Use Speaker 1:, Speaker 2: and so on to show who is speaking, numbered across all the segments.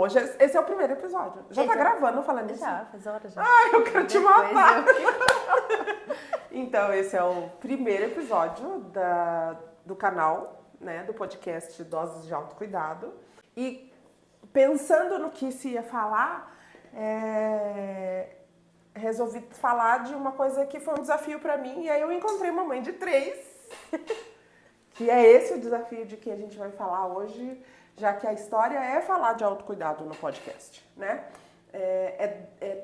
Speaker 1: hoje esse é o primeiro episódio. Já tá gravando falando isso?
Speaker 2: Já, faz horas já.
Speaker 1: Ai, eu quero te matar. Então, esse é o primeiro episódio do canal, né, do podcast Doses de Autocuidado. E pensando no que se ia falar, resolvi falar de uma coisa que foi um desafio pra mim. E aí eu encontrei uma mãe de 3, que é esse o desafio de que a gente vai falar hoje, já que a história é falar de autocuidado no podcast, né?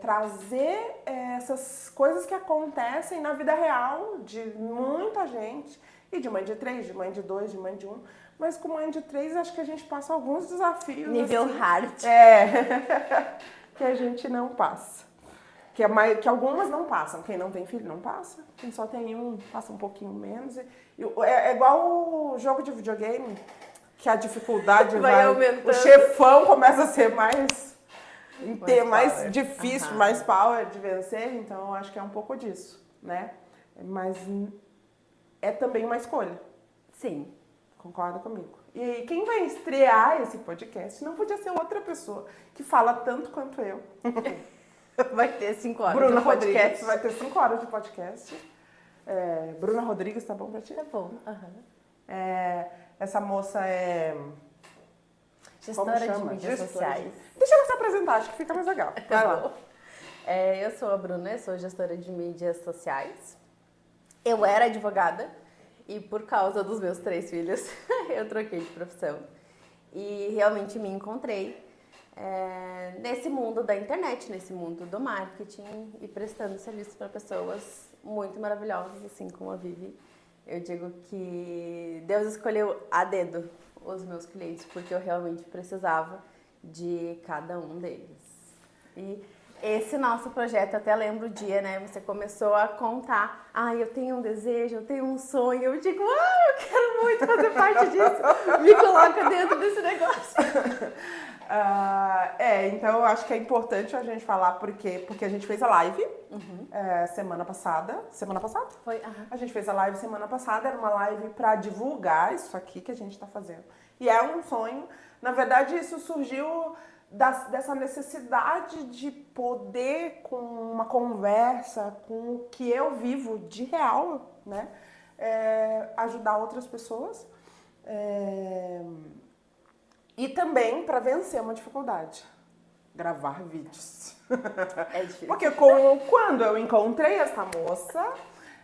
Speaker 1: Trazer essas coisas que acontecem na vida real de muita gente, e de mãe de 3, de mãe de 2, de mãe de 1, mas com mãe de 3 acho que a gente passa alguns desafios.
Speaker 2: Nível
Speaker 1: assim,
Speaker 2: hard.
Speaker 1: que a gente não passa. Que algumas não passam. Quem não tem filho não passa. Quem só tem um passa um pouquinho menos. É igual o jogo de videogame, que a dificuldade
Speaker 2: vai aumentando.
Speaker 1: O chefão começa a ser mais difícil, mais power de vencer. Então, eu acho que é um pouco disso, né? Mas é também uma escolha.
Speaker 2: Sim.
Speaker 1: Concorda comigo? E aí, quem vai estrear esse podcast não podia ser outra pessoa que fala tanto quanto eu.
Speaker 2: Vai ter 5 horas
Speaker 1: Bruna
Speaker 2: de podcast.
Speaker 1: Rodrigues, vai ter 5 horas de podcast. Bruna Rodrigues, tá bom pra ti?
Speaker 2: Tá bom.
Speaker 1: Essa moça é...
Speaker 2: Gestora de mídias sociais.
Speaker 1: Deixa ela se apresentar, acho que fica mais legal. Vai lá.
Speaker 2: Eu sou a Bruna, eu sou gestora de mídias sociais. Eu era advogada e por causa dos meus 3 filhos, eu troquei de profissão. E realmente me encontrei nesse mundo da internet, nesse mundo do marketing e prestando serviço para pessoas muito maravilhosas, assim como a Vivi. Eu digo que Deus escolheu a dedo os meus clientes porque eu realmente precisava de cada um deles. E esse nosso projeto, até lembro o dia, né? Você começou a contar, eu tenho um desejo, eu tenho um sonho. Eu digo, eu quero muito fazer parte disso. Me coloca dentro desse negócio.
Speaker 1: Então eu acho que é importante a gente falar porque a gente fez a live semana passada. Semana passada?
Speaker 2: Foi.
Speaker 1: A gente fez a live semana passada, era uma live para divulgar isso aqui que a gente está fazendo. E é um sonho. Na verdade, isso surgiu dessa necessidade de poder, com uma conversa, com o que eu vivo de real, né? Ajudar outras pessoas. E também para vencer uma dificuldade, gravar vídeos.
Speaker 2: É difícil.
Speaker 1: Porque quando eu encontrei essa moça,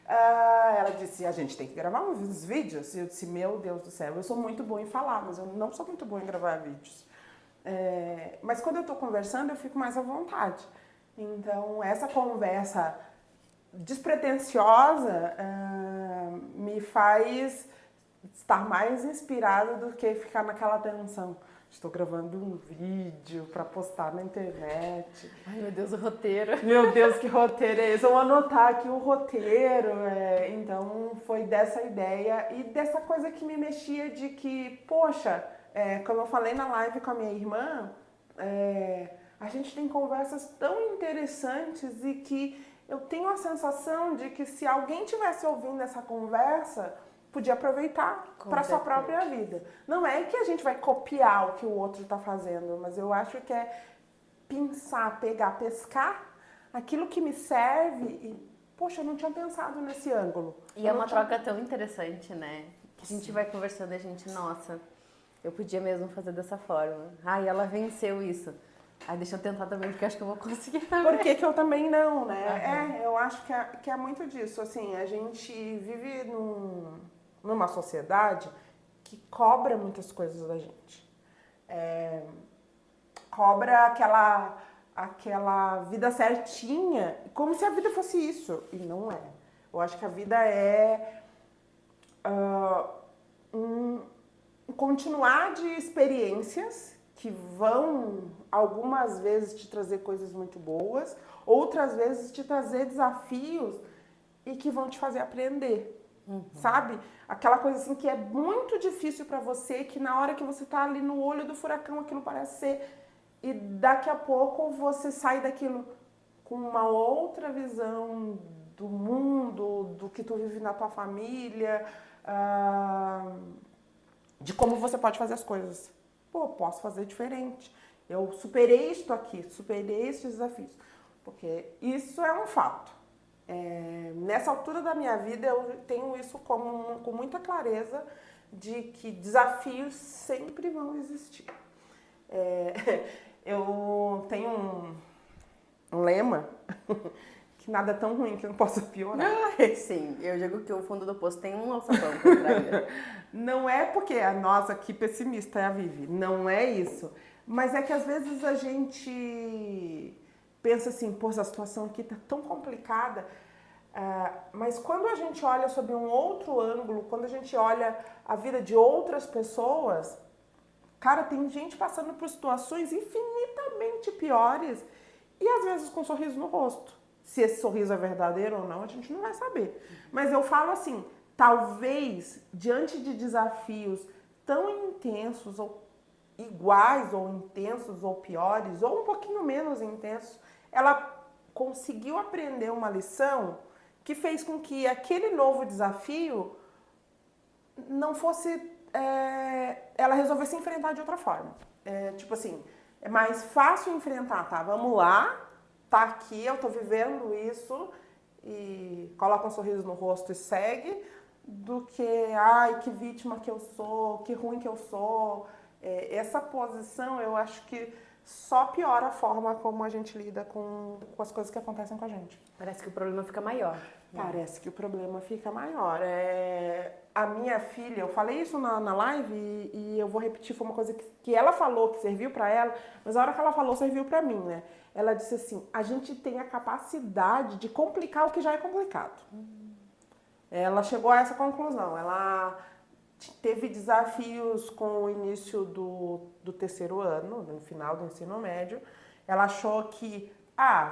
Speaker 1: ela disse, a gente tem que gravar uns vídeos. E eu disse, meu Deus do céu, eu sou muito boa em falar, mas eu não sou muito boa em gravar vídeos. Mas quando eu tô conversando, eu fico mais à vontade. Então, essa conversa despretensiosa me faz estar mais inspirada do que ficar naquela tensão. Estou gravando um vídeo para postar na internet.
Speaker 2: Ai, meu Deus, o roteiro.
Speaker 1: Meu Deus, que roteiro é esse? Eu vou anotar aqui o roteiro. Então, foi dessa ideia e dessa coisa que me mexia de que, poxa, como eu falei na live com a minha irmã, a gente tem conversas tão interessantes e que eu tenho a sensação de que se alguém estivesse ouvindo essa conversa, podia aproveitar para sua própria vida. Não é que a gente vai copiar o que o outro está fazendo, mas eu acho que é pensar, pegar, pescar aquilo que me serve e, poxa, eu não tinha pensado nesse ângulo.
Speaker 2: E é uma troca tão interessante, né? Que a gente vai conversando e a gente, nossa, eu podia mesmo fazer dessa forma. Ela venceu isso. Deixa eu tentar também, porque acho que eu vou conseguir também.
Speaker 1: Por que eu também não, né? Eu acho que é muito disso. Assim, a gente vive numa sociedade que cobra muitas coisas da gente. Cobra aquela vida certinha, como se a vida fosse isso. E não é. Eu acho que a vida é continuar de experiências que vão, algumas vezes, te trazer coisas muito boas, outras vezes te trazer desafios e que vão te fazer aprender. Sabe? Aquela coisa assim que é muito difícil pra você, que na hora que você tá ali no olho do furacão, aquilo parece ser... E daqui a pouco você sai daquilo com uma outra visão do mundo, do que tu vive na tua família, de como você pode fazer as coisas. Posso fazer diferente. eu superei isto aqui, superei estes desafios. Porque isso é um fato. Nessa altura da minha vida, eu tenho isso com muita clareza de que desafios sempre vão existir. Eu tenho um lema que nada é tão ruim que não possa piorar.
Speaker 2: Sim, eu digo que o fundo do poço tem um alçapão por trás.
Speaker 1: Não é porque a nossa que pessimista é a Vivi, não é isso. Mas é que às vezes a gente pensa assim, pô, essa situação aqui tá tão complicada. Mas quando a gente olha sob um outro ângulo, quando a gente olha a vida de outras pessoas, cara, tem gente passando por situações infinitamente piores e às vezes com um sorriso no rosto. Se esse sorriso é verdadeiro ou não, a gente não vai saber. Mas eu falo assim, talvez diante de desafios tão intensos ou iguais ou intensos ou piores ou um pouquinho menos intensos, ela conseguiu aprender uma lição que fez com que aquele novo desafio não fosse... ela resolvesse enfrentar de outra forma. Tipo assim, é mais fácil enfrentar, tá? Vamos lá, tá aqui, eu tô vivendo isso e coloca um sorriso no rosto e segue, do que, ai, que vítima que eu sou, que ruim que eu sou. Essa posição, eu acho que só piora a forma como a gente lida com as coisas que acontecem com a gente.
Speaker 2: Parece que o problema fica maior.
Speaker 1: Parece que o problema fica maior. A minha filha, eu falei isso na live e eu vou repetir, foi uma coisa que ela falou, que serviu pra ela, mas a hora que ela falou, serviu pra mim, né? Ela disse assim, a gente tem a capacidade de complicar o que já é complicado. Ela chegou a essa conclusão. Ela teve desafios com o início do terceiro ano, no final do ensino médio. Ela achou que,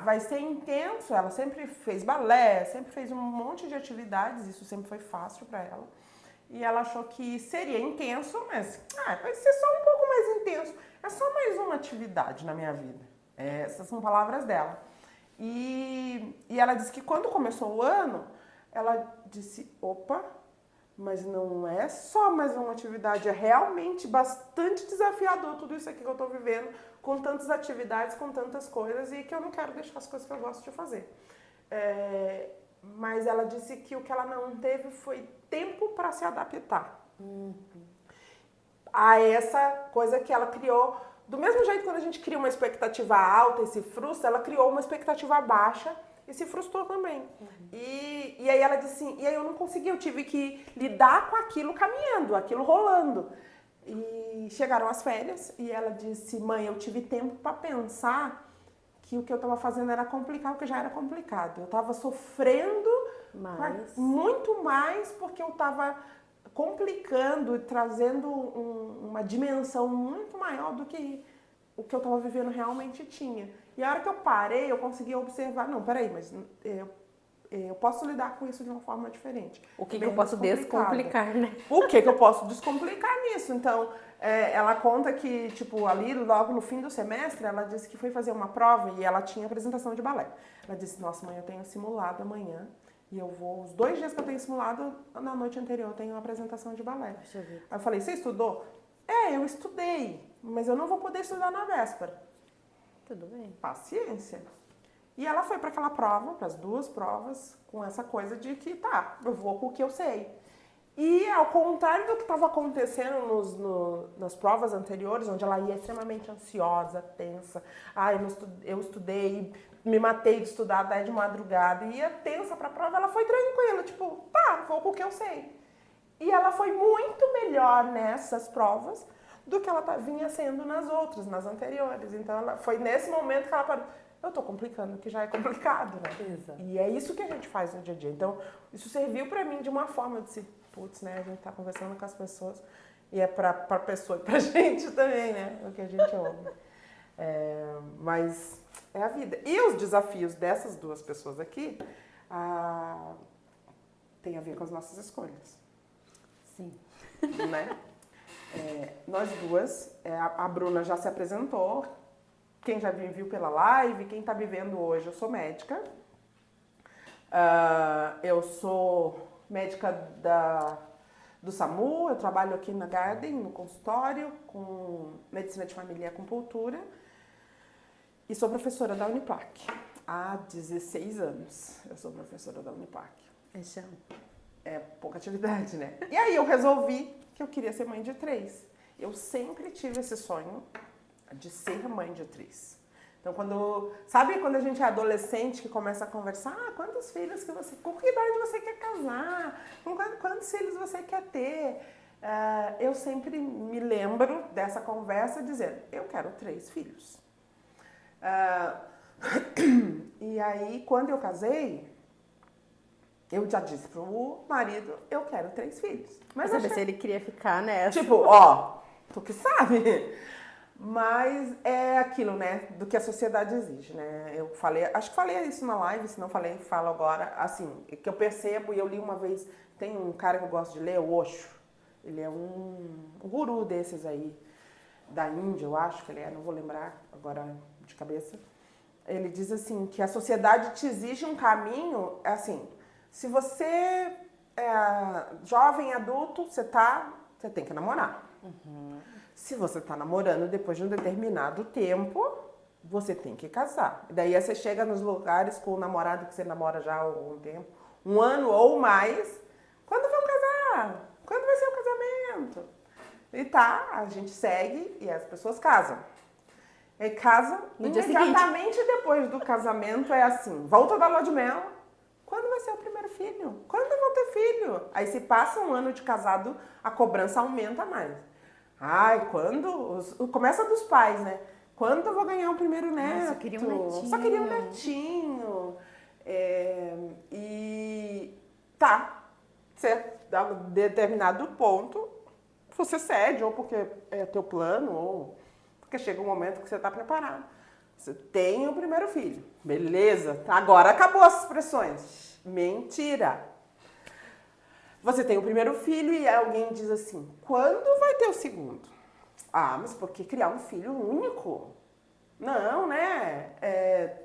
Speaker 1: vai ser intenso. Ela sempre fez balé, sempre fez um monte de atividades, isso sempre foi fácil para ela. E ela achou que seria intenso, mas vai ser só um pouco mais intenso. É só mais uma atividade na minha vida. Essas são palavras dela. E ela disse que quando começou o ano, ela disse, opa, mas não é só mais uma atividade, é realmente bastante desafiador tudo isso aqui que eu tô vivendo, com tantas atividades, com tantas coisas, e que eu não quero deixar as coisas que eu gosto de fazer. Mas ela disse que o que ela não teve foi tempo para se adaptar a essa coisa que ela criou. Do mesmo jeito que quando a gente cria uma expectativa alta e se frustra, ela criou uma expectativa baixa e se frustrou também. E aí ela disse assim, e aí eu não consegui, eu tive que lidar com aquilo caminhando, aquilo rolando. E chegaram as férias e ela disse, mãe, eu tive tempo para pensar que o que eu estava fazendo era complicar o que já era complicado. Eu estava sofrendo muito mais porque eu estava complicando e trazendo uma dimensão muito maior do que o que eu estava vivendo realmente tinha. E a hora que eu parei, eu consegui observar, não, peraí, mas eu posso lidar com isso de uma forma diferente.
Speaker 2: O que eu posso descomplicar, né?
Speaker 1: O que eu posso descomplicar nisso? Então, ela conta que, tipo, ali logo no fim do semestre, ela disse que foi fazer uma prova e ela tinha apresentação de balé. Ela disse, nossa, mãe, eu tenho simulado amanhã e eu vou, os 2 dias que eu tenho simulado, na noite anterior eu tenho uma apresentação de balé. Aí eu falei, você estudou? Eu estudei, mas eu não vou poder estudar na véspera.
Speaker 2: Tudo bem.
Speaker 1: Paciência. E ela foi para aquela prova, para as 2 provas, com essa coisa de que, eu vou com o que eu sei. E ao contrário do que estava acontecendo nas provas anteriores, onde ela ia extremamente ansiosa, tensa. Eu estudei, me matei de estudar até de madrugada, e ia tensa para a prova, ela foi tranquila, tipo, vou com o que eu sei. E ela foi muito melhor nessas provas do que ela vinha sendo nas outras, nas anteriores. Então, foi nesse momento que ela parou. Eu tô complicando o que já é complicado, né?
Speaker 2: Exato.
Speaker 1: E é isso que a gente faz no dia a dia. Então, isso serviu pra mim de uma forma de se, né? A gente tá conversando com as pessoas e é pra pessoa e pra gente também, né? O que a gente ouve. Mas é a vida. E os desafios dessas 2 pessoas aqui tem a ver com as nossas escolhas.
Speaker 2: Sim.
Speaker 1: Né? Nós 2, a Bruna já se apresentou, quem já viu pela live, quem está vivendo hoje, eu sou médica. Eu sou médica do SAMU, eu trabalho aqui na Garden, no consultório, com medicina de família e acupuntura. E sou professora da Uniplac. Há 16 anos eu sou professora da Uniplac. É pouca atividade, né? E aí eu resolvi que eu queria ser mãe de 3. Eu sempre tive esse sonho de ser mãe de 3. Então, sabe quando a gente é adolescente que começa a conversar, quantos filhos que você, com que idade você quer casar, quantos filhos você quer ter? Eu sempre me lembro dessa conversa dizendo, eu quero 3 filhos. E aí, quando eu casei, eu já disse pro marido, eu quero 3 filhos.
Speaker 2: Mas saber se ele queria ficar nessa.
Speaker 1: Tipo, ó, tu que sabe. Mas é aquilo, né, do que a sociedade exige, né? Eu falei, acho que falei isso na live, se não falei, falo agora. Assim, que eu percebo, e eu li uma vez, tem um cara que eu gosto de ler, o Osho. Ele é um guru desses aí, da Índia, eu acho que ele é, não vou lembrar agora de cabeça. Ele diz assim, que a sociedade te exige um caminho, assim, se você é jovem, adulto, você tem que namorar. Se você está namorando, depois de um determinado tempo, você tem que casar. Daí você chega nos lugares com o namorado que você namora já há algum tempo, 1 ano ou mais. Quando vão casar? Quando vai ser o casamento? E a gente segue e as pessoas casam. E casam, imediatamente depois do casamento é assim, volta da lua de mel. Quando vai ser o primeiro filho? Quando eu vou ter filho? Aí se passa 1 ano de casado, a cobrança aumenta mais. Ai, começa dos pais, né? Quando eu vou ganhar o primeiro neto?
Speaker 2: Só queria um netinho.
Speaker 1: Só queria um netinho. Você dá um determinado ponto, você cede, ou porque é teu plano, ou porque chega um momento que você está preparado. Você tem o primeiro filho. Beleza, agora acabou as expressões. Mentira. Você tem o primeiro filho e alguém diz assim, quando vai ter o segundo? Ah, mas por que criar um filho único? Não, né?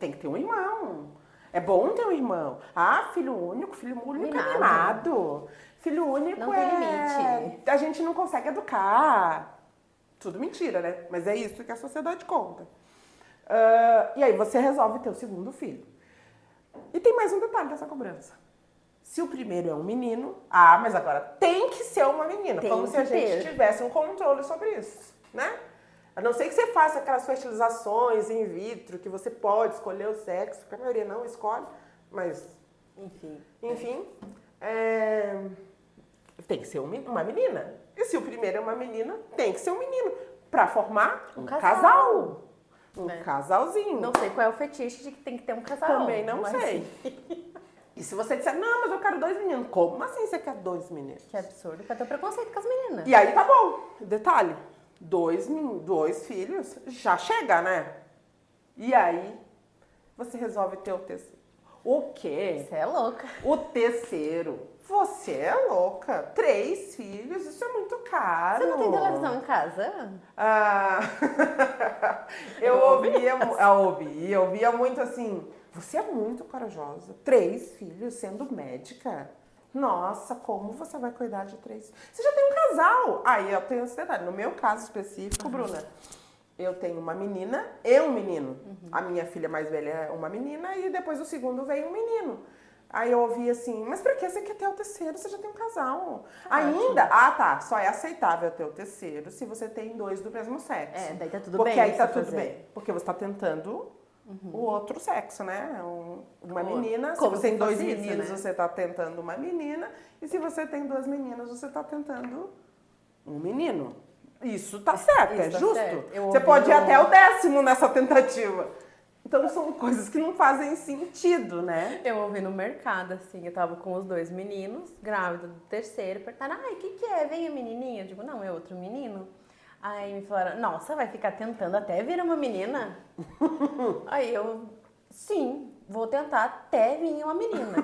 Speaker 1: Tem que ter um irmão. É bom ter um irmão. Ah, filho único é mimado. Filho único
Speaker 2: não tem limite.
Speaker 1: A gente não consegue educar. Tudo mentira, né? Mas é isso que a sociedade conta. E aí você resolve ter o segundo filho. E tem mais um detalhe dessa cobrança. Se o primeiro é um menino, mas agora tem que ser uma menina. Como se a gente tivesse um controle sobre isso, né? A não ser que você faça aquelas fertilizações in vitro, que você pode escolher o sexo, que a maioria não escolhe, mas... Enfim, tem que ser uma menina. E se o primeiro é uma menina, tem que ser um menino. Pra formar um casal. Um casalzinho.
Speaker 2: Não sei qual é o fetiche de que tem que ter um casal.
Speaker 1: Também não sei. E se você disser, não, mas eu quero 2 meninos. Como assim você quer 2 meninos?
Speaker 2: Que absurdo, pra ter preconceito com as meninas.
Speaker 1: E aí tá bom. Detalhe, 2 filhos já chega, né? E aí você resolve ter o terceiro. O quê?
Speaker 2: Você é louca.
Speaker 1: O terceiro. Você é louca. 3 filhos, isso é muito caro.
Speaker 2: Você não tem televisão em casa?
Speaker 1: Eu ouvia muito assim, você é muito corajosa. 3 filhos sendo médica. Nossa, como você vai cuidar de 3? Você já tem um casal. Aí eu tenho esse detalhe. No meu caso específico, Bruna, eu tenho uma menina e um menino. A minha filha mais velha é uma menina e depois o segundo veio um menino. Aí eu ouvi assim, mas pra que você quer ter o terceiro? Você já tem um casal. Ainda? Só é aceitável ter o terceiro se você tem 2 do mesmo sexo.
Speaker 2: Daí tá tudo
Speaker 1: Porque
Speaker 2: bem.
Speaker 1: aí tá tudo bem. Porque você tá tentando o outro sexo, né? Uma menina. Se você tem 2 meninos, você tá tentando uma menina. E se você tem 2 meninas, você tá tentando um menino. Isso tá certo, é justo.
Speaker 2: Certo.
Speaker 1: Você pode ir até o 10º nessa tentativa. Então são coisas que não fazem sentido, né?
Speaker 2: Eu ouvi no mercado, assim, eu tava com os 2 meninos, grávida do terceiro, perguntaram, o que é? Vem a menininha? Eu digo, não, é outro menino. Aí me falaram, nossa, vai ficar tentando até vir uma menina? Aí eu, sim, vou tentar até vir uma menina.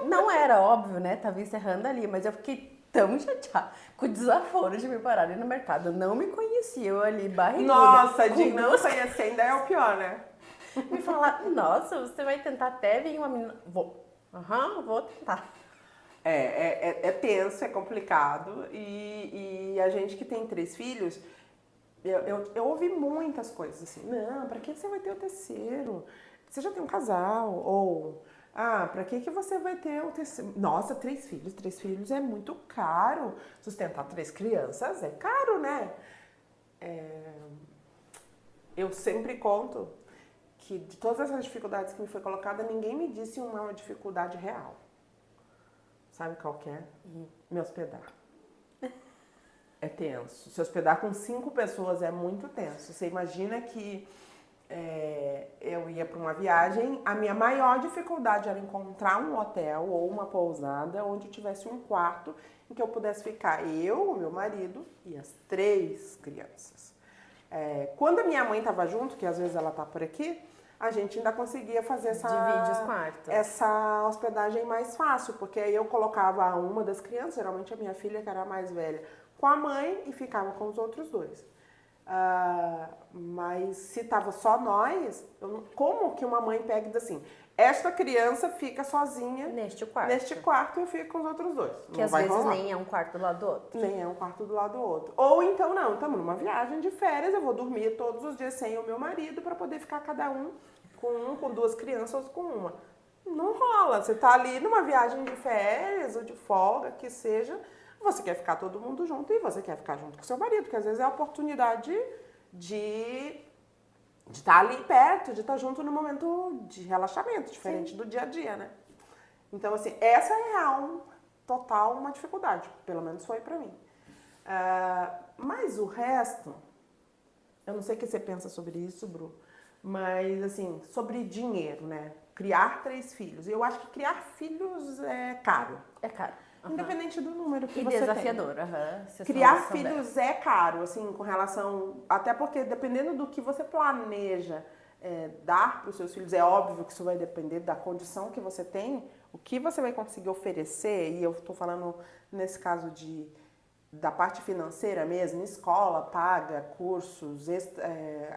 Speaker 2: Não era óbvio, né? Tava encerrando ali, mas eu fiquei tão chateada com o desaforo de me pararem no mercado. Eu não me conhecia, eu ali, barriguda.
Speaker 1: Nossa, de não conhecer ainda é o pior, né?
Speaker 2: Me falar, nossa, você vai tentar até vir uma menina? Vou tentar.
Speaker 1: É tenso, é complicado. E a gente que tem 3 filhos, Eu ouvi muitas coisas assim, não, pra que você vai ter o terceiro? Você já tem um casal, ou... pra que você vai ter o terceiro? Nossa, 3 filhos. 3 filhos é muito caro. Sustentar 3 crianças é caro, né? Eu sempre conto que de todas essas dificuldades que me foi colocada, ninguém me disse uma dificuldade real. Sabe qual que é? Me hospedar. É tenso. Se hospedar com 5 pessoas é muito tenso. Você imagina que eu ia para uma viagem, a minha maior dificuldade era encontrar um hotel ou uma pousada onde tivesse um quarto em que eu pudesse ficar eu, o meu marido e as 3 crianças. Quando a minha mãe estava junto, que às vezes ela tá por aqui, a gente ainda conseguia fazer
Speaker 2: Divide os quartos.
Speaker 1: essa hospedagem mais fácil, porque aí eu colocava uma das crianças, geralmente a minha filha, que era a mais velha, com a mãe e ficava com os outros 2. Mas se tava só nós, como que uma mãe pega e diz assim, esta criança fica sozinha
Speaker 2: Neste quarto.
Speaker 1: E eu fico com os outros 2.
Speaker 2: Que
Speaker 1: não
Speaker 2: às
Speaker 1: vai
Speaker 2: vezes
Speaker 1: rolar.
Speaker 2: nem é um quarto do lado do outro.
Speaker 1: Nem é um quarto do lado do outro. Ou então não, estamos numa viagem de férias, eu vou dormir todos os dias sem o meu marido para poder ficar cada um com 2 crianças ou com uma. Não rola. Você tá ali numa viagem de férias ou de folga, que seja, você quer ficar todo mundo junto e você quer ficar junto com seu marido, porque às vezes é a oportunidade de estar ali perto, de estar junto no momento de relaxamento, diferente do dia a dia, né? Então, assim, essa é real, total, uma dificuldade. Pelo menos foi pra mim. Mas o resto, eu não sei o que você pensa sobre isso, Bru, mas, assim, sobre dinheiro, né? Criar 3 filhos. Eu acho que criar filhos é caro.
Speaker 2: É caro.
Speaker 1: Independente do número que
Speaker 2: E
Speaker 1: você
Speaker 2: desafiador.
Speaker 1: tem. Criar filhos é caro, assim, com relação... Até porque, dependendo do que você planeja dar para os seus filhos, é óbvio que isso vai depender da condição que você tem, o que você vai conseguir oferecer, e eu estou falando, nesse caso, da parte financeira mesmo, escola, paga, cursos,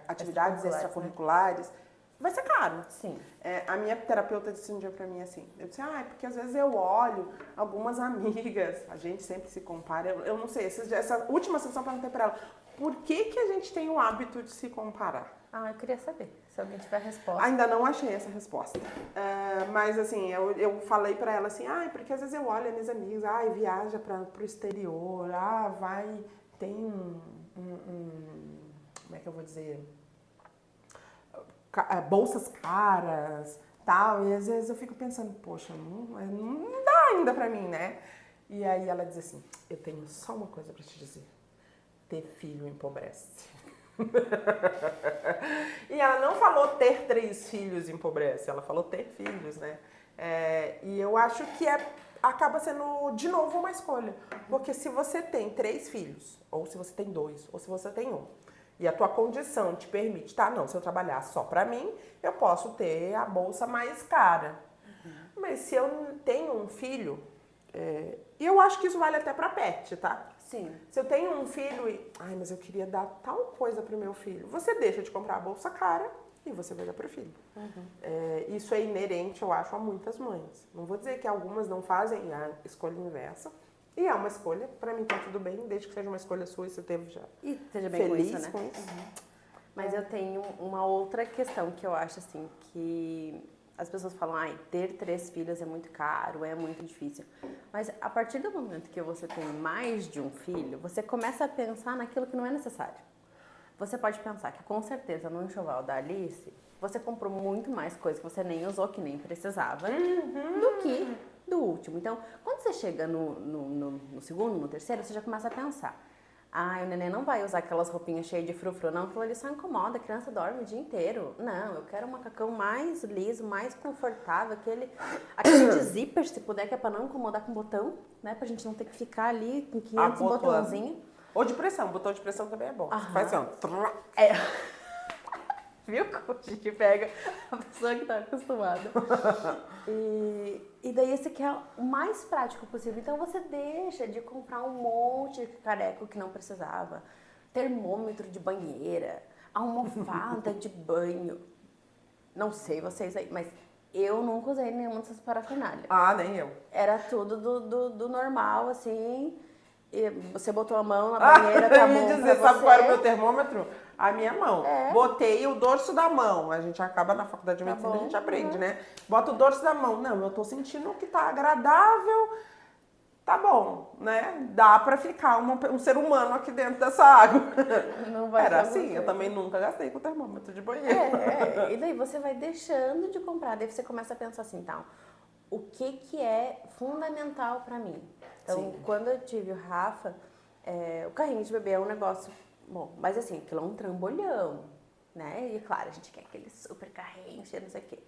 Speaker 1: atividades extracurriculares, vai ser caro.
Speaker 2: Sim.
Speaker 1: A minha terapeuta disse um dia pra mim assim, eu disse, porque às vezes eu olho algumas amigas, a gente sempre se compara, eu não sei, essa última sessão eu perguntei pra ela, por que a gente tem o hábito de se comparar?
Speaker 2: Eu queria saber, se alguém tiver resposta.
Speaker 1: Ainda não achei essa resposta, mas assim, eu falei pra ela assim, porque às vezes eu olho as minhas amigas, viaja pro exterior, tem como é que eu vou dizer... bolsas caras, tal, e às vezes eu fico pensando, poxa, não dá ainda pra mim, né? E aí ela diz assim, eu tenho só uma coisa pra te dizer, ter filho empobrece. E ela não falou ter 3 filhos empobrece, ela falou ter filhos, né? E eu acho que acaba sendo, de novo, uma escolha, porque se você tem 3 filhos, ou se você tem 2, ou se você tem 1, e a tua condição te permite, se eu trabalhar só pra mim, eu posso ter a bolsa mais cara. Mas se eu tenho um filho, e eu acho que isso vale até pra pet, tá?
Speaker 2: Sim.
Speaker 1: Se eu tenho um filho mas eu queria dar tal coisa pro meu filho, você deixa de comprar a bolsa cara e você vai dar pro filho. Isso é inerente, eu acho, a muitas mães. Não vou dizer que algumas não fazem a escolha inversa, e é uma escolha, pra mim tá tudo bem, desde que seja uma escolha sua e você teve já
Speaker 2: E seja bem
Speaker 1: feliz
Speaker 2: com isso, né?
Speaker 1: com isso.
Speaker 2: Mas eu tenho uma outra questão que eu acho assim, que as pessoas falam, ter 3 filhos é muito caro, é muito difícil. Mas a partir do momento que você tem mais de um filho, você começa a pensar naquilo que não é necessário. Você pode pensar que com certeza no enxoval da Alice, você comprou muito mais coisa que você nem usou, que nem precisava, do que do último. Então, quando você chega no segundo, no terceiro, você já começa a pensar, o neném não vai usar aquelas roupinhas cheias de frufru, não, aquilo ali só incomoda, a criança dorme o dia inteiro. Não, eu quero um macacão mais liso, mais confortável, aquele de zíper, se puder, que é pra não incomodar com botão, né, pra gente não ter que ficar ali com 500 botãozinhos.
Speaker 1: Ou de pressão, botão de pressão também é bom. Você faz assim,
Speaker 2: Viu como a gente pega a pessoa que tá acostumada. E daí esse aqui é o mais prático possível. Então você deixa de comprar um monte de careco que não precisava. Termômetro de banheira, almofada de banho. Não sei vocês aí, mas eu nunca usei nenhuma dessas parafernálias.
Speaker 1: Nem eu.
Speaker 2: Era tudo do normal, assim. E você botou a mão na banheira, tá bom
Speaker 1: dizer,
Speaker 2: pra
Speaker 1: sabe
Speaker 2: você?
Speaker 1: qual era o meu termômetro? A minha mão.
Speaker 2: É.
Speaker 1: Botei o dorso da mão. A gente acaba na faculdade de
Speaker 2: Tá
Speaker 1: medicina, a
Speaker 2: bom,
Speaker 1: gente aprende,
Speaker 2: uhum.
Speaker 1: né? Bota o dorso da mão. Não, eu tô sentindo que tá agradável. Tá bom, né? Dá pra ficar um ser humano aqui dentro dessa água.
Speaker 2: Não vai
Speaker 1: Era
Speaker 2: ser
Speaker 1: assim,
Speaker 2: você.
Speaker 1: eu também nunca gastei com termômetro de banheiro.
Speaker 2: E daí você vai deixando de comprar, daí você começa a pensar assim, então, o que que é fundamental pra mim? Então,
Speaker 1: Sim.
Speaker 2: quando eu tive o Rafa, o carrinho de bebê é um negócio bom, mas assim, aquilo é um trambolhão, né? E claro, a gente quer aquele super carrinho, cheio não sei o quê.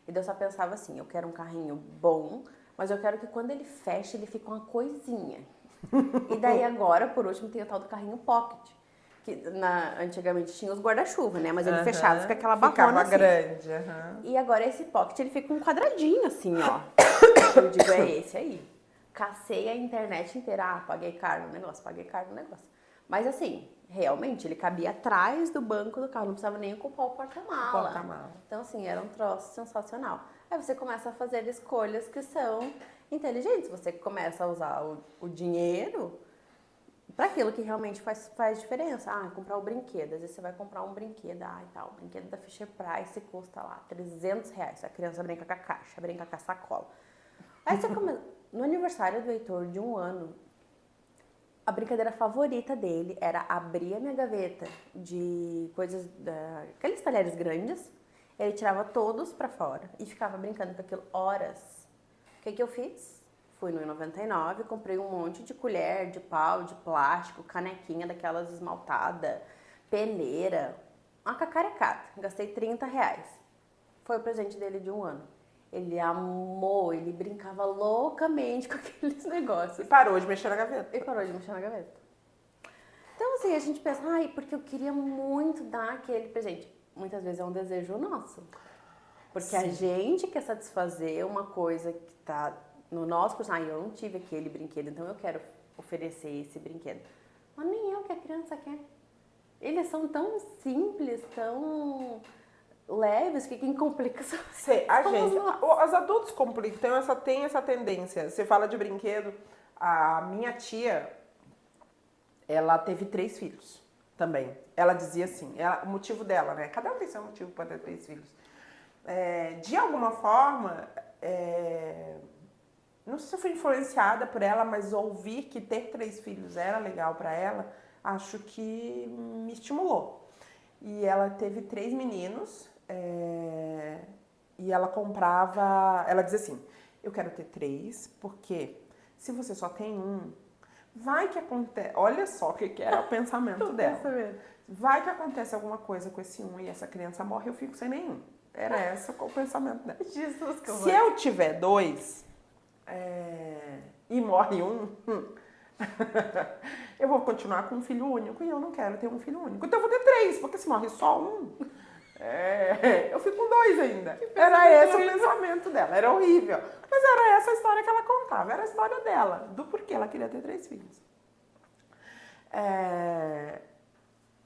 Speaker 2: E daí eu só pensava assim, eu quero um carrinho bom, mas eu quero que quando ele feche, ele fique uma coisinha. E daí agora, por último, tem o tal do carrinho pocket. Que antigamente tinha os guarda-chuva, né? Mas ele fechava, fica aquela barrona
Speaker 1: Ficava
Speaker 2: assim.
Speaker 1: grande.
Speaker 2: E agora esse pocket, ele fica um quadradinho assim, ó. Eu digo, é esse aí. Cacei a internet inteira. Ah, paguei caro no negócio, paguei caro no negócio. Mas assim, realmente, ele cabia atrás do banco do carro, não precisava nem ocupar o porta-mala.
Speaker 1: Porta-mala.
Speaker 2: Então, assim, era um troço sensacional. Aí você começa a fazer escolhas que são inteligentes. Você começa a usar o dinheiro para aquilo que realmente faz diferença. Ah, comprar o brinquedo. Às vezes você vai comprar um brinquedo, e tal. O brinquedo da Fisher Price custa lá R$300. A criança brinca com a caixa, brinca com a sacola. Aí você começa... No aniversário do Heitor, de 1 ano, a brincadeira favorita dele era abrir a minha gaveta de coisas, aqueles talheres grandes. Ele tirava todos pra fora e ficava brincando com aquilo horas. O que eu fiz? Fui no 99, comprei um monte de colher, de pau, de plástico, canequinha daquelas esmaltada, peneira, uma cacarecada. Gastei R$30. Foi o presente dele de 1 ano. Ele amou, ele brincava loucamente com aqueles negócios.
Speaker 1: E parou de mexer na gaveta.
Speaker 2: E parou de mexer na gaveta. Então, assim, a gente pensa, ai, porque eu queria muito dar aquele presente. Muitas vezes é um desejo nosso. Porque a gente quer satisfazer uma coisa que tá no nosso coração. Eu não tive aquele brinquedo, então eu quero oferecer esse brinquedo. Mas nem é o que a criança quer. Eles são tão simples, tão leves, que quem complica são
Speaker 1: A gente, os adultos complicam, tem essa tendência. Você fala de brinquedo, a minha tia, ela teve 3 filhos também. Ela dizia assim, o motivo dela, né? Cada um tem seu motivo para ter 3 filhos. De alguma forma, não sei se eu fui influenciada por ela, mas ouvir que ter 3 filhos era legal para ela, acho que me estimulou. E ela teve 3 meninos, e ela comprava, ela dizia assim, eu quero ter 3, porque se você só tem um, vai que acontece, olha só o que era o pensamento dela. Vai que acontece alguma coisa com esse um e essa criança morre, eu fico sem nenhum. Era esse o pensamento dela.
Speaker 2: Jesus, que
Speaker 1: Se eu tiver 2 e morre um, eu vou continuar com um filho único e eu não quero ter um filho único. Então eu vou ter 3, porque se morre só um, eu fico com 2 ainda. Era esse o pensamento dela, era horrível. Mas era essa a história que ela contava, era a história dela, do porquê ela queria ter 3 filhos.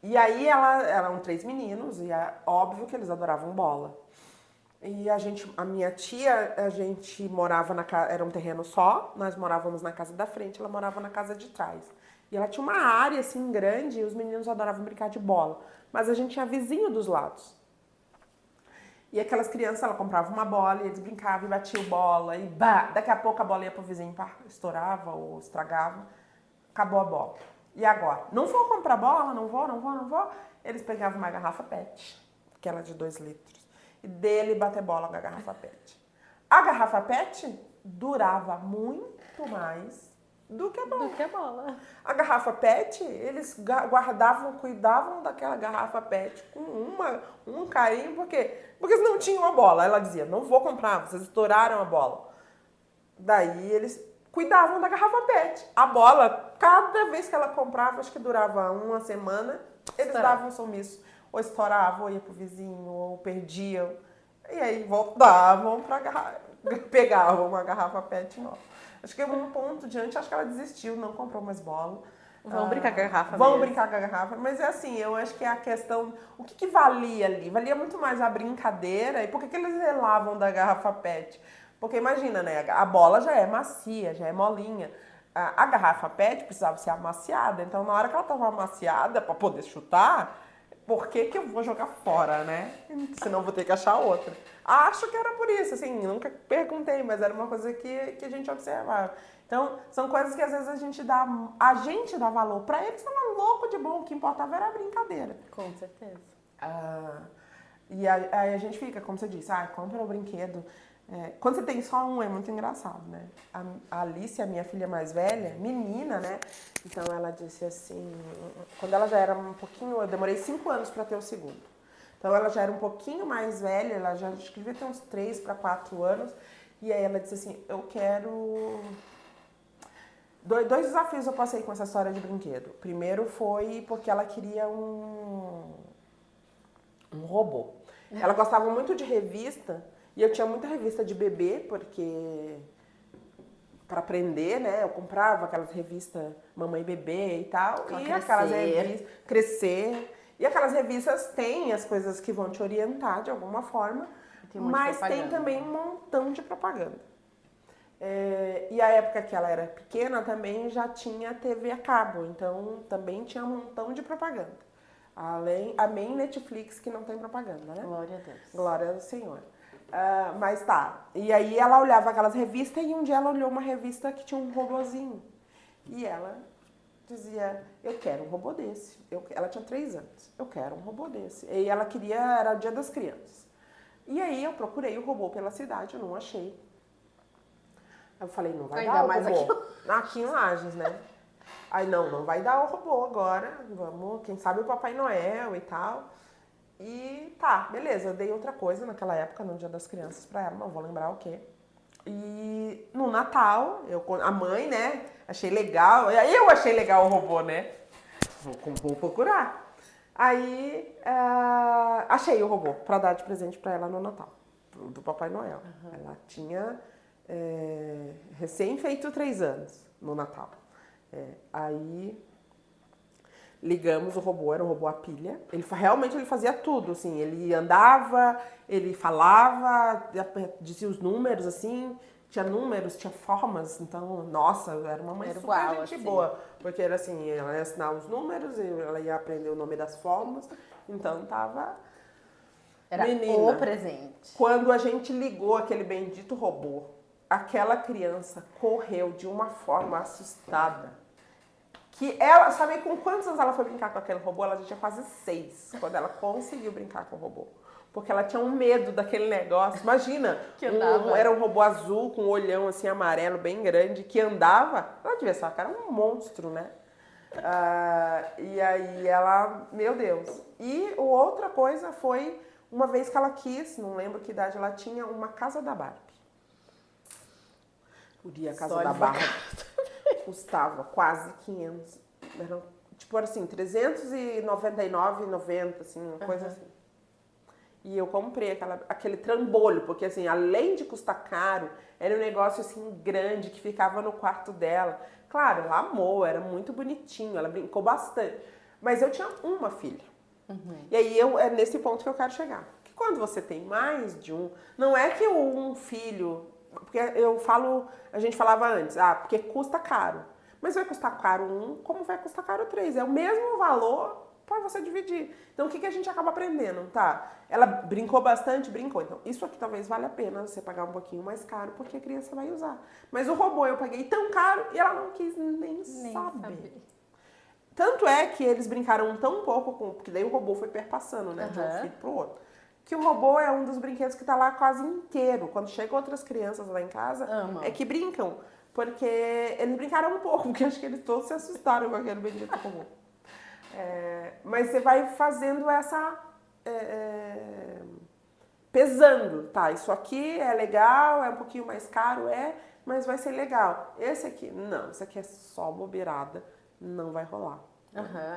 Speaker 1: E aí eram 3 meninos, e é óbvio que eles adoravam bola. E a minha tia, a gente morava na casa, era um terreno só, nós morávamos na casa da frente, ela morava na casa de trás. E ela tinha uma área assim grande e os meninos adoravam brincar de bola. Mas a gente tinha vizinho dos lados. E aquelas crianças, ela comprava uma bola e eles brincavam e batiam bola e daqui a pouco a bola ia pro vizinho, estourava ou estragava, acabou a bola. E agora? Não vou comprar bola, não vou. Eles pegavam uma garrafa PET, aquela de 2 litros, e dele bater bola com a garrafa PET. A garrafa PET durava muito mais do que a bola. A garrafa PET, eles guardavam, cuidavam daquela garrafa PET com um carinho, porque eles não tinham a bola. Ela dizia, não vou comprar, vocês estouraram a bola. Daí eles cuidavam da garrafa PET. A bola, cada vez que ela comprava, acho que durava 1 semana, eles davam sumiço. Ou estouravam, ou ia pro vizinho, ou perdiam. E aí voltavam pra garrafa, pegavam uma garrafa PET nova. Acho que um ponto diante, acho que ela desistiu, não comprou mais bola.
Speaker 2: Vamos brincar com a garrafa
Speaker 1: Vamos
Speaker 2: mesmo.
Speaker 1: brincar com a garrafa. Mas é assim, eu acho que é a questão... O que valia ali? Valia muito mais a brincadeira. E por que eles relavam da garrafa PET? Porque imagina, né? A bola já é macia, já é molinha. a garrafa PET precisava ser amaciada. Então, na hora que ela estava amaciada para poder chutar, por que que eu vou jogar fora, né? Senão eu vou ter que achar outra. Acho que era por isso, assim, nunca perguntei, mas era uma coisa que a gente observava. Então, são coisas que às vezes a gente dá valor. Pra eles tava louco de bom, o que importava era a brincadeira.
Speaker 2: Com certeza.
Speaker 1: E aí a gente fica, como você disse, compra o brinquedo. Quando você tem só um, é muito engraçado, né? A Alice, a minha filha mais velha, menina, né? Então ela disse assim, quando ela já era um pouquinho, eu demorei 5 anos para ter o segundo. Então ela já era um pouquinho mais velha, ela já acho que devia ter uns 3 para 4 anos. E aí ela disse assim, eu quero... Dois desafios eu passei com essa história de brinquedo. Primeiro foi porque ela queria um robô. Ela gostava muito de revista, e eu tinha muita revista de bebê, porque para aprender, né? Eu comprava aquelas revistas Mamãe e Bebê e tal. Aquelas revistas Crescer. E aquelas revistas têm as coisas que vão te orientar de alguma forma, mas tem também um montão de propaganda. E a época que ela era pequena também já tinha TV a cabo, então também tinha um montão de propaganda. Amém Netflix que não tem propaganda, né?
Speaker 2: Glória a Deus.
Speaker 1: Glória ao Senhor. Mas tá. E aí ela olhava aquelas revistas e um dia ela olhou uma revista que tinha um robozinho. E ela dizia, eu quero um robô desse. Ela tinha 3 anos. Eu quero um robô desse. E ela queria, era o Dia das Crianças. E aí eu procurei o robô pela cidade, eu não achei. Eu falei, não vai dar o robô. Aqui em Lages, né? Aí não vai dar o robô agora. Vamos, quem sabe o Papai Noel e tal. E tá, beleza, eu dei outra coisa naquela época, no Dia das Crianças pra ela, não vou lembrar o quê. E no Natal, a mãe, né, achei legal, eu achei legal o robô, né, vou procurar. Aí, achei o robô pra dar de presente pra ela no Natal, do Papai Noel. Uhum. Ela tinha recém feito 3 anos no Natal. Aí... ligamos o robô, era um robô a pilha. Realmente ele fazia tudo, assim. Ele andava, ele falava, dizia os números, assim. Tinha números, tinha formas. Então, nossa, era uma mãe super gente
Speaker 2: assim.
Speaker 1: boa. Porque era assim, ela ia assinar os números, ela ia aprender o nome das formas. Então, tava...
Speaker 2: Era menina, o presente.
Speaker 1: Quando a gente ligou aquele bendito robô, aquela criança correu de uma forma assustada. Que ela, sabe com quantos anos ela foi brincar com aquele robô? Ela já tinha quase 6, quando ela conseguiu brincar com o robô. Porque ela tinha um medo daquele negócio. Imagina, era um robô azul com um olhão assim amarelo bem grande, que andava. Ela devia ser, cara, um monstro, né? E aí ela, meu Deus. E outra coisa foi, uma vez que ela quis, não lembro que idade ela tinha, uma casa da Barbie. A casa da Barbie custava quase 500, era, tipo assim, 399,90, assim, uma coisa assim. E eu comprei aquele trambolho, porque assim, além de custar caro, era um negócio assim grande que ficava no quarto dela. Claro, ela amou, era muito bonitinho, ela brincou bastante. Mas eu tinha uma filha. E aí é nesse ponto que eu quero chegar. Que quando você tem mais de um, não é que um filho... Porque a gente falava antes, porque custa caro. Mas vai custar caro um, como vai custar caro 3. É o mesmo valor para você dividir. Então, o que a gente acaba aprendendo, tá? Ela brincou bastante? Brincou. Então, isso aqui talvez valha a pena você pagar um pouquinho mais caro, porque a criança vai usar. Mas o robô eu paguei tão caro e ela não quis nem saber. Tanto é que eles brincaram tão pouco porque daí o robô foi perpassando, né? De um filho pro outro. Que o robô é um dos brinquedos que tá lá quase inteiro. Quando chegam outras crianças lá em casa, é que brincam. Porque eles brincaram um pouco, porque acho que eles todos se assustaram com aquele bendito robô. Mas você vai fazendo essa... pesando, tá? Isso aqui é legal, é um pouquinho mais caro, mas vai ser legal. Esse aqui, não. Esse aqui é só bobeirada, não vai rolar.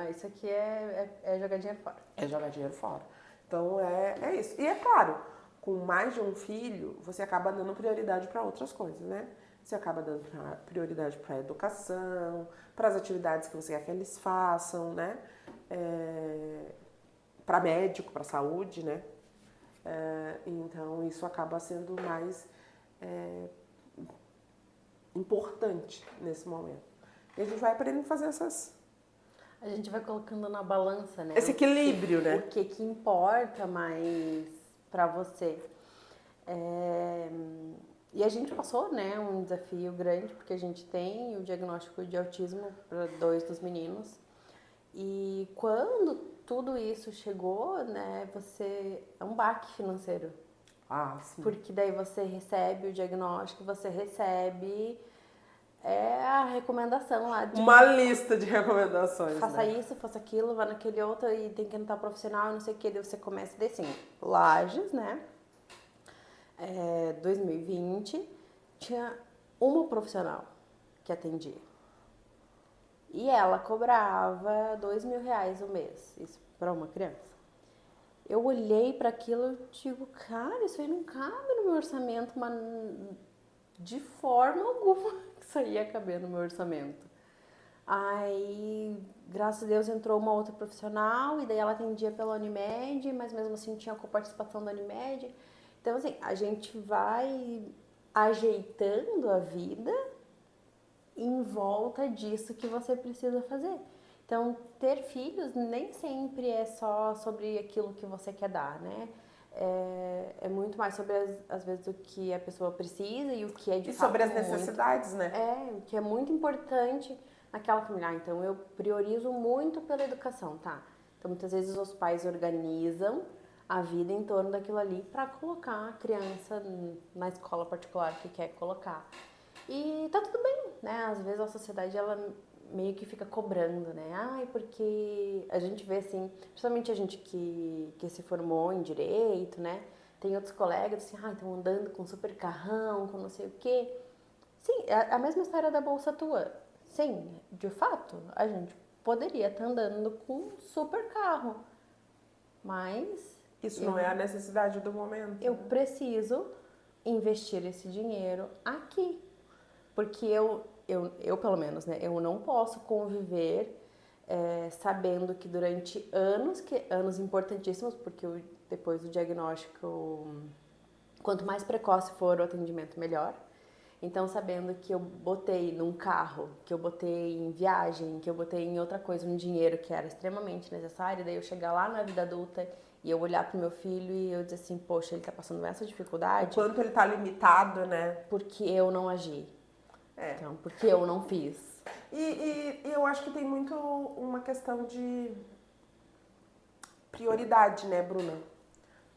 Speaker 2: Isso aqui é jogar dinheiro fora.
Speaker 1: É jogar dinheiro fora. Então, é isso. E é claro, com mais de um filho, você acaba dando prioridade para outras coisas, né? Você acaba dando prioridade para a educação, para as atividades que você quer que eles façam, né? Para médico, para saúde, né? Então, isso acaba sendo mais importante nesse momento. E a gente vai aprendendo a fazer
Speaker 2: A gente vai colocando na balança, né?
Speaker 1: esse equilíbrio, né?
Speaker 2: O que importa mais pra você. E a gente passou, né, um desafio grande, porque a gente tem o diagnóstico de autismo para 2 dos meninos. E quando tudo isso chegou, né, você é um baque financeiro.
Speaker 1: Ah, sim.
Speaker 2: Porque daí você recebe o diagnóstico, você recebe a recomendação lá de
Speaker 1: Uma lista de recomendações,
Speaker 2: faça
Speaker 1: né?
Speaker 2: isso, faça aquilo, vá naquele outro e tem que entrar profissional, não sei o que, daí você começa daí assim, Lages, né? 2020, tinha uma profissional que atendia. E ela cobrava R$ 2.000 o mês, isso para uma criança. Eu olhei para aquilo e digo, cara, isso aí não cabe no meu orçamento, mas de forma alguma isso aí ia caber no meu orçamento. Aí, graças a Deus, entrou uma outra profissional e daí ela atendia pela Unimed, mas mesmo assim tinha coparticipação da Unimed. Então, assim, a gente vai ajeitando a vida em volta disso que você precisa fazer. Então, ter filhos nem sempre é só sobre aquilo que você quer dar, né? É muito mais sobre, às vezes, o que a pessoa precisa e o que é de
Speaker 1: E
Speaker 2: fato
Speaker 1: sobre as necessidades, né?
Speaker 2: o que é muito importante naquela família. Ah, então, eu priorizo muito pela educação, tá? Então, muitas vezes os pais organizam a vida em torno daquilo ali para colocar a criança na escola particular que quer colocar. E tá tudo bem, né? Às vezes a sociedade, ela meio que fica cobrando, né? Ai, porque a gente vê assim, principalmente a gente que se formou em direito, né? Tem outros colegas assim, estão andando com super carrão, com não sei o quê. Sim, é a mesma história da bolsa tua. Sim, de fato, a gente poderia estar andando com um super carro, mas
Speaker 1: Isso não é a necessidade do momento.
Speaker 2: eu preciso investir esse dinheiro aqui. Porque eu pelo menos, né, eu não posso conviver sabendo que durante anos importantíssimos, porque depois do diagnóstico, quanto mais precoce for o atendimento, melhor. Então, sabendo que eu botei num carro, que eu botei em viagem, que eu botei em outra coisa, um dinheiro que era extremamente necessário, daí eu chegar lá na vida adulta e eu olhar pro meu filho e eu dizer assim, poxa, ele tá passando essa dificuldade.
Speaker 1: O quanto ele tá limitado, né?
Speaker 2: Porque eu não agi. Então, porque eu não fiz.
Speaker 1: E eu acho que tem muito uma questão de prioridade, né, Bruna?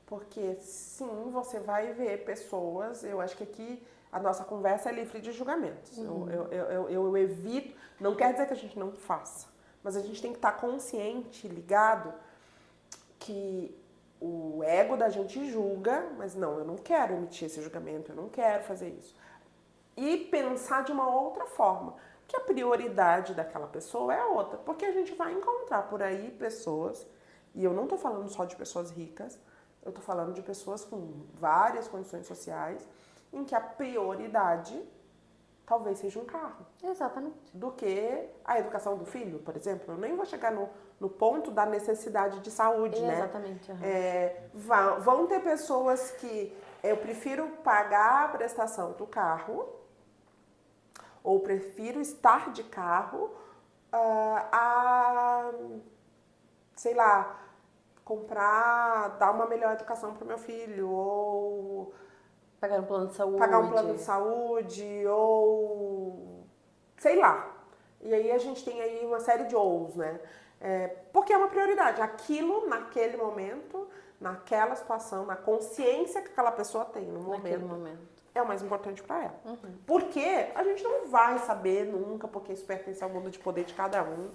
Speaker 1: Porque sim, você vai ver pessoas, eu acho que aqui a nossa conversa é livre de julgamentos. Eu evito, não quer dizer que a gente não faça, mas a gente tem que estar consciente, ligado, que o ego da gente julga, mas não, eu não quero emitir esse julgamento, eu não quero fazer isso. E pensar de uma outra forma, que a prioridade daquela pessoa é outra, porque a gente vai encontrar por aí pessoas, e eu não tô falando só de pessoas ricas, eu tô falando de pessoas com várias condições sociais, em que a prioridade talvez seja um carro.
Speaker 2: Exatamente.
Speaker 1: Do que a educação do filho, por exemplo. Eu nem vou chegar no ponto da necessidade de saúde, né?
Speaker 2: Exatamente.
Speaker 1: Vão ter pessoas que eu prefiro pagar a prestação do carro, ou prefiro estar de carro, sei lá, comprar, dar uma melhor educação para o meu filho, ou
Speaker 2: pagar um plano de saúde.
Speaker 1: Pagar um plano de saúde, ou sei lá. E aí a gente tem aí uma série de ou's, né? Porque é uma prioridade. Aquilo, naquele momento, naquela situação, na consciência que aquela pessoa tem no momento. É o mais importante para ela.
Speaker 2: Uhum.
Speaker 1: Porque a gente não vai saber nunca, porque isso pertence ao mundo de poder de cada um.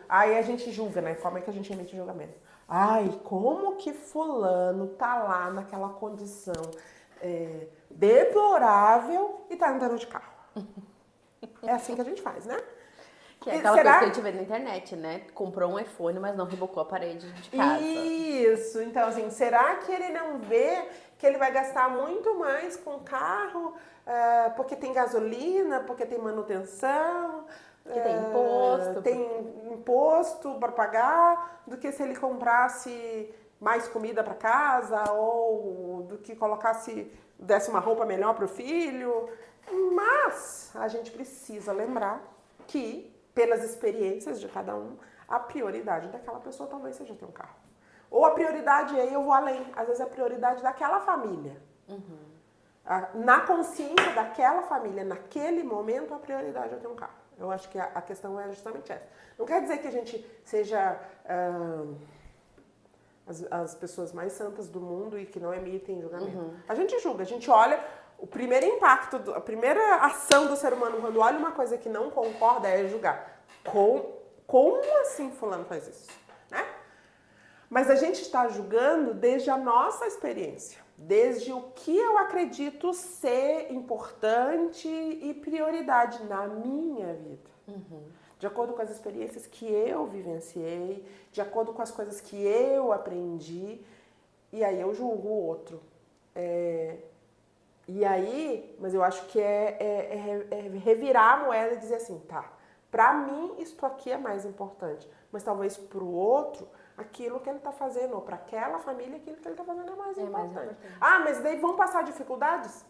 Speaker 1: Aí a gente julga, né? Como é que a gente emite julgamento? Ai, como que fulano tá lá naquela condição deplorável e tá andando de carro? É assim que a gente faz, né?
Speaker 2: Que é aquela coisa que a gente vê na internet, né? Comprou um iPhone, mas não rebocou a parede de casa.
Speaker 1: Isso. Então, assim, será que ele não vê que ele vai gastar muito mais com o carro porque tem gasolina, porque tem manutenção,
Speaker 2: que tem imposto.
Speaker 1: Tem imposto para pagar, do que se ele comprasse mais comida para casa, ou do que desse uma roupa melhor para o filho. Mas a gente precisa lembrar que, pelas experiências de cada um, a prioridade daquela pessoa talvez seja ter um carro. Ou a prioridade, aí eu vou além, às vezes é a prioridade daquela família. Na consciência daquela família, naquele momento, a prioridade é ter um carro. Eu acho que a questão é justamente essa. Não quer dizer que a gente seja as pessoas mais santas do mundo e que não emitem julgamento. A gente julga, a gente olha, o primeiro impacto, a primeira ação do ser humano quando olha uma coisa que não concorda é julgar. Como assim fulano faz isso? Né? Mas a gente está julgando desde a nossa experiência, desde o que eu acredito ser importante e prioridade na minha vida. De acordo com as experiências que eu vivenciei, de acordo com as coisas que eu aprendi, e aí eu julgo o outro. E aí, mas eu acho que é revirar a moeda e dizer assim, tá, pra mim isso aqui é mais importante, mas talvez pro outro, aquilo que ele tá fazendo, ou pra aquela família, aquilo que ele tá fazendo é mais importante. Ah, mas daí vão passar dificuldades?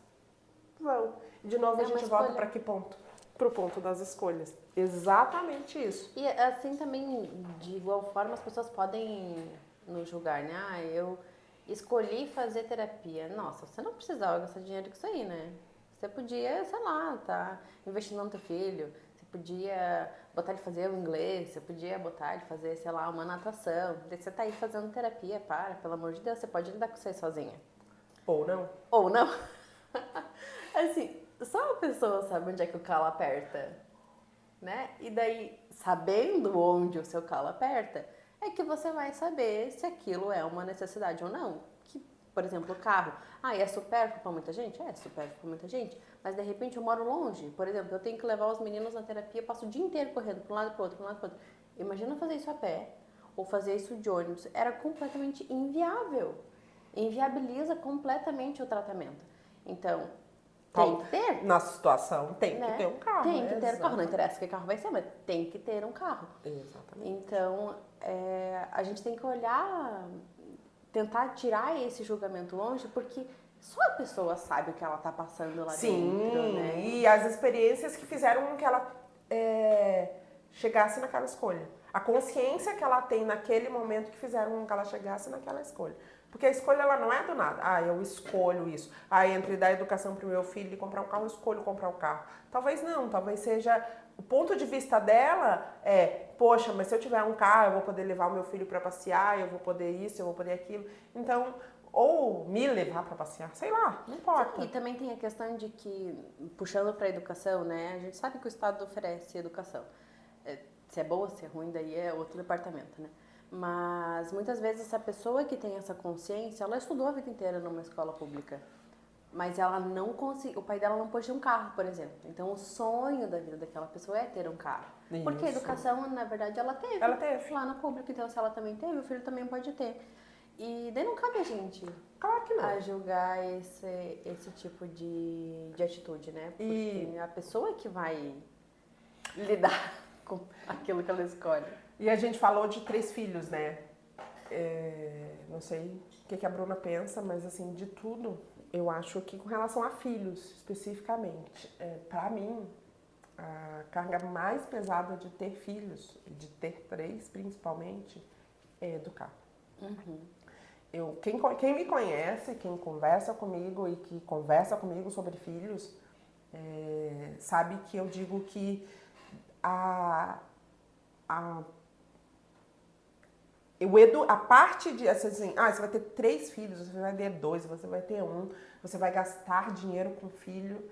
Speaker 1: Vão. De novo a gente volta pra que ponto? Pro ponto das escolhas. Exatamente isso.
Speaker 2: E assim também, de igual forma, as pessoas podem nos julgar, né? Ah, eu escolhi fazer terapia. Nossa, você não precisava gastar dinheiro com isso aí, né? Você podia, sei lá, tá investindo no teu filho. Você podia botar ele fazer o inglês. Você podia botar ele fazer, sei lá, uma natação. Daí você tá aí fazendo terapia, pelo amor de Deus. Você pode lidar com isso aí sozinha.
Speaker 1: Ou não.
Speaker 2: Ou não. Assim, só a pessoa sabe onde é que o calo aperta, né? E daí, sabendo onde o seu calo aperta, é que você vai saber se aquilo é uma necessidade ou não. Que, por exemplo, o carro. Ah, é supérfluo para muita gente? É supérfluo para muita gente. Mas, de repente, eu moro longe. Por exemplo, eu tenho que levar os meninos na terapia, eu passo o dia inteiro correndo para um lado e para o outro, para um lado e para o outro. Imagina fazer isso a pé ou fazer isso de ônibus. Era completamente inviável. Inviabiliza completamente o tratamento. Então, tem que ter.
Speaker 1: Na situação, tem
Speaker 2: né?
Speaker 1: que ter um carro.
Speaker 2: Tem que ter um carro. Não interessa que carro vai ser, mas tem que ter um carro.
Speaker 1: Exatamente.
Speaker 2: Então, a gente tem que olhar, tentar tirar esse julgamento longe, porque só a pessoa sabe o que ela tá passando lá dentro, né?
Speaker 1: E as experiências que fizeram com que ela chegasse naquela escolha. A consciência que ela tem naquele momento que fizeram com que ela chegasse naquela escolha. Porque a escolha, ela não é do nada. Ah, eu escolho isso. Ah, entre dar educação para o meu filho e comprar um carro, eu escolho comprar um carro. Talvez não, talvez seja... O ponto de vista dela poxa, mas se eu tiver um carro, eu vou poder levar o meu filho para passear, eu vou poder isso, eu vou poder aquilo. Então, ou me levar para passear, sei lá, não importa.
Speaker 2: E também tem a questão de que, puxando para a educação, né? A gente sabe que o Estado oferece educação. Se é boa, se é ruim, daí é outro departamento, né? Mas muitas vezes essa pessoa que tem essa consciência, ela estudou a vida inteira numa escola pública, mas ela não conseguiu, o pai dela não pôde ter um carro, por exemplo. Então o sonho da vida daquela pessoa é ter um carro. Isso. Porque a educação, na verdade, ela teve lá na pública, então se ela também teve, o filho também pode ter. E daí não cabe a gente a julgar esse tipo de atitude, né? Porque a pessoa que vai lidar com aquilo que ela escolhe.
Speaker 1: E a gente falou de 3 filhos, né? Não sei o que a Bruna pensa, mas assim, de tudo, eu acho que com relação a filhos, especificamente, pra mim, a carga mais pesada de ter filhos, de ter 3 principalmente, é educar. Quem me conhece, quem conversa comigo e que conversa comigo sobre filhos, sabe que eu digo que a parte de, assim, você vai ter 3 filhos, você vai ter 2, você vai ter 1, você vai gastar dinheiro com filho,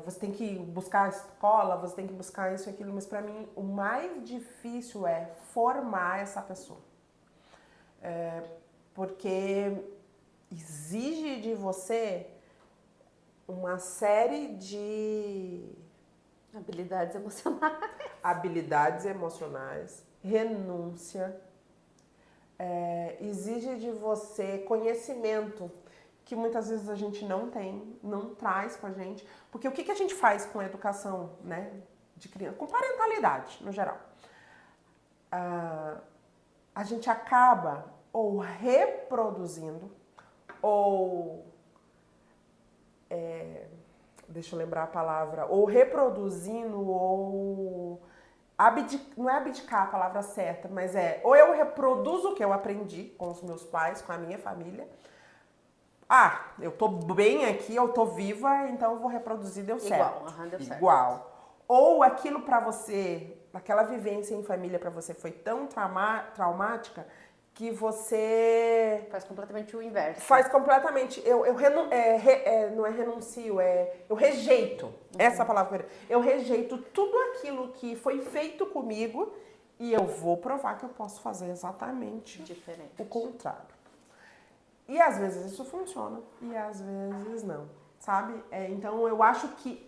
Speaker 1: você tem que buscar a escola, você tem que buscar isso e aquilo, mas pra mim o mais difícil é formar essa pessoa. Porque exige de você uma série de habilidades emocionais, renúncia, exige de você conhecimento que muitas vezes a gente não tem, não traz com a gente. Porque o que a gente faz com a educação, né, de criança, com parentalidade no geral? A gente acaba ou reproduzindo ou deixa eu lembrar a palavra, ou reproduzindo, ou não é abdicar a palavra certa, mas ou eu reproduzo o que eu aprendi com os meus pais, com a minha família. Ah, eu tô bem aqui, eu tô viva, então eu vou reproduzir, deu certo.
Speaker 2: Deu certo.
Speaker 1: Igual. Ou aquilo pra você, aquela vivência em família pra você foi tão traumática que você...
Speaker 2: Faz completamente o inverso.
Speaker 1: Faz completamente. Não é renuncio, eu rejeito. Essa palavra. Eu rejeito tudo aquilo que foi feito comigo e eu vou provar que eu posso fazer exatamente
Speaker 2: diferente,
Speaker 1: o contrário. E às vezes isso funciona e às vezes não, sabe? Então eu acho que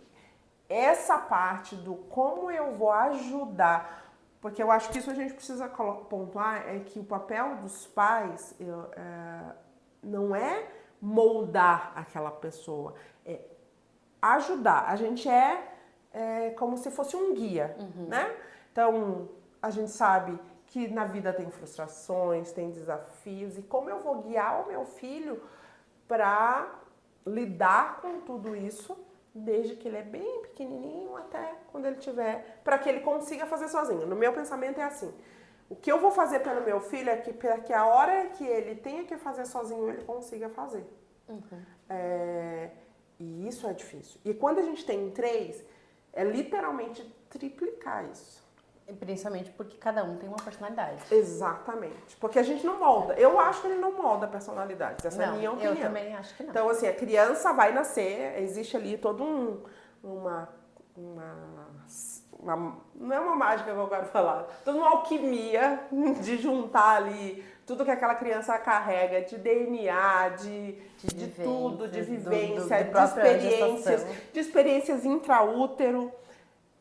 Speaker 1: essa parte do como eu vou ajudar, porque eu acho que isso a gente precisa pontuar, é que o papel dos pais não é moldar aquela pessoa, é ajudar. A gente é como se fosse um guia, né? Então, a gente sabe que na vida tem frustrações, tem desafios, e como eu vou guiar o meu filho para lidar com tudo isso, desde que ele é bem pequenininho até quando ele tiver, para que ele consiga fazer sozinho. No meu pensamento é assim, o que eu vou fazer pelo meu filho é que para que a hora que ele tenha que fazer sozinho, ele consiga fazer. E isso é difícil. E quando a gente tem 3, é literalmente triplicar isso.
Speaker 2: Principalmente porque cada um tem uma personalidade.
Speaker 1: Exatamente. Porque a gente não molda. Eu acho que ele não molda personalidades. Essa é a minha opinião.
Speaker 2: Eu também acho que não.
Speaker 1: Então, assim, a criança vai nascer, existe ali todo uma não é uma mágica que eu quero falar, toda uma alquimia de juntar ali tudo que aquela criança carrega de DNA, de tudo, de vivência, de experiências intraútero.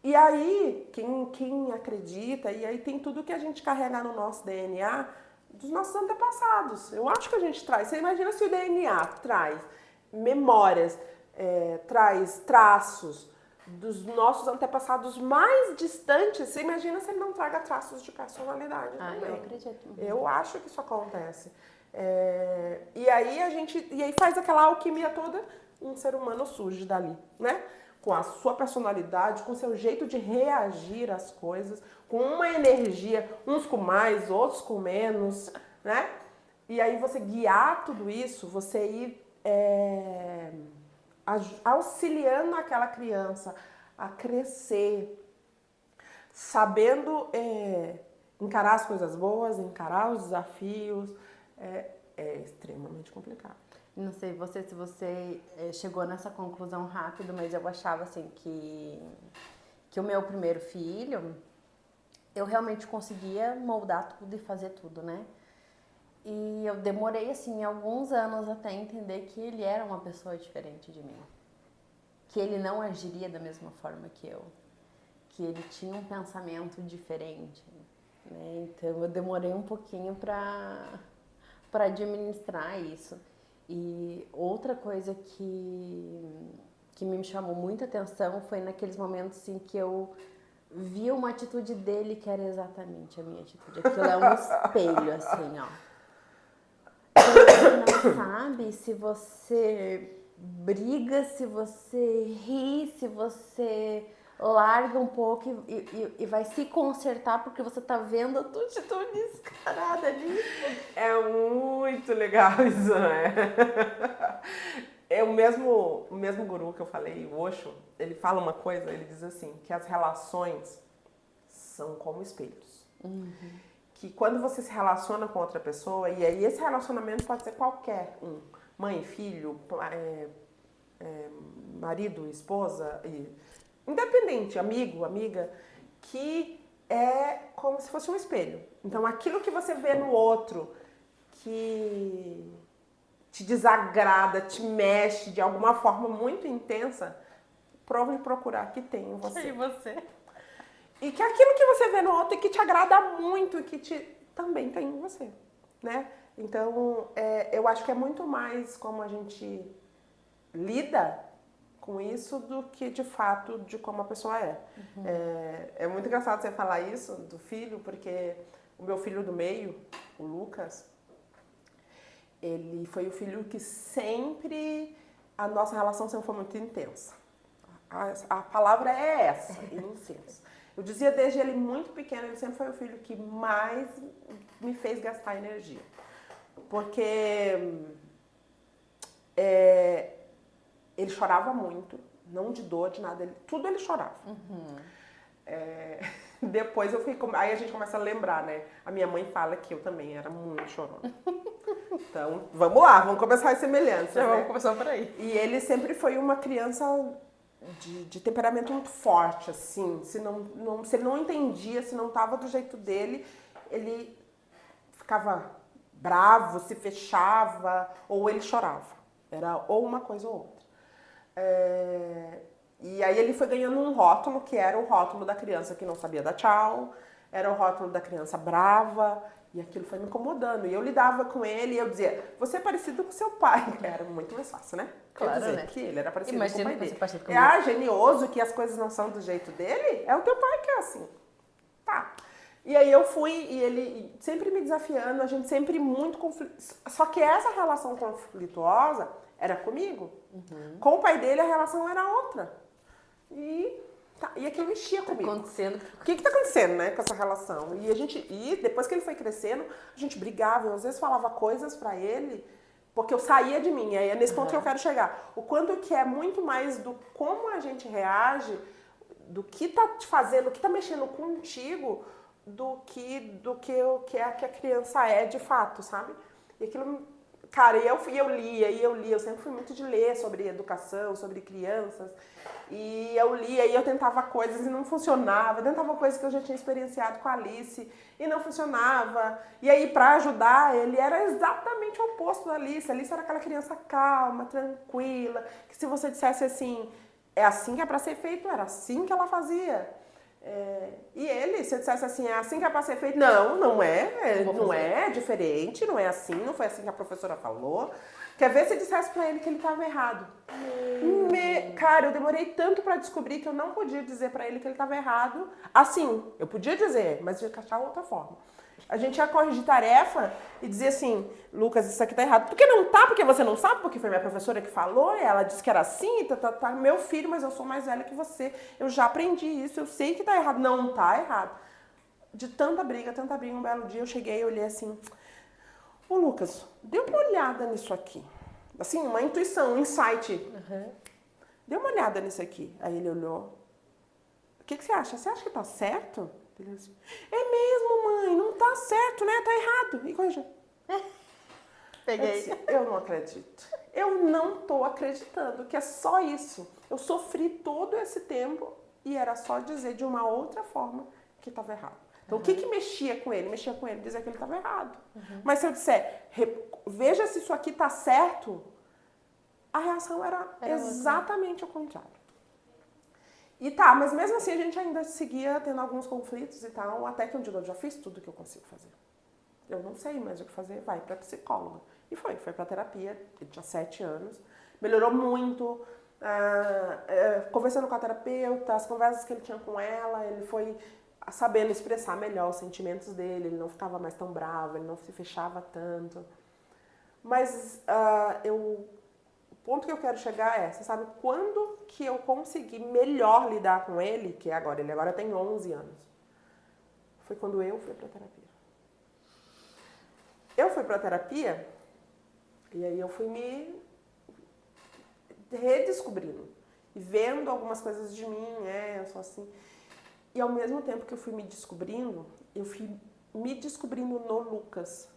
Speaker 1: E aí, quem acredita, e aí tem tudo que a gente carrega no nosso DNA dos nossos antepassados. Eu acho que a gente traz. Você imagina se o DNA traz memórias, traz traços dos nossos antepassados mais distantes. Você imagina se ele não traga traços de personalidade também.
Speaker 2: Eu acredito.
Speaker 1: Eu acho que isso acontece. E aí faz aquela alquimia toda, um ser humano surge dali, né? Com a sua personalidade, com o seu jeito de reagir às coisas, com uma energia, uns com mais, outros com menos, né? E aí você guiar tudo isso, você ir auxiliando aquela criança a crescer, sabendo encarar as coisas boas, encarar os desafios, é extremamente complicado.
Speaker 2: Não sei se você chegou nessa conclusão rápido, mas eu achava assim que o meu primeiro filho, eu realmente conseguia moldar tudo e fazer tudo, né? E eu demorei assim alguns anos até entender que ele era uma pessoa diferente de mim, que ele não agiria da mesma forma que eu, que ele tinha um pensamento diferente, né? Então eu demorei um pouquinho para administrar isso. E outra coisa que me chamou muita atenção foi naqueles momentos assim, que eu vi uma atitude dele que era exatamente a minha atitude. Aquilo é um espelho, assim, ó. Você não sabe se você briga, se você ri, se você larga um pouco e vai se consertar porque você tá vendo a tua atitude descarada ali.
Speaker 1: É muito legal isso, né? O mesmo guru que eu falei, o Osho, ele fala uma coisa, ele diz assim, que as relações são como espelhos. Que quando você se relaciona com outra pessoa, e aí esse relacionamento pode ser qualquer um, mãe, filho, marido, esposa, independente, amigo, amiga, que é como se fosse um espelho. Então, aquilo que você vê no outro que te desagrada, te mexe de alguma forma muito intensa, prova de procurar que tem em você.
Speaker 2: E você?
Speaker 1: E que aquilo que você vê no outro e que te agrada muito e que também tem em você, né? Então, eu acho que é muito mais como a gente lida com isso do que, de fato, de como a pessoa é. É muito engraçado você falar isso do filho, porque o meu filho do meio, o Lucas, ele foi o filho que sempre... A nossa relação sempre foi muito intensa. A palavra é essa, incenso. Eu dizia desde ele muito pequeno, ele sempre foi o filho que mais me fez gastar energia. Porque ele chorava muito, não de dor, de nada, tudo ele chorava. Depois eu fui, aí a gente começa a lembrar, né? A minha mãe fala que eu também era muito chorona. Então, vamos lá, vamos começar as semelhanças,
Speaker 2: Já
Speaker 1: né?
Speaker 2: vamos começar por aí.
Speaker 1: E ele sempre foi uma criança de temperamento muito forte, assim. Se ele não entendia, se não estava do jeito dele, ele ficava bravo, se fechava, ou ele chorava. Era ou uma coisa ou outra. E aí ele foi ganhando um rótulo, que era o rótulo da criança que não sabia dar tchau, era o rótulo da criança brava, e aquilo foi me incomodando. E eu lidava com ele e eu dizia, você é parecido com seu pai. Era muito mais fácil, né?
Speaker 2: Claro,
Speaker 1: dizer,
Speaker 2: né?
Speaker 1: que ele era parecido
Speaker 2: Imagina
Speaker 1: com o pai
Speaker 2: você
Speaker 1: dele.
Speaker 2: parecido comigo.
Speaker 1: Genioso, que as coisas não são do jeito dele, é o teu pai que é assim. Tá. E aí eu fui, e ele sempre me desafiando, a gente sempre muito conflituosa. Só que essa relação conflituosa era comigo. Com o pai dele a relação era outra. E aquilo mexia comigo.
Speaker 2: Acontecendo.
Speaker 1: O que tá acontecendo, né, com essa relação? E depois que ele foi crescendo, a gente brigava, eu às vezes falava coisas pra ele, porque eu saía de mim. Aí é nesse ponto que eu quero chegar. O quanto que é muito mais do como a gente reage, do que tá te fazendo, do que tá mexendo contigo, do que a criança é de fato, sabe? E aquilo, cara, eu lia, eu sempre fui muito de ler sobre educação, sobre crianças, e eu lia e eu tentava coisas e não funcionava, tentava coisas que eu já tinha experienciado com a Alice e não funcionava, e aí pra ajudar ele era exatamente o oposto da Alice. A Alice era aquela criança calma, tranquila, que se você dissesse assim, é assim que é pra ser feito, era assim que ela fazia. E ele, se eu dissesse assim, é assim que é pra ser feito, não é diferente, não é assim, não foi assim que a professora falou. Quer ver se eu dissesse pra ele que ele estava errado? Cara, eu demorei tanto pra descobrir que eu não podia dizer pra ele que ele estava errado. Assim, eu podia dizer, mas ia achar outra forma. A gente ia corrigir tarefa e dizer assim, Lucas, isso aqui tá errado. Por que não tá? Porque você não sabe? Porque foi minha professora que falou, e ela disse que era assim, tá, meu filho, mas eu sou mais velha que você. Eu já aprendi isso, eu sei que tá errado. Não tá errado. De tanta briga, um belo dia eu cheguei e olhei assim, ô Lucas, dê uma olhada nisso aqui. Assim, uma intuição, um insight. Dê uma olhada nisso aqui. Aí ele olhou. O que você acha? Você acha que tá certo? Ele disse, é mesmo, mãe, não tá certo, né? Tá errado. E corrigiu.
Speaker 2: Peguei.
Speaker 1: Eu disse, eu não acredito. Eu não tô acreditando que é só isso. Eu sofri todo esse tempo e era só dizer de uma outra forma que estava errado. Então, o que mexia com ele? Mexia com ele dizer que ele estava errado. Mas se eu disser, veja se isso aqui tá certo, a reação era exatamente o contrário. E tá, mas mesmo assim a gente ainda seguia tendo alguns conflitos e tal, até que um dia eu já fiz tudo que eu consigo fazer. Eu não sei mais o que fazer, vai pra psicóloga. E foi pra terapia, ele tinha 7 anos, melhorou muito, conversando com a terapeuta, as conversas que ele tinha com ela, ele foi sabendo expressar melhor os sentimentos dele, ele não ficava mais tão bravo, ele não se fechava tanto. Mas o ponto que eu quero chegar é, você sabe quando que eu consegui melhor lidar com ele, que é agora, ele agora tem 11 anos, foi quando eu fui pra terapia. Eu fui pra terapia e aí eu fui me redescobrindo e vendo algumas coisas de mim, eu sou assim. E ao mesmo tempo que eu fui me descobrindo, eu fui me descobrindo no Lucas.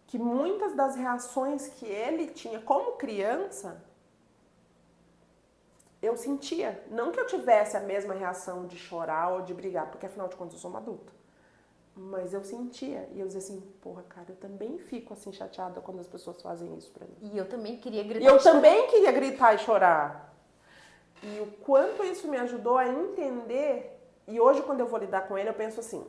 Speaker 1: Que muitas das reações que ele tinha como criança, eu sentia. Não que eu tivesse a mesma reação de chorar ou de brigar, porque afinal de contas eu sou uma adulta. Mas eu sentia. E eu dizia assim, porra, cara, eu também fico assim chateada quando as pessoas fazem isso pra mim.
Speaker 2: E eu também queria gritar.
Speaker 1: E eu também queria gritar e chorar. E o quanto isso me ajudou a entender. E hoje, quando eu vou lidar com ele, eu penso assim,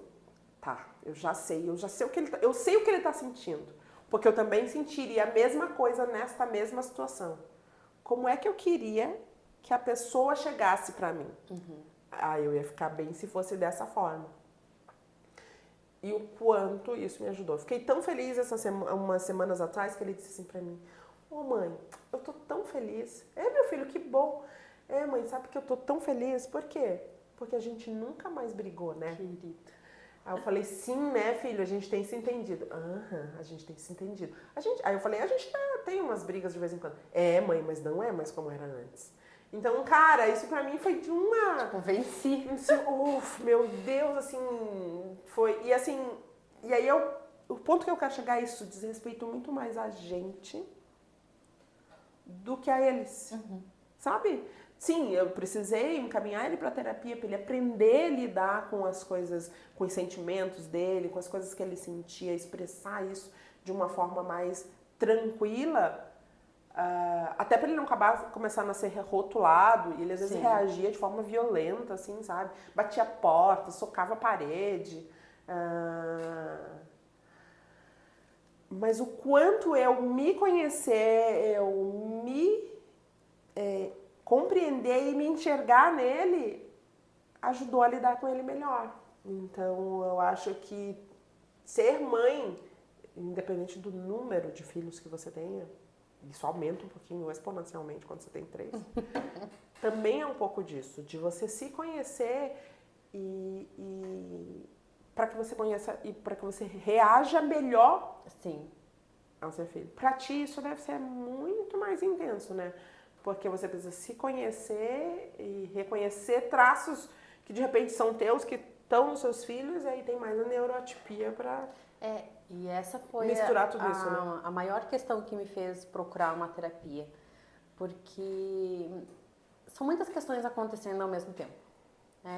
Speaker 1: tá, eu sei o que eu sei o que ele tá sentindo. Porque eu também sentiria a mesma coisa nesta mesma situação. Como é que eu queria que a pessoa chegasse pra mim? Eu ia ficar bem se fosse dessa forma. E o quanto isso me ajudou. Fiquei tão feliz umas semanas atrás que ele disse assim pra mim, ô mãe, eu tô tão feliz. Meu filho, que bom. Mãe, sabe que eu tô tão feliz? Por quê? Porque a gente nunca mais brigou, né?
Speaker 2: Querido.
Speaker 1: Aí eu falei, sim, né, filho, a gente tem se entendido. Aham, a gente tem se entendido. Aí eu falei, a gente tem umas brigas de vez em quando. Mãe, mas não é mais como era antes. Então, cara, isso pra mim foi de uma...
Speaker 2: Tipo, venci.
Speaker 1: Meu Deus, assim, foi... E assim, e aí o ponto que eu quero chegar é isso, diz respeito muito mais a gente do que a eles, sabe? Sim, eu precisei encaminhar ele para terapia para ele aprender a lidar com as coisas, com os sentimentos dele, com as coisas que ele sentia, expressar isso de uma forma mais tranquila, até para ele não acabar começando a ser rotulado. E ele às vezes reagia de forma violenta, assim, sabe? Batia a porta, socava a parede. Mas o quanto eu me conhecer, eu me compreender e me enxergar nele ajudou a lidar com ele melhor. Então eu acho que ser mãe, independente do número de filhos que você tenha, isso aumenta um pouquinho exponencialmente quando você tem 3, também é um pouco disso, de você se conhecer e para que você conheça e para que você reaja melhor ao seu filho. Para ti isso deve ser muito mais intenso, né? Porque você precisa se conhecer e reconhecer traços que de repente são teus, que estão nos seus filhos, e aí tem mais a neurotipia para
Speaker 2: e essa foi
Speaker 1: misturar tudo isso, né?
Speaker 2: a maior questão que me fez procurar uma terapia. Porque são muitas questões acontecendo ao mesmo tempo.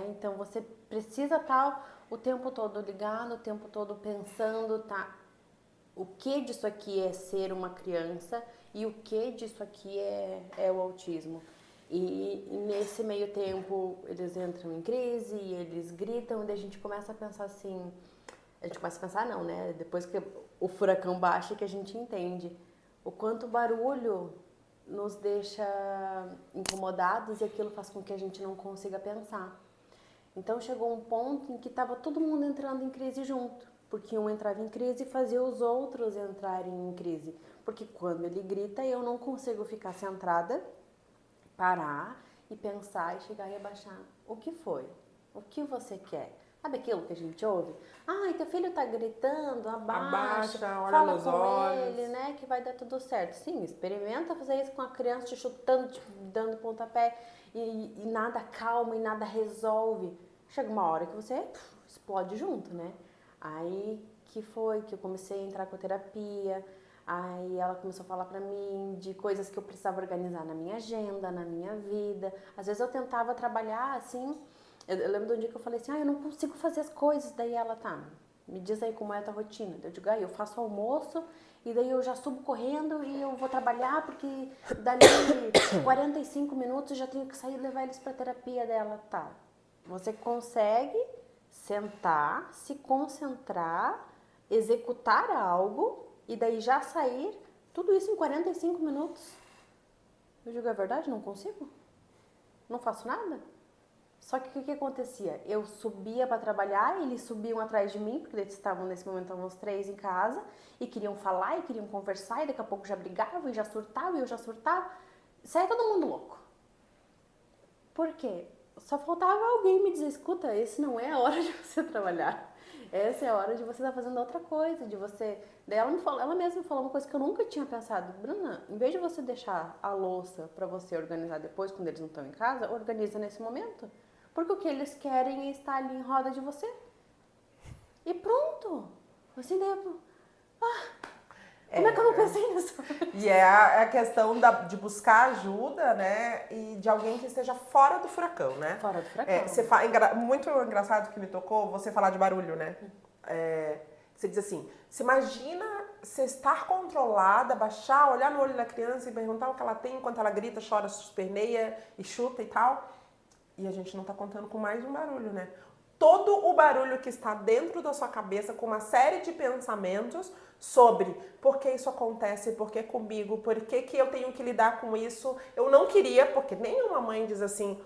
Speaker 2: Então você precisa estar o tempo todo ligado, o tempo todo pensando, o que disso aqui é ser uma criança e o que disso aqui é o autismo. E nesse meio tempo eles entram em crise, eles gritam, e daí a gente começa a pensar assim, não, né? Depois que o furacão baixa que a gente entende o quanto barulho nos deixa incomodados e aquilo faz com que a gente não consiga pensar. Então chegou um ponto em que estava todo mundo entrando em crise junto. Porque um entrava em crise e fazia os outros entrarem em crise. Porque quando ele grita, eu não consigo ficar centrada, parar e pensar e chegar e abaixar. O que foi? O que você quer? Sabe aquilo que a gente ouve? Ai, teu filho tá gritando, abaixa
Speaker 1: olha
Speaker 2: fala
Speaker 1: nos
Speaker 2: com
Speaker 1: olhos.
Speaker 2: ele, né, que vai dar tudo certo. Sim, experimenta fazer isso com a criança, te chutando, te dando pontapé e nada calma e nada resolve. Chega uma hora que você explode junto, né? Aí que foi que eu comecei a entrar com a terapia, aí ela começou a falar pra mim de coisas que eu precisava organizar na minha agenda, na minha vida. Às vezes eu tentava trabalhar assim, eu lembro de um dia que eu falei assim, eu não consigo fazer as coisas, daí ela, me diz aí como é a tua rotina. Eu digo, eu faço almoço e daí eu já subo correndo e eu vou trabalhar porque dali 45 minutos eu já tenho que sair e levar eles pra terapia dela, Você consegue sentar, se concentrar, executar algo e daí já sair, tudo isso em 45 minutos. Eu digo, é verdade? Não consigo? Não faço nada? Só que o que acontecia? Eu subia para trabalhar, eles subiam atrás de mim, porque eles estavam nesse momento uns 3 em casa, e queriam falar, e queriam conversar, e daqui a pouco já brigavam, e já surtavam, e eu já surtava. Saia todo mundo louco. Por quê? Só faltava alguém me dizer, escuta, esse não é a hora de você trabalhar. Essa é a hora de você estar fazendo outra coisa, de você... Daí ela mesma falou uma coisa que eu nunca tinha pensado. Bruna, em vez de você deixar a louça para você organizar depois, quando eles não estão em casa, organiza nesse momento. Porque o que eles querem é estar ali em roda de você. E pronto. Assim, daí como é que eu não pensei nisso?
Speaker 1: E é a questão de buscar ajuda, né? E de alguém que esteja fora do furacão, né?
Speaker 2: Fora do furacão.
Speaker 1: Muito engraçado que me tocou você falar de barulho, né? Você diz assim, você imagina você estar controlada, baixar, olhar no olho da criança e perguntar o que ela tem enquanto ela grita, chora, se esperneia e chuta e tal. E a gente não tá contando com mais um barulho, né? Todo o barulho que está dentro da sua cabeça com uma série de pensamentos sobre por que isso acontece, por que comigo, por que eu tenho que lidar com isso. Eu não queria, porque nenhuma mãe diz assim,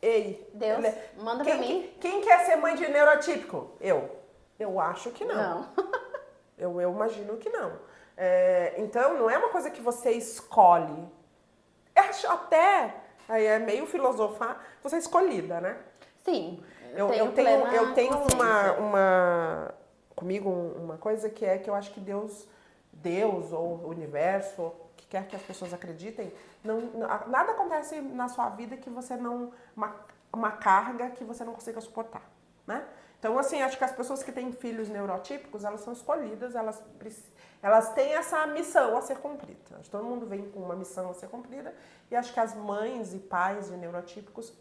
Speaker 1: ei,
Speaker 2: Deus, manda pra mim.
Speaker 1: Quem quer ser mãe de neurotípico? Eu acho que não. Eu imagino que não. Então, não é uma coisa que você escolhe. Acho até Aí é meio filosofar. Você é escolhida, né?
Speaker 2: Sim,
Speaker 1: Eu tenho comigo uma coisa que é que eu acho que Deus ou o universo, ou o que quer que as pessoas acreditem, nada acontece na sua vida que você não... Uma carga que você não consiga suportar, né? Então, assim, acho que as pessoas que têm filhos neurotípicos, elas são escolhidas, elas têm essa missão a ser cumprida. Acho que todo mundo vem com uma missão a ser cumprida e acho que as mães e pais de neurotípicos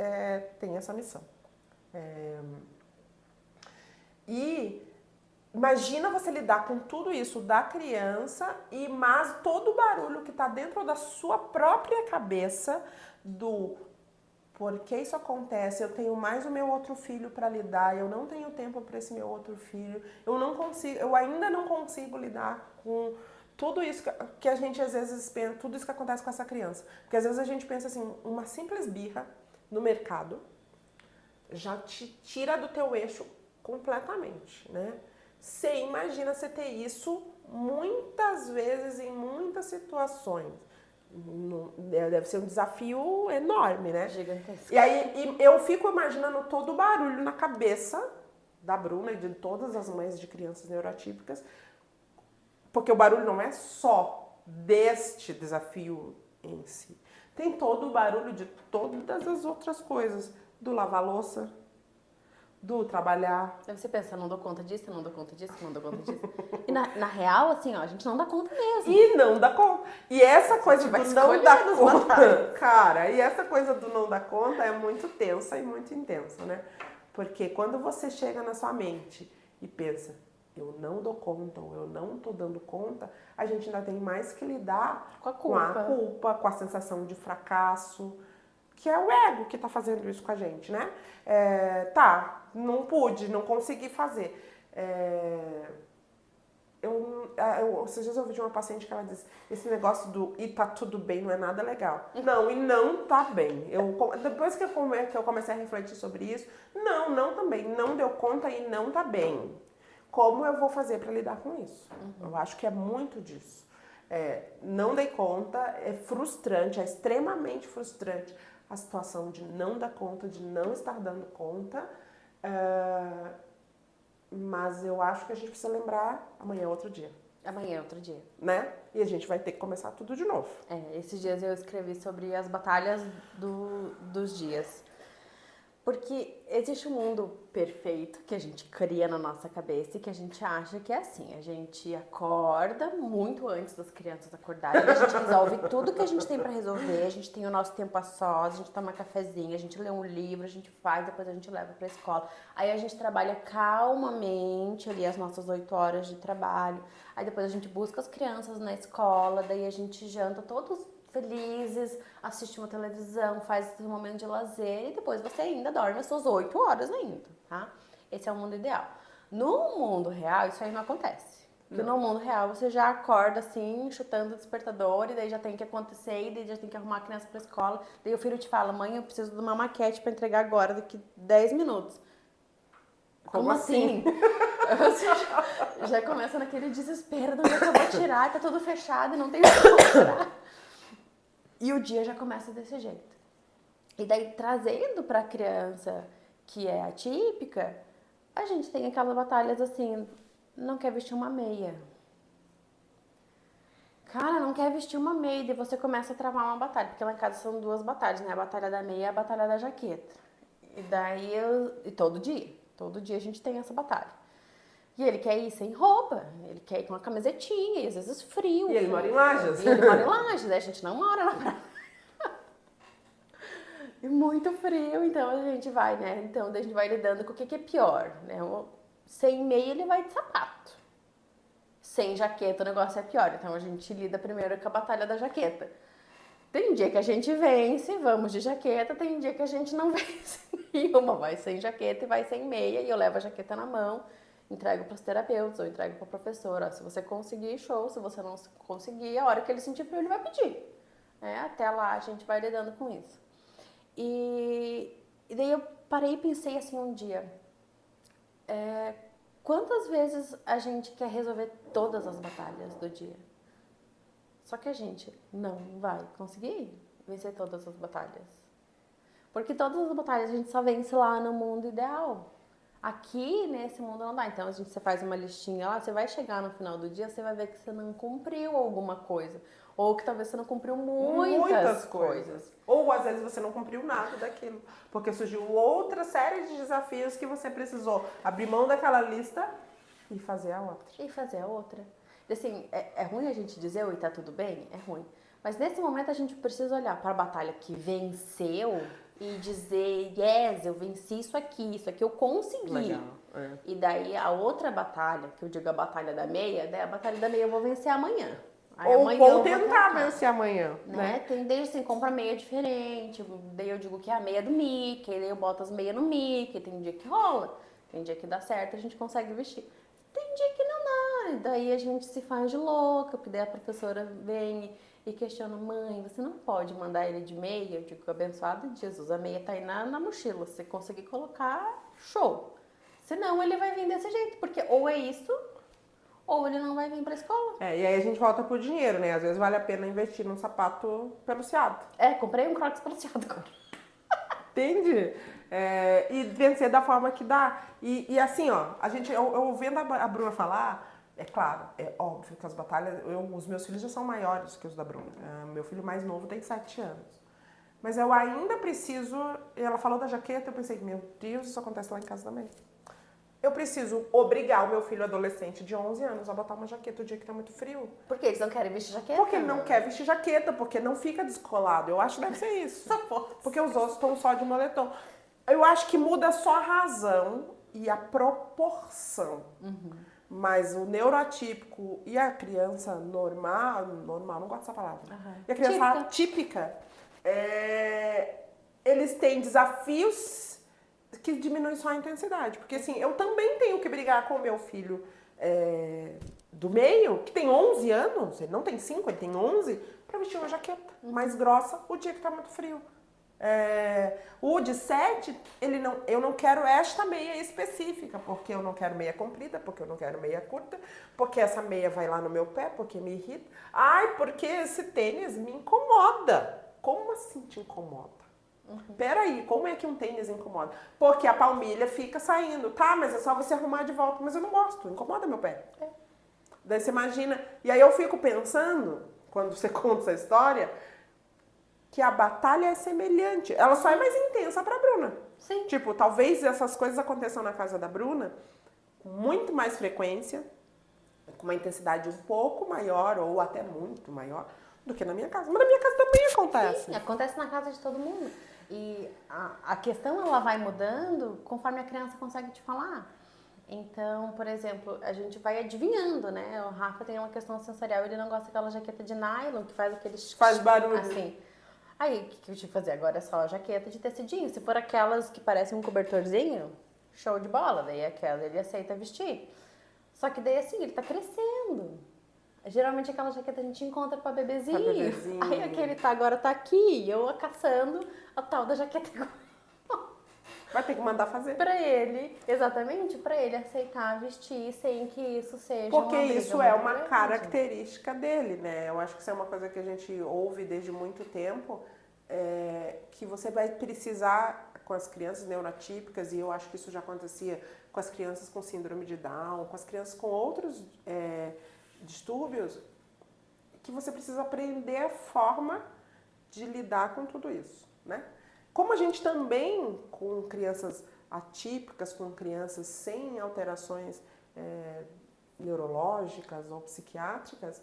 Speaker 1: têm essa missão. E imagina você lidar com tudo isso da criança mas todo o barulho que está dentro da sua própria cabeça do por que isso acontece, eu tenho mais o meu outro filho para lidar, eu não tenho tempo para esse meu outro filho, eu ainda não consigo lidar com tudo isso que a gente às vezes pensa, tudo isso que acontece com essa criança. Porque às vezes a gente pensa assim, uma simples birra no mercado já te tira do teu eixo completamente, né? Você imagina você ter isso muitas vezes em muitas situações. Deve ser um desafio enorme, né?
Speaker 2: Gigantesco.
Speaker 1: E aí eu fico imaginando todo o barulho na cabeça da Bruna e de todas as mães de crianças neurotípicas, porque o barulho não é só deste desafio em si. Tem todo o barulho de todas as outras coisas, do lavar louça, do trabalhar.
Speaker 2: Aí você pensa, não dou conta disso, não dou conta disso, não dou conta disso. E na real, assim, ó, a gente não dá conta mesmo.
Speaker 1: E não dá conta. E essa coisa do não dar conta, cara, e essa coisa do não dar conta é muito tensa e muito intensa, né? Porque quando você chega na sua mente e pensa, eu não dou conta, ou eu não tô dando conta, a gente ainda tem mais que lidar
Speaker 2: Com a
Speaker 1: culpa, com a sensação de fracasso, que é o ego que tá fazendo isso com a gente, né? Não pude, não consegui fazer. Esses dias eu ouvi de uma paciente que ela disse, esse negócio do e tá tudo bem não é nada legal. Não, e não tá bem. Depois que eu comecei a refletir sobre isso, não também, não deu conta e não tá bem. Como eu vou fazer para lidar com isso? Eu acho que é muito disso. Não dei conta, é frustrante, é extremamente frustrante a situação de não dar conta, de não estar dando conta. Mas eu acho que a gente precisa lembrar, amanhã é outro dia.
Speaker 2: Amanhã é outro dia.
Speaker 1: Né? E a gente vai ter que começar tudo de novo.
Speaker 2: Esses dias eu escrevi sobre as batalhas dos dias. Porque existe um mundo perfeito que a gente cria na nossa cabeça e que a gente acha que é assim. A gente acorda muito antes das crianças acordarem, a gente resolve tudo que a gente tem pra resolver, a gente tem o nosso tempo a sós, a gente toma cafezinho, a gente lê um livro, a gente faz, depois a gente leva pra escola. Aí a gente trabalha calmamente ali as nossas 8 horas de trabalho. Aí depois a gente busca as crianças na escola, daí a gente janta todos felizes, assiste uma televisão, faz um momento de lazer e depois você ainda dorme as suas 8 horas ainda, tá? Esse é o mundo ideal. No mundo real, isso aí não acontece. Porque no mundo real você já acorda assim, chutando o despertador, e daí já tem que acontecer, e daí já tem que arrumar a criança pra escola. Daí o filho te fala, mãe, eu preciso de uma maquete pra entregar agora, daqui 10 minutos. Como assim? Você já começa naquele desespero, de onde é que eu vou tirar, tá tudo fechado e não tem como tirar. E o dia já começa desse jeito. E daí, trazendo pra criança que é atípica, a gente tem aquelas batalhas assim, não quer vestir uma meia. Cara, não quer vestir uma meia, e você começa a travar uma batalha, porque lá em casa são 2 batalhas, né? A batalha da meia e a batalha da jaqueta. E daí, todo dia a gente tem essa batalha. E ele quer ir sem roupa, ele quer ir com uma camisetinha, e às vezes frio.
Speaker 1: E ele mora em Lajes.
Speaker 2: E ele mora em Lajes, a gente não mora na praia. E muito frio, então a gente vai, né? Então a gente vai lidando com o que é pior, né? Sem meia ele vai de sapato. Sem jaqueta o negócio é pior, então a gente lida primeiro com a batalha da jaqueta. Tem dia que a gente vence, vamos de jaqueta, tem dia que a gente não vence nenhuma, vai sem jaqueta e vai sem meia, e eu levo a jaqueta na mão, entrego para os terapeutas ou entrego para a professora. Se você conseguir, show. Se você não conseguir, a hora que ele sentir frio, ele vai pedir. Até lá a gente vai lidando com isso. E daí eu parei e pensei assim um dia, quantas vezes a gente quer resolver todas as batalhas do dia? Só que a gente não vai conseguir vencer todas as batalhas. Porque todas as batalhas a gente só vence lá no mundo ideal. Aqui, nesse mundo, não dá. Então, você faz uma listinha lá, você vai chegar no final do dia, você vai ver que você não cumpriu alguma coisa. Ou que talvez você não cumpriu muitas coisas.
Speaker 1: Ou às vezes você não cumpriu nada daquilo. Porque surgiu outra série de desafios que você precisou abrir mão daquela lista e fazer a outra.
Speaker 2: E fazer a outra. E, assim, é ruim a gente dizer, oi, tá tudo bem? É ruim. Mas nesse momento a gente precisa olhar para a batalha que venceu e dizer, yes, eu venci isso aqui eu consegui.
Speaker 1: Legal.
Speaker 2: E daí a outra batalha, que eu digo a batalha da meia, daí a batalha da meia eu vou vencer amanhã. Aí
Speaker 1: Ou
Speaker 2: amanhã eu vou
Speaker 1: tentar vencer amanhã,
Speaker 2: né? Tem desde assim, compra meia diferente, daí eu digo que é a meia do Mickey, daí eu boto as meias no Mickey, tem dia que rola, tem dia que dá certo, a gente consegue vestir. Tem dia que não dá, e daí a gente se faz de louca, porque daí a professora vem e questiona, mãe, você não pode mandar ele de meia? Eu digo, abençoado de Jesus, a meia tá aí na mochila, se você conseguir colocar, show. Senão ele vai vir desse jeito, porque ou é isso, ou ele não vai vir pra escola.
Speaker 1: E aí a gente volta pro dinheiro, né? Às vezes vale a pena investir num sapato peluciado.
Speaker 2: Comprei um Crocs peluciado agora.
Speaker 1: Entende? E vencer da forma que dá. E assim, ó, eu ouvindo a Bruna falar, é claro, é óbvio que as batalhas, os meus filhos já são maiores que os da Bruna. Meu filho mais novo tem 7 anos. Mas eu ainda preciso, ela falou da jaqueta, eu pensei, meu Deus, isso acontece lá em casa também. Eu preciso obrigar o meu filho adolescente de 11 anos a botar uma jaqueta o dia que tá muito frio.
Speaker 2: Por que eles não querem vestir jaqueta?
Speaker 1: Porque ele não quer vestir jaqueta, porque não fica descolado. Eu acho que deve ser isso. Porque os outros estão só de moletom. Eu acho que muda só a razão e a proporção. Mas o neuroatípico e a criança normal, não gosto dessa palavra. E a criança típica, eles têm desafios que diminuem só a intensidade. Porque assim, eu também tenho que brigar com o meu filho do meio, que tem 11 anos, ele não tem 5, ele tem 11, pra vestir uma jaqueta mais grossa o dia que tá muito frio. O de 7, eu não quero esta meia específica, porque eu não quero meia comprida, porque eu não quero meia curta, porque essa meia vai lá no meu pé, porque me irrita. Ai, porque esse tênis me incomoda. Como assim te incomoda? Peraí, como é que um tênis incomoda? Porque a palmilha fica saindo. Tá, mas é só você arrumar de volta. Mas eu não gosto, incomoda meu pé. Daí você imagina... E aí eu fico pensando, quando você conta essa história, que a batalha é semelhante. Ela só é mais intensa pra Bruna.
Speaker 2: Sim.
Speaker 1: Tipo, talvez essas coisas aconteçam na casa da Bruna com muito mais frequência, com uma intensidade um pouco maior ou até muito maior do que na minha casa. Mas na minha casa também acontece.
Speaker 2: Sim, acontece na casa de todo mundo. E a questão, ela vai mudando conforme a criança consegue te falar. Então, por exemplo, a gente vai adivinhando, né? O Rafa tem uma questão sensorial, ele não gosta daquela jaqueta de nylon que faz aqueles...
Speaker 1: Faz barulho.
Speaker 2: Assim. Aí, o que eu tive que fazer? Agora é só a jaqueta de tecidinho. Se for aquelas que parecem um cobertorzinho, show de bola. Daí aquela ele aceita vestir. Só que daí, assim, ele tá crescendo. Geralmente aquela jaqueta a gente encontra pra bebezinho. Aí aquele agora tá aqui, eu caçando a tal da jaqueta igual.
Speaker 1: Vai ter que mandar fazer.
Speaker 2: Pra ele, exatamente, pra ele aceitar vestir sem que isso seja
Speaker 1: porque
Speaker 2: uma briga
Speaker 1: isso é
Speaker 2: muito
Speaker 1: uma
Speaker 2: grande.
Speaker 1: característica dele, né? Eu acho que isso é uma coisa que a gente ouve desde muito tempo, que você vai precisar com as crianças neurotípicas, e eu acho que isso já acontecia com as crianças com síndrome de Down, com as crianças com outros distúrbios, que você precisa aprender a forma de lidar com tudo isso, né? Como a gente também, com crianças atípicas, com crianças sem alterações neurológicas ou psiquiátricas,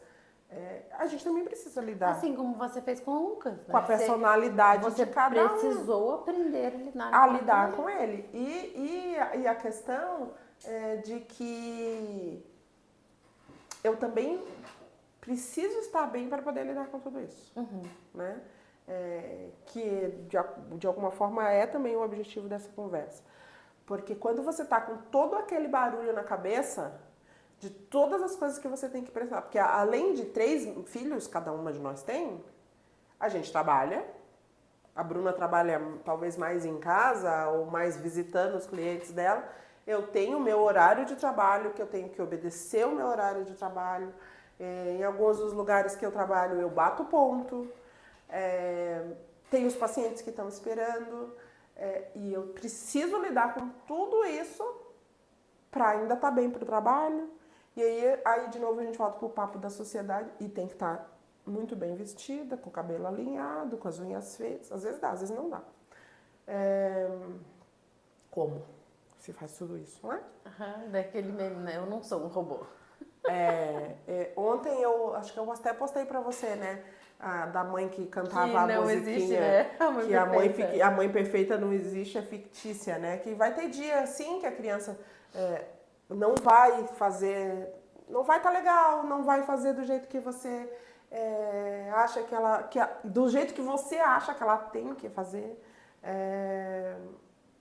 Speaker 1: a gente também precisa lidar.
Speaker 2: Assim como você fez com o Lucas.
Speaker 1: Com a personalidade de cada um.
Speaker 2: Você precisou aprender
Speaker 1: a lidar com ele. E a questão de que eu também preciso estar bem para poder lidar com tudo isso, né? Que de alguma forma é também o objetivo dessa conversa. Porque quando você está com todo aquele barulho na cabeça, de todas as coisas que você tem que prestar, porque além de 3 filhos, cada uma de nós tem, a gente trabalha, a Bruna trabalha talvez mais em casa ou mais visitando os clientes dela, eu tenho o meu horário de trabalho, que eu tenho que obedecer o meu horário de trabalho, em alguns dos lugares que eu trabalho eu bato ponto, tem os pacientes que estão esperando, E eu preciso lidar com tudo isso para ainda estar bem pro trabalho. E aí de novo a gente volta pro papo da sociedade e tem que estar muito bem vestida, com o cabelo alinhado, com as unhas feitas. Às vezes dá, às vezes não dá. Como se faz tudo isso, não é?
Speaker 2: Daquele meme, né? Eu não sou um robô.
Speaker 1: Ontem acho que eu até postei pra você, né? Da mãe que cantava
Speaker 2: Que
Speaker 1: a
Speaker 2: não
Speaker 1: musiquinha.
Speaker 2: existe, né?
Speaker 1: Que a mãe perfeita não existe, é fictícia, né? Que vai ter dia, assim, que a criança não vai fazer, não vai estar legal, não vai fazer do jeito que você acha do jeito que você acha que ela tem que fazer.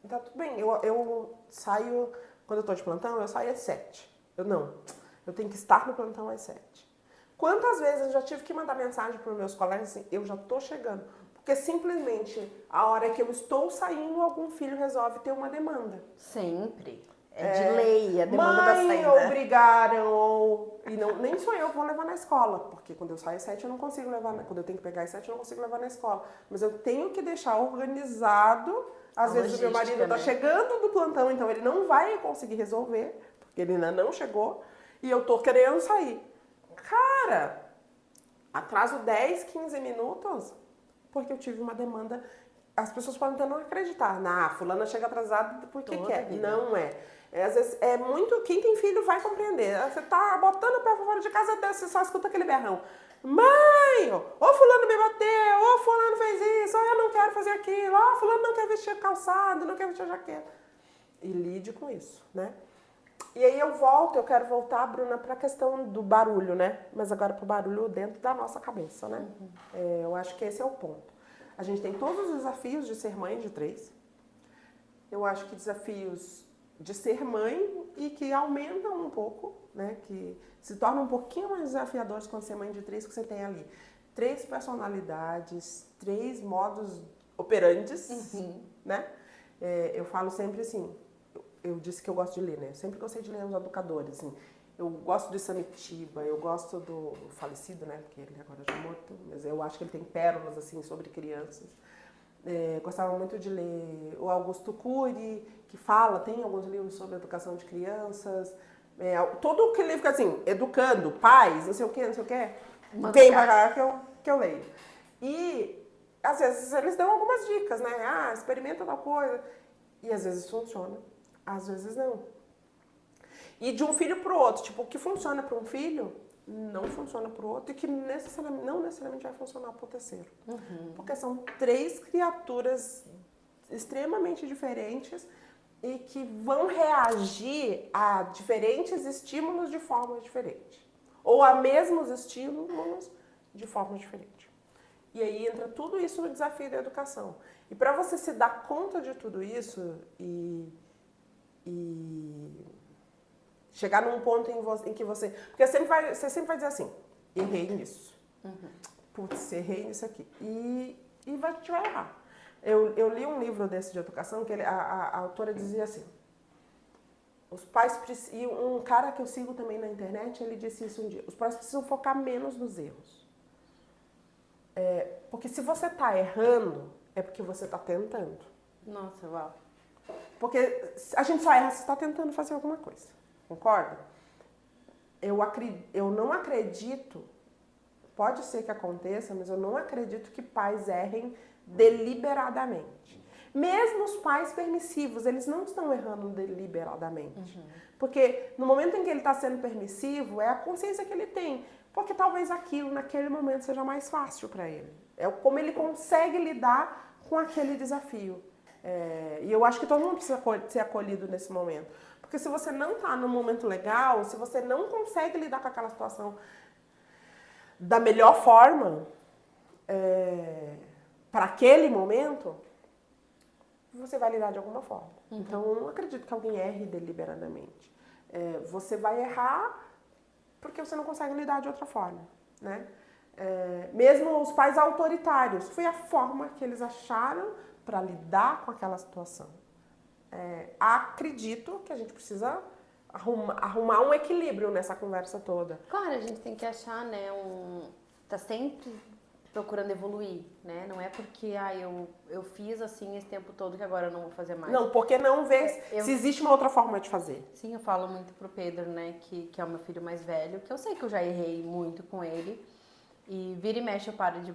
Speaker 1: Tá tudo bem, eu saio, quando eu tô de plantão, eu saio às 7. Eu tenho que estar no plantão às 7. Quantas vezes eu já tive que mandar mensagem para os meus colegas assim, eu já tô chegando. Porque simplesmente, a hora que eu estou saindo, algum filho resolve ter uma demanda.
Speaker 2: Sempre. De lei, a demanda da saída.
Speaker 1: Mãe, obrigaram, nem sou eu que vou levar na escola, porque quando eu saio às 7 eu não consigo levar, quando eu tenho que pegar às 7 eu não consigo levar na escola. Mas eu tenho que deixar organizado, às vezes o meu marido tá chegando do plantão, então ele não vai conseguir resolver, porque ele ainda não chegou, e eu tô querendo sair. Cara, atraso 10, 15 minutos, porque eu tive uma demanda. As pessoas podem até não acreditar. Fulana chega atrasada porque quer. Não é. Às vezes é muito. Quem tem filho vai compreender. Você tá botando o pé pra fora de casa, você só escuta aquele berrão. Mãe! Ô fulano me bateu, ô fulano fez isso, ô eu não quero fazer aquilo, ô fulano não quer vestir calçado, não quer vestir jaqueta. E lide com isso, né? E aí eu quero voltar, Bruna, para a questão do barulho, né? Mas agora pro barulho dentro da nossa cabeça, né? Eu acho que esse é o ponto. A gente tem todos os desafios de ser mãe de 3. Eu acho que desafios de ser mãe e que aumentam um pouco, né? Que se tornam um pouquinho mais desafiadores quando você é mãe de 3, que você tem ali 3 personalidades, 3 modos operantes, né? Eu falo sempre assim, eu disse que eu gosto de ler, né? Eu sempre gostei de ler os educadores, assim. Eu gosto de Samitiba, eu gosto do falecido, né? Porque ele agora já é morto, mas eu acho que ele tem pérolas, assim, sobre crianças. Gostava muito de ler o Augusto Cury, que tem alguns livros sobre educação de crianças. Todo aquele livro que, assim, educando, pais, não sei o quê, vem pra cá que eu leio. E, às vezes, eles dão algumas dicas, né? Experimenta tal coisa. E, às vezes, funciona. Às vezes não. E de um filho pro outro, tipo, o que funciona para um filho não funciona pro outro e que não necessariamente vai funcionar pro terceiro. Porque são 3 criaturas extremamente diferentes e que vão reagir a diferentes estímulos de forma diferente. Ou a mesmos estímulos de forma diferente. E aí entra tudo isso no desafio da educação. E para você se dar conta de tudo isso e chegar num ponto em que você... Porque você sempre vai dizer assim, errei nisso. Putz, errei nisso aqui. E vai errar. Eu li um livro desse de educação que a autora dizia assim, os pais precisam... E um cara que eu sigo também na internet, ele disse isso um dia, os pais precisam focar menos nos erros. Porque se você tá errando, é porque você tá tentando.
Speaker 2: Nossa, uau.
Speaker 1: Porque a gente só erra se está tentando fazer alguma coisa. Concorda? Eu não acredito, pode ser que aconteça, mas eu não acredito que pais errem deliberadamente. Mesmo os pais permissivos, eles não estão errando deliberadamente. Porque no momento em que ele está sendo permissivo, é a consciência que ele tem. Porque talvez aquilo, naquele momento, seja mais fácil para ele. É como ele consegue lidar com aquele desafio. E eu acho que todo mundo precisa ser acolhido nesse momento. Porque se você não está num momento legal, se você não consegue lidar com aquela situação da melhor forma, para aquele momento, você vai lidar de alguma forma. Então, eu não acredito que alguém erre deliberadamente. Você vai errar porque você não consegue lidar de outra forma, né? Mesmo os pais autoritários, foi a forma que eles acharam para lidar com aquela situação. Acredito que a gente precisa arrumar um equilíbrio nessa conversa toda.
Speaker 2: Claro, a gente tem que achar, né, tá sempre procurando evoluir, né? Não é porque eu fiz assim esse tempo todo que agora eu não vou fazer mais.
Speaker 1: Não, porque não vê se existe uma outra forma de fazer.
Speaker 2: Sim, eu falo muito pro Pedro, né, que é o meu filho mais velho, que eu sei que eu já errei muito com ele. E vira e mexe eu paro de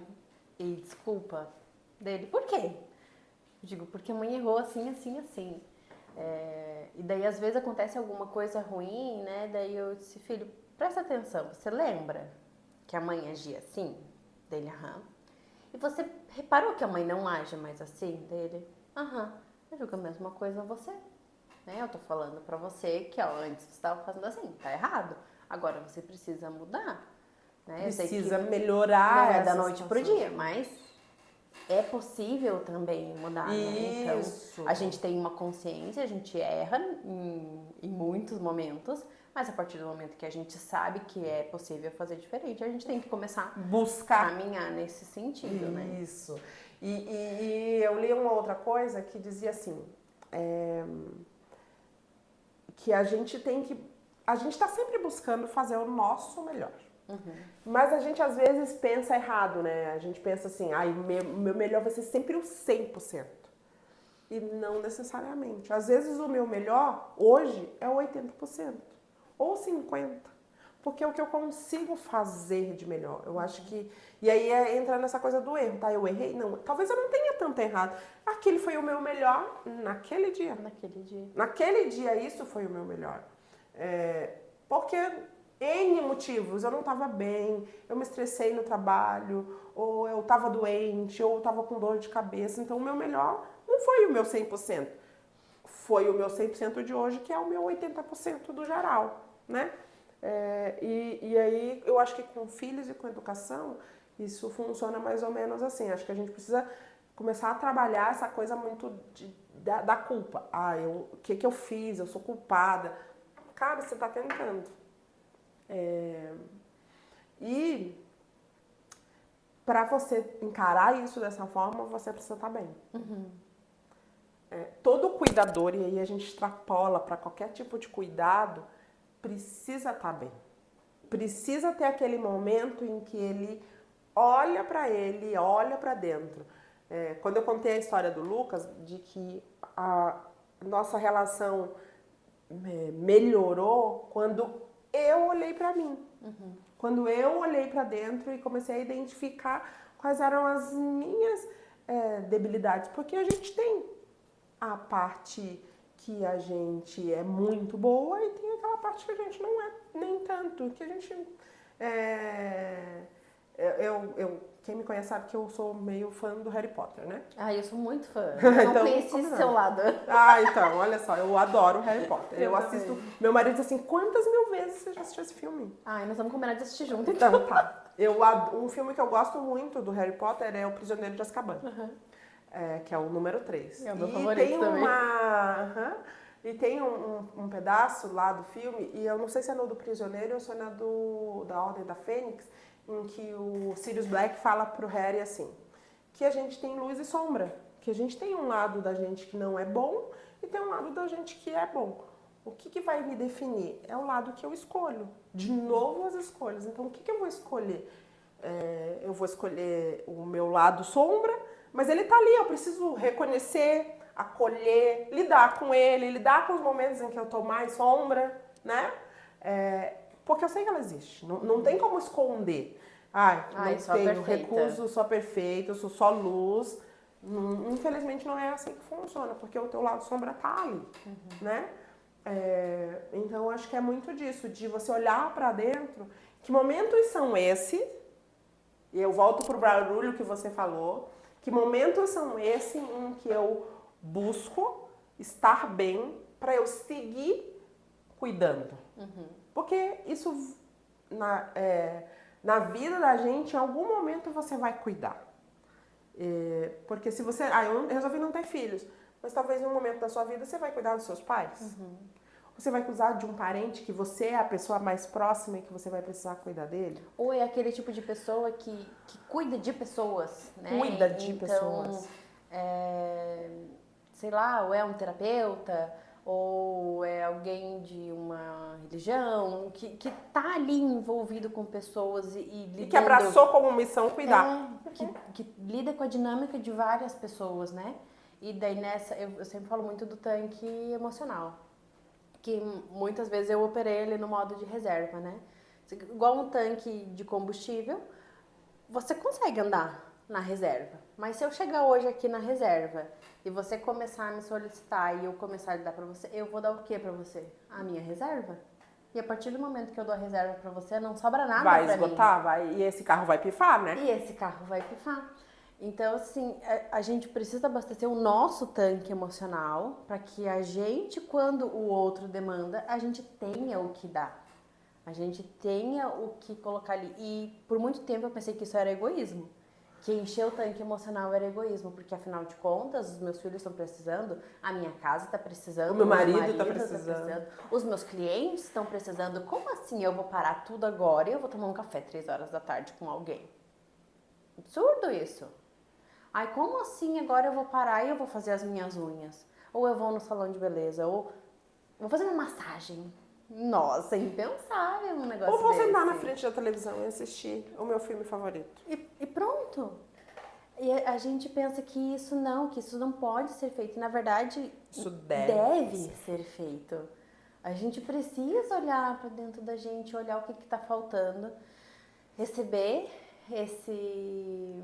Speaker 2: pedir desculpa dele. Por quê? Eu digo, porque a mãe errou assim, assim, assim. E daí às vezes acontece alguma coisa ruim, né? Daí eu disse, filho, presta atenção, você lembra que a mãe agia assim? Dele, aham. E você reparou que a mãe não age mais assim? Dele, aham. Eu digo a mesma coisa a você. Né? Eu tô falando pra você que ó, antes você estava fazendo assim, tá errado. Agora você precisa mudar. Né?
Speaker 1: Precisa melhorar.
Speaker 2: Não é da noite pro dia, mas é possível também mudar, né? Então, a gente tem uma consciência, a gente erra em muitos momentos, mas a partir do momento que a gente sabe que é possível fazer diferente, a gente tem que começar a caminhar nesse sentido, né?
Speaker 1: Isso. E eu li uma outra coisa que dizia assim, que a gente está sempre buscando fazer o nosso melhor. Mas a gente às vezes pensa errado, né? A gente pensa assim, meu melhor vai ser sempre o 100%. E não necessariamente. Às vezes o meu melhor hoje é o 80%. Ou 50%. Porque é o que eu consigo fazer de melhor. Eu acho que... E aí entra nessa coisa do erro, tá? Eu errei? Não. Talvez eu não tenha tanto errado. Aquele foi o meu melhor naquele dia. Naquele dia isso foi o meu melhor. Porque... N motivos, eu não estava bem, eu me estressei no trabalho, ou eu estava doente, ou eu estava com dor de cabeça. Então, o meu melhor não foi o meu 100%. Foi o meu 100% de hoje, que é o meu 80% do geral, né? E aí, eu acho que com filhos e com educação, isso funciona mais ou menos assim. Acho que a gente precisa começar a trabalhar essa coisa muito da culpa. O que eu fiz? Eu sou culpada. Cara, você está tentando. E para você encarar isso dessa forma, você precisa estar bem. Todo cuidador, e aí a gente extrapola para qualquer tipo de cuidado, precisa estar bem. Precisa ter aquele momento em que ele olha para ele, olha para dentro. Quando eu contei a história do Lucas, de que a nossa relação melhorou quando eu olhei pra mim. Quando eu olhei pra dentro e comecei a identificar quais eram as minhas debilidades. Porque a gente tem a parte que a gente é muito boa e tem aquela parte que a gente não é nem tanto. Que a gente... quem me conhece sabe que eu sou meio fã do Harry Potter, né?
Speaker 2: Eu sou muito fã. Eu não
Speaker 1: então,
Speaker 2: conheci esse seu lado.
Speaker 1: Então, olha só, eu adoro Harry Potter. Eu assisto. Meu marido diz assim, quantas mil vezes você já assistiu esse filme?
Speaker 2: Nós vamos combinar de assistir junto.
Speaker 1: Então, tá. Um filme que eu gosto muito do Harry Potter é O Prisioneiro de Azkaban. Que é o número 3.
Speaker 2: É o meu favorito também.
Speaker 1: E tem um pedaço lá do filme, e eu não sei se é no do Prisioneiro ou se é da Ordem da Fênix, em que o Sirius Black fala pro Harry assim, que a gente tem luz e sombra, que a gente tem um lado da gente que não é bom e tem um lado da gente que é bom. O que vai me definir? É o lado que eu escolho. De novo as escolhas. Então, o que eu vou escolher? Eu vou escolher o meu lado sombra, mas ele tá ali, eu preciso reconhecer, acolher, lidar com ele, lidar com os momentos em que eu tô mais sombra, né? Porque eu sei que ela existe, não tem como esconder. Não tenho recurso, sou perfeita, eu sou só luz. Infelizmente não é assim que funciona, porque o teu lado sombra tá ali, né? Então acho que é muito disso, de você olhar pra dentro, que momentos são esses, e eu volto pro barulho que você falou, que momentos são esses em que eu busco estar bem pra eu seguir cuidando. Porque isso, na vida da gente, em algum momento você vai cuidar. Porque se você... eu resolvi não ter filhos, mas talvez em um momento da sua vida você vai cuidar dos seus pais. Você vai cuidar de um parente que você é a pessoa mais próxima e que você vai precisar cuidar dele.
Speaker 2: Ou é aquele tipo de pessoa que cuida de pessoas, né?
Speaker 1: Cuida de pessoas.
Speaker 2: Sei lá, ou é um terapeuta... ou é alguém de uma religião que tá ali envolvido com pessoas e lidando...
Speaker 1: E que abraçou como missão cuidar.
Speaker 2: Que lida com a dinâmica de várias pessoas, né? E daí nessa, eu sempre falo muito do tanque emocional, que muitas vezes eu operei ele no modo de reserva, né? Igual um tanque de combustível, você consegue andar na reserva. Mas se eu chegar hoje aqui na reserva e você começar a me solicitar e eu começar a dar pra você, eu vou dar o que pra você? A minha reserva? E a partir do momento que eu dou a reserva pra você, não sobra nada pra mim.
Speaker 1: Vai esgotar, vai, e esse carro vai pifar, né?
Speaker 2: E esse carro vai pifar. Então, assim, a gente precisa abastecer o nosso tanque emocional para que a gente, quando o outro demanda, a gente tenha o que dar. A gente tenha o que colocar ali. E por muito tempo eu pensei que isso era egoísmo. Que encher o tanque emocional era egoísmo, porque afinal de contas, os meus filhos estão precisando, a minha casa está precisando,
Speaker 1: O meu marido
Speaker 2: tá
Speaker 1: tá precisando,
Speaker 2: os meus clientes estão precisando. Como assim eu vou parar tudo agora e eu vou tomar um café 3 horas da tarde com alguém? Absurdo isso. Ai, como assim agora eu vou parar e eu vou fazer as minhas unhas? Ou eu vou no salão de beleza, ou vou fazer uma massagem. Nossa, impensável um negócio
Speaker 1: Ou vou
Speaker 2: desse.
Speaker 1: sentar na frente da televisão e assistir o meu filme favorito.
Speaker 2: E pronto. E a gente pensa que isso não pode ser feito. E, na verdade,
Speaker 1: Isso deve
Speaker 2: ser feito. A gente precisa olhar para dentro da gente, olhar o que está faltando, receber esse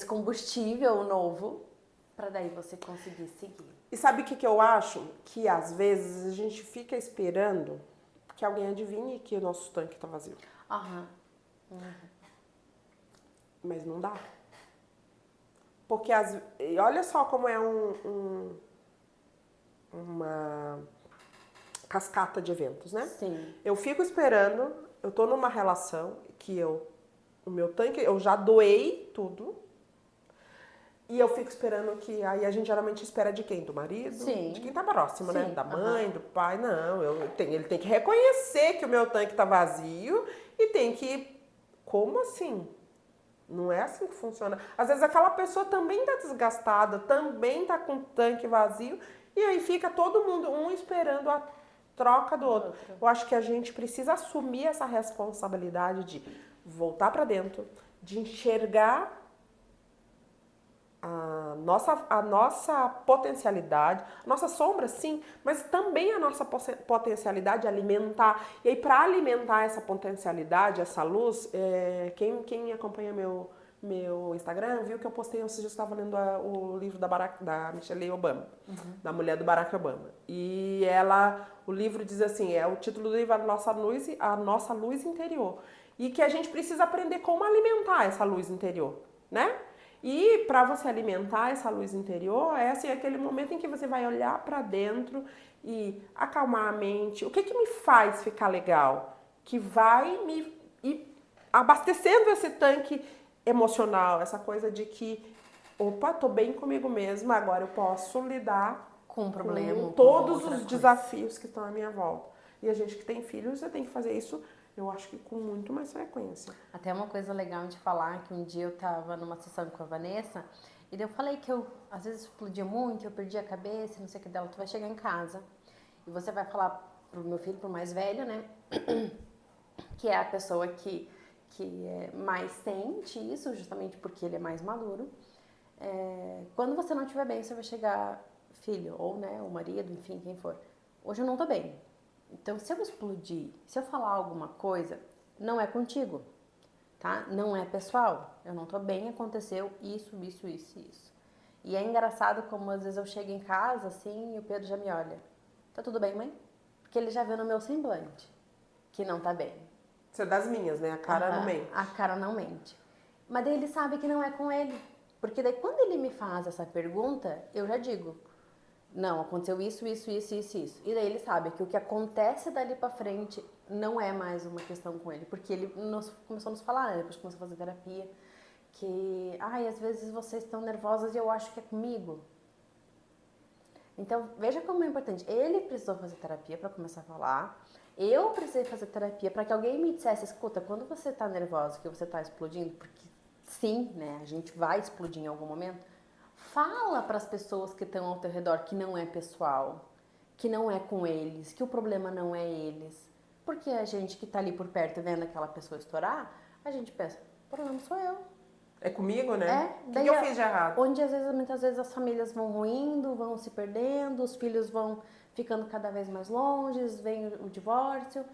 Speaker 2: combustível novo, para daí você conseguir seguir.
Speaker 1: E sabe o que eu acho? Que às vezes a gente fica esperando que alguém adivinhe que o nosso tanque tá vazio.
Speaker 2: Aham.
Speaker 1: Mas não dá. Porque olha só como é uma cascata de eventos, né?
Speaker 2: Sim.
Speaker 1: Eu fico esperando, eu tô numa relação que o meu tanque, eu já doei tudo. E eu fico esperando que... Aí a gente geralmente espera de quem? Do marido?
Speaker 2: Sim.
Speaker 1: De quem tá próximo, né?
Speaker 2: Sim.
Speaker 1: Da mãe, do pai. Não, ele tem que reconhecer que o meu tanque tá vazio e tem que... Como assim? Não é assim que funciona. Às vezes aquela pessoa também tá desgastada, também tá com o tanque vazio e aí fica todo mundo, um esperando a troca do outro. Eu acho que a gente precisa assumir essa responsabilidade de voltar pra dentro, de enxergar a nossa potencialidade, a nossa sombra, sim, mas também a nossa potencialidade alimentar. E aí, para alimentar essa potencialidade, essa luz, quem acompanha meu Instagram viu que eu postei, eu estava lendo o livro da Michelle Obama, da mulher do Barack Obama. E o livro diz assim, o título do livro é a nossa luz interior. E que a gente precisa aprender como alimentar essa luz interior, né? E para você alimentar essa luz interior, é assim, aquele momento em que você vai olhar para dentro e acalmar a mente. O que me faz ficar legal? Que vai me ir abastecendo esse tanque emocional, essa coisa de que, opa, tô bem comigo mesma, agora eu posso lidar
Speaker 2: com um problema,
Speaker 1: com todos os desafios que estão à minha volta. E a gente que tem filhos, você tem que fazer isso, eu acho que com muito mais frequência.
Speaker 2: Até uma coisa legal de falar, que um dia eu tava numa sessão com a Vanessa, e daí eu falei que eu, às vezes, explodia muito, eu perdia a cabeça, não sei o que dela. Tu vai chegar em casa e você vai falar pro meu filho, pro mais velho, né, que é a pessoa que mais sente isso, justamente porque ele é mais maduro. Quando você não estiver bem, você vai chegar, filho, ou né, o marido, enfim, quem for, hoje eu não tô bem. Então, se eu explodir, se eu falar alguma coisa, não é contigo, tá? Não é pessoal. Eu não tô bem, aconteceu isso. E é engraçado como às vezes eu chego em casa, assim, e o Pedro já me olha. Tá tudo bem, mãe? Porque ele já viu no meu semblante que não tá bem.
Speaker 1: Você é das minhas, né? A cara não mente.
Speaker 2: A cara não mente. Mas daí ele sabe que não é com ele. Porque daí quando ele me faz essa pergunta, eu já digo... Não, aconteceu isso. E daí ele sabe que o que acontece dali pra frente não é mais uma questão com ele. Porque ele começou a nos falar, né? Depois começou a fazer terapia. Que, às vezes vocês estão nervosas e eu acho que é comigo. Então, veja como é importante. Ele precisou fazer terapia pra começar a falar. Eu precisei fazer terapia pra que alguém me dissesse, escuta, quando você tá nervosa, que você tá explodindo, porque sim, né? A gente vai explodir em algum momento. Fala para as pessoas que estão ao teu redor que não é pessoal, que não é com eles, que o problema não é eles. Porque a gente que tá ali por perto vendo aquela pessoa estourar, a gente pensa, o problema sou eu.
Speaker 1: É comigo, né? O que
Speaker 2: daí
Speaker 1: eu fiz de errado?
Speaker 2: Onde muitas vezes as famílias vão ruindo, vão se perdendo, os filhos vão ficando cada vez mais longe, vem o divórcio.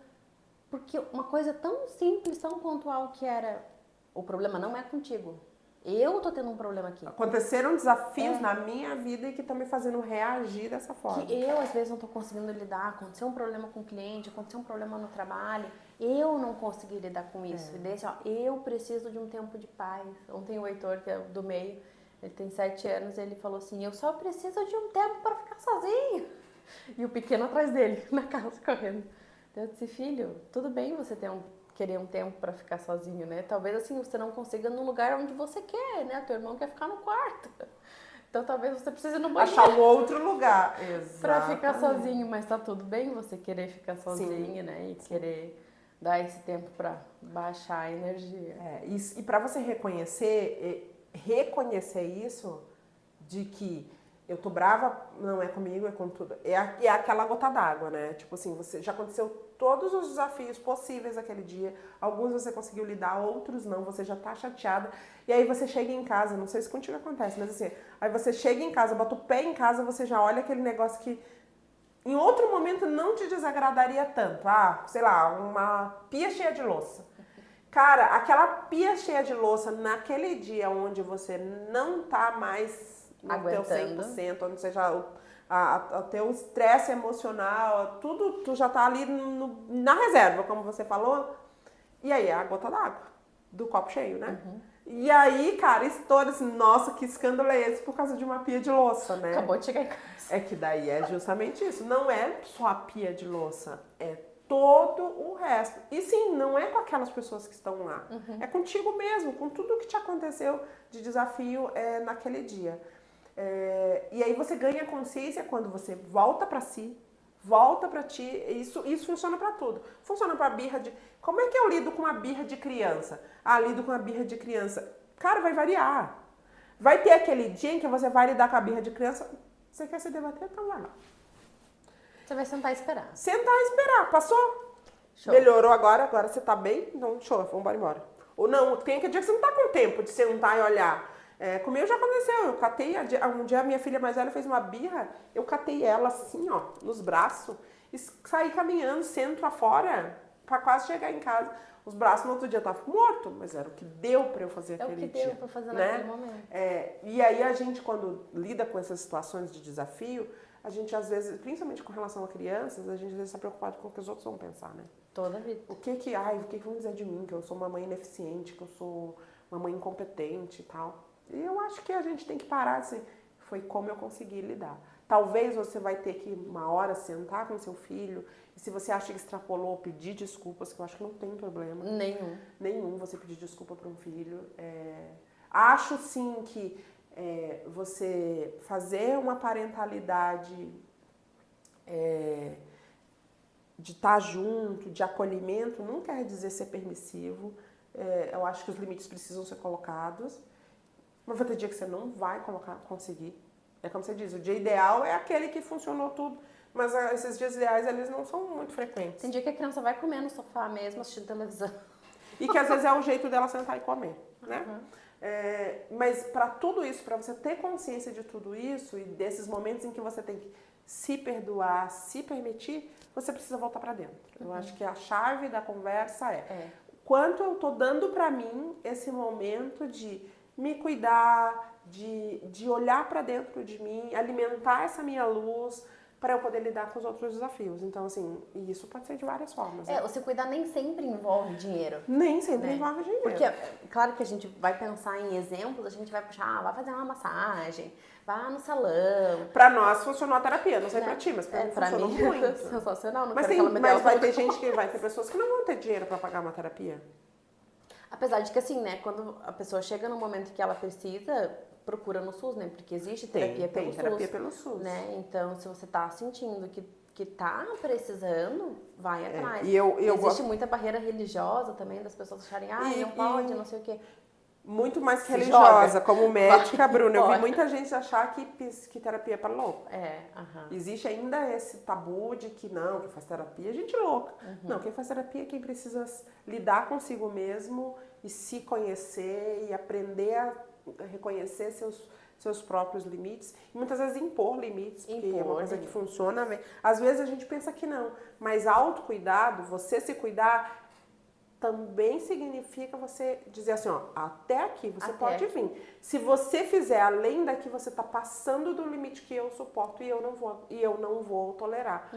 Speaker 2: Porque uma coisa tão simples, tão pontual que era, o problema não é contigo. Eu tô tendo um problema aqui.
Speaker 1: Aconteceram desafios na minha vida e que estão me fazendo reagir dessa forma.
Speaker 2: Que eu, às vezes, não tô conseguindo lidar. Aconteceu um problema com o cliente, aconteceu um problema no trabalho. Eu não consegui lidar com isso. E daí, assim, ó, eu preciso de um tempo de paz. Ontem o Heitor, que é do meio, ele tem 7 anos, ele falou assim, eu só preciso de um tempo para ficar sozinho. E o pequeno atrás dele, na casa, correndo. Eu disse, filho, tudo bem você querer um tempo para ficar sozinho, né? Talvez assim você não consiga no lugar onde você quer, né? Teu irmão quer ficar no quarto. Então talvez você precise ir no banheiro.
Speaker 1: Achar um outro lugar.
Speaker 2: Para ficar sozinho, mas tá tudo bem você querer ficar sozinho,
Speaker 1: Sim.
Speaker 2: né? E querer dar esse tempo para baixar a energia.
Speaker 1: E para você reconhecer isso, de que eu tô brava, não é comigo, é com tudo. É aquela gota d'água, né? Tipo assim, você já aconteceu todos os desafios possíveis aquele dia. Alguns você conseguiu lidar, outros não. Você já tá chateada. E aí você chega em casa, não sei se contigo acontece, mas assim, aí você chega em casa, bota o pé em casa, você já olha aquele negócio que em outro momento não te desagradaria tanto. Ah, sei lá, uma pia cheia de louça. Cara, aquela pia cheia de louça naquele dia onde você não tá mais no teu 100%, onde seja o teu estresse emocional, tudo, tu já tá ali na reserva, como você falou. E aí é a gota d'água do copo cheio, né? E aí, cara, estoura assim, nossa, que escândalo é esse por causa de uma pia de louça, né?
Speaker 2: Acabou de chegar em casa.
Speaker 1: É que daí é justamente isso. Não é só a pia de louça, é todo o resto. E sim, não é com aquelas pessoas que estão lá. É contigo mesmo, com tudo que te aconteceu de desafio naquele dia. E aí você ganha consciência quando você volta pra si, volta pra ti. Isso funciona pra tudo. Funciona pra birra de... Como é que eu lido com uma birra de criança? Ah, lido com uma birra de criança. Cara, vai variar. Vai ter aquele dia em que você vai lidar com a birra de criança. Você quer se debater? Então vai lá.
Speaker 2: Você vai sentar e esperar.
Speaker 1: Sentar e esperar. Passou?
Speaker 2: Show.
Speaker 1: Melhorou agora você tá bem? Então, show, vamos embora. Ou não, tem aquele dia que você não tá com tempo de sentar e olhar. Comigo já aconteceu, eu catei, um dia a minha filha mais velha fez uma birra, eu catei ela assim, ó, nos braços, e saí caminhando, centro afora, pra quase chegar em casa. Os braços no outro dia estavam mortos, mas era o que deu pra eu fazer aquele dia.
Speaker 2: É o que deu pra fazer
Speaker 1: né?
Speaker 2: naquele momento.
Speaker 1: E aí a gente, quando lida com essas situações de desafio, a gente às vezes, principalmente com relação a crianças, a gente às vezes está preocupado com o que os outros vão pensar, né?
Speaker 2: Toda a vida.
Speaker 1: O que vão dizer de mim, que eu sou uma mãe ineficiente, que eu sou uma mãe incompetente e tal. E eu acho que a gente tem que parar assim, foi como eu consegui lidar. Talvez você vai ter que uma hora sentar com seu filho, e se você acha que extrapolou, pedir desculpas, que eu acho que não tem problema. Nenhum você pedir desculpa para um filho. Acho sim que você fazer uma parentalidade de estar junto, de acolhimento, não quer dizer ser permissivo. Eu acho que os limites precisam ser colocados. Mas vai ter dia que você não vai conseguir. É como você diz, o dia ideal é aquele que funcionou tudo. Mas esses dias ideais, eles não são muito frequentes.
Speaker 2: Tem dia que a criança vai comer no sofá mesmo, assistindo televisão.
Speaker 1: E que às vezes é o jeito dela sentar e comer, né? Mas para tudo isso, para você ter consciência de tudo isso e desses momentos em que você tem que se perdoar, se permitir, você precisa voltar para dentro. Eu acho que a chave da conversa quanto eu tô dando para mim esse momento de me cuidar, de olhar para dentro de mim, alimentar essa minha luz para eu poder lidar com os outros desafios. Então, assim, isso pode ser de várias formas. Né?
Speaker 2: O se cuidar nem sempre envolve dinheiro.
Speaker 1: Nem sempre envolve dinheiro.
Speaker 2: Porque, claro que a gente vai pensar em exemplos, a gente vai puxar, vai fazer uma massagem, vai no salão.
Speaker 1: Pra nós funcionou a terapia, não sei pra ti, mas pra mim funcionou muito.
Speaker 2: Sensacional, não
Speaker 1: mas
Speaker 2: quero que ela me
Speaker 1: mas vai ter gente vai ter pessoas que não vão ter dinheiro pra pagar uma terapia.
Speaker 2: Apesar de que assim, né, quando a pessoa chega no momento que ela precisa, procura no SUS, né, porque existe terapia pelo SUS. Né, então se você tá sentindo que tá precisando, vai atrás.
Speaker 1: E existe
Speaker 2: muita barreira religiosa também, das pessoas acharem, não pode, não sei o quê.
Speaker 1: muito mais que
Speaker 2: Se
Speaker 1: religiosa,
Speaker 2: joga.
Speaker 1: como médica, Bruna. Eu vi
Speaker 2: Bora.
Speaker 1: muita gente achar que terapia é para louco.
Speaker 2: Aham.
Speaker 1: Existe ainda esse tabu de que não, quem faz terapia é gente louca. Não, quem faz terapia é quem precisa lidar consigo mesmo e se conhecer e aprender a reconhecer seus próprios limites. E muitas vezes impor limites, porque é uma coisa que funciona. Às vezes a gente pensa que não, mas autocuidado, você se cuidar, também significa você dizer assim, ó, até aqui você pode vir. Se você fizer além daqui, você está passando do limite que eu suporto e eu não vou tolerar.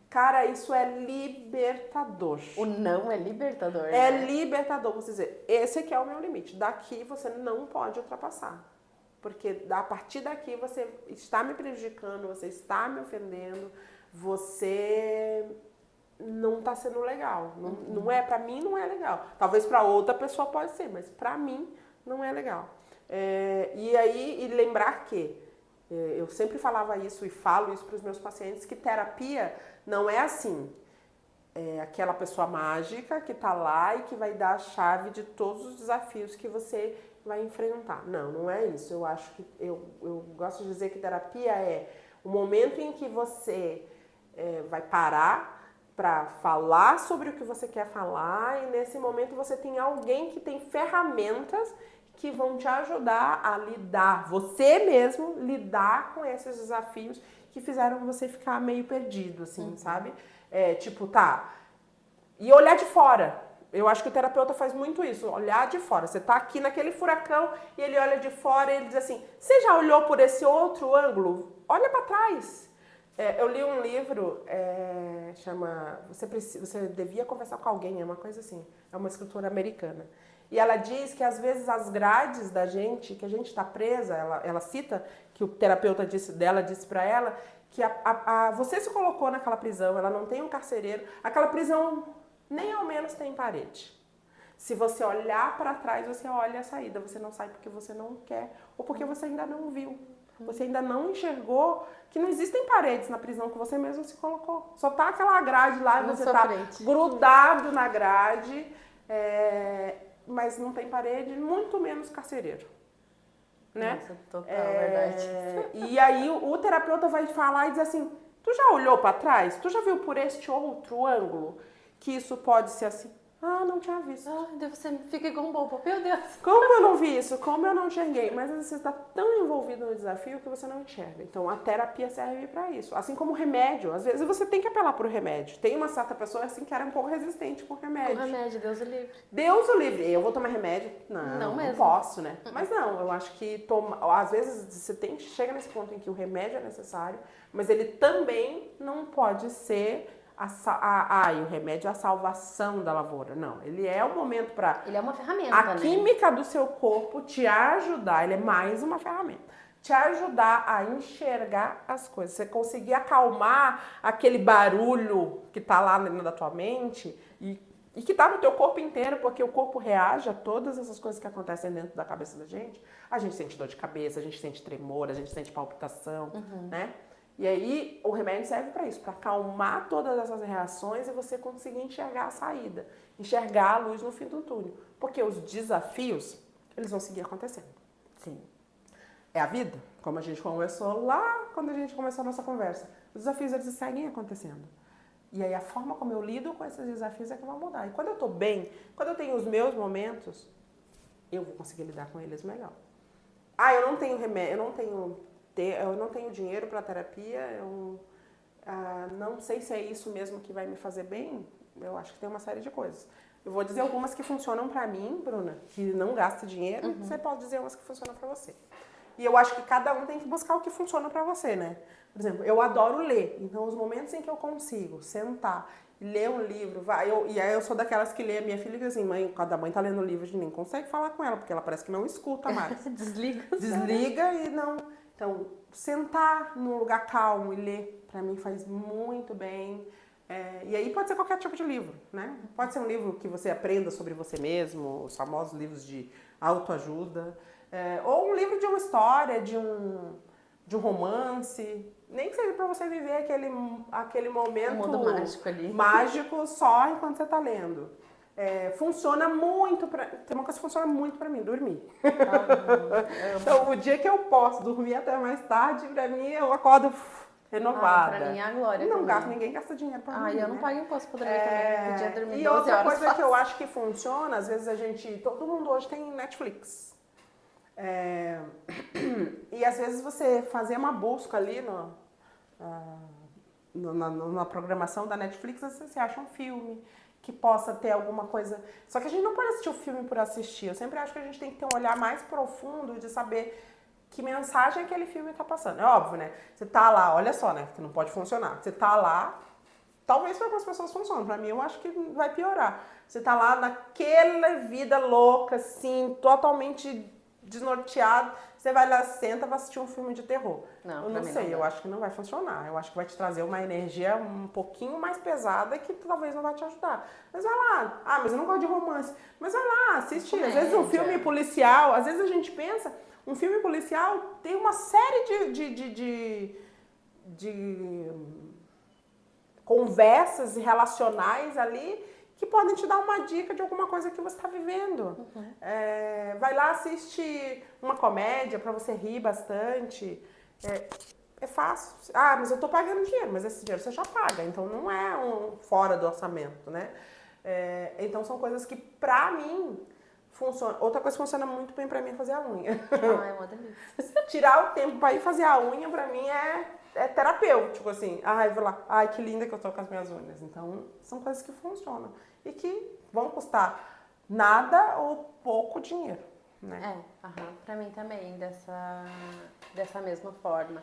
Speaker 1: Cara, isso é libertador.
Speaker 2: O não é libertador,
Speaker 1: É
Speaker 2: né?
Speaker 1: libertador você dizer, esse aqui é o meu limite, daqui você não pode ultrapassar. Porque a partir daqui você está me prejudicando, você está me ofendendo, você não tá sendo legal. Não é, pra mim não é legal. Talvez pra outra pessoa pode ser, mas pra mim não é legal. E lembrar que eu sempre falava isso e falo isso pros meus pacientes, que terapia não é assim. É aquela pessoa mágica que tá lá e que vai dar a chave de todos os desafios que você vai enfrentar. Não, não é isso. Eu acho que eu gosto de dizer que terapia é o momento em que você vai parar para falar sobre o que você quer falar e nesse momento você tem alguém que tem ferramentas que vão te ajudar a lidar, você mesmo lidar com esses desafios que fizeram você ficar meio perdido, assim, sabe? E olhar de fora. Eu acho que o terapeuta faz muito isso, olhar de fora. Você tá aqui naquele furacão e ele olha de fora e ele diz assim, você já olhou por esse outro ângulo? Olha para trás. Eu li um livro, chama Você Devia Conversar com Alguém, é uma coisa assim. É uma escritora americana. E ela diz que às vezes as grades da gente, que a gente está presa, ela cita que o terapeuta disse para ela que você se colocou naquela prisão, ela não tem um carcereiro, aquela prisão nem ao menos tem parede. Se você olhar para trás, você olha a saída, você não sai porque você não quer ou porque você ainda não viu. Você ainda não enxergou que não existem paredes na prisão que você mesmo se colocou. Só tá aquela grade lá e você tá grudado na grade, mas não tem parede, muito menos carcereiro. Né?
Speaker 2: Nossa, total, verdade.
Speaker 1: E aí o terapeuta vai falar e dizer assim, tu já olhou para trás? Tu já viu por este outro ângulo que isso pode ser assim? Ah, não tinha visto.
Speaker 2: Daí você fica igual um bobo. Meu Deus.
Speaker 1: Como eu não vi isso? Como eu não enxerguei? Mas às vezes você está tão envolvido no desafio que você não enxerga. Então a terapia serve para isso. Assim como o remédio. Às vezes você tem que apelar para o remédio. Tem uma certa pessoa assim que era um pouco resistente com o remédio.
Speaker 2: O remédio, Deus o livre.
Speaker 1: Deus o livre. Eu vou tomar remédio? Não
Speaker 2: mesmo.
Speaker 1: Posso, né? Mas não, eu acho que às vezes você chega nesse ponto em que o remédio é necessário, mas ele também não pode ser o remédio é a salvação da lavoura. Não, ele é o momento para...
Speaker 2: Ele é uma ferramenta,
Speaker 1: a química do seu corpo te ajudar, ele é mais uma ferramenta. Te ajudar a enxergar as coisas. Você conseguir acalmar aquele barulho que tá lá dentro da tua mente e que tá no teu corpo inteiro, porque o corpo reage a todas essas coisas que acontecem dentro da cabeça da gente. A gente sente dor de cabeça, a gente sente tremor, a gente sente palpitação, né? E aí o remédio serve para isso, para acalmar todas essas reações e você conseguir enxergar a saída, enxergar a luz no fim do túnel. Porque os desafios, eles vão seguir acontecendo.
Speaker 2: Sim.
Speaker 1: É a vida, como a gente conversou lá quando a gente começou a nossa conversa. Os desafios, eles seguem acontecendo. E aí a forma como eu lido com esses desafios é que vai mudar. E quando eu tô bem, quando eu tenho os meus momentos, eu vou conseguir lidar com eles melhor. Eu não tenho remédio, eu não tenho dinheiro para terapia, eu não sei se é isso mesmo que vai me fazer bem. Eu acho que tem uma série de coisas. Eu vou dizer algumas que funcionam para mim, Bruna, que não gasta dinheiro, você pode dizer umas que funcionam para você. E eu acho que cada um tem que buscar o que funciona para você, né? Por exemplo, eu adoro ler, então os momentos em que eu consigo sentar e ler um livro, e aí eu sou daquelas que lê a minha filha e diz assim, mãe, quando a mãe tá lendo o livro, a gente nem consegue falar com ela, porque ela parece que não escuta mais. Desliga e não... Então, sentar num lugar calmo e ler, pra mim faz muito bem. E aí pode ser qualquer tipo de livro, né? Pode ser um livro que você aprenda sobre você mesmo, os famosos livros de autoajuda, ou um livro de uma história, de um romance, nem que seja pra você viver aquele momento
Speaker 2: mundo mágico ali.
Speaker 1: mágico só enquanto você tá lendo. Funciona muito tem uma coisa que funciona muito pra mim, dormir.
Speaker 2: Amo.
Speaker 1: Então, o dia que eu posso dormir até mais tarde, pra mim, eu acordo renovada.
Speaker 2: Pra mim é a glória
Speaker 1: Não
Speaker 2: também.
Speaker 1: gasto, ninguém gasta dinheiro pra dormir,
Speaker 2: E eu não
Speaker 1: né?
Speaker 2: pago imposto pra dormir também. Podia dormir
Speaker 1: E
Speaker 2: 12
Speaker 1: outra
Speaker 2: horas
Speaker 1: coisa que eu
Speaker 2: fácil.
Speaker 1: acho que funciona, às vezes todo mundo hoje tem Netflix. E às vezes você fazer uma busca ali na programação da Netflix, às vezes você acha um filme que possa ter alguma coisa. Só que a gente não pode assistir o filme por assistir. Eu sempre acho que a gente tem que ter um olhar mais profundo de saber que mensagem aquele filme tá passando. É óbvio, né? Você tá lá, olha só, né? Que não pode funcionar. Você tá lá, talvez para algumas pessoas funcione, pra mim eu acho que vai piorar. Você tá lá naquela vida louca, assim, totalmente desnorteado, você vai lá, senta, vai assistir um filme de terror.
Speaker 2: Não,
Speaker 1: Eu
Speaker 2: pra
Speaker 1: não
Speaker 2: mim
Speaker 1: sei,
Speaker 2: não
Speaker 1: eu
Speaker 2: dá.
Speaker 1: acho que não vai funcionar. Eu acho que vai te trazer uma energia um pouquinho mais pesada que talvez não vai te ajudar. Mas vai lá, mas eu não gosto de romance. Mas vai lá, assiste. Às vezes um
Speaker 2: Comédia.
Speaker 1: filme policial, às vezes a gente pensa, um filme policial tem uma série de conversas relacionais ali que podem te dar uma dica de alguma coisa que você está vivendo. Vai lá, assiste uma comédia para você rir bastante. É fácil. Mas eu tô pagando dinheiro, mas esse dinheiro você já paga, então não é fora do orçamento, né? Então são coisas que pra mim funcionam. Outra coisa que funciona muito bem pra mim é fazer a unha.
Speaker 2: É uma delícia.
Speaker 1: Tirar o tempo pra ir fazer a unha pra mim é terapêutico, assim. Vou lá. Que linda que eu tô com as minhas unhas. Então, são coisas que funcionam e que vão custar nada ou pouco dinheiro, né?
Speaker 2: Pra mim também, dessa mesma forma.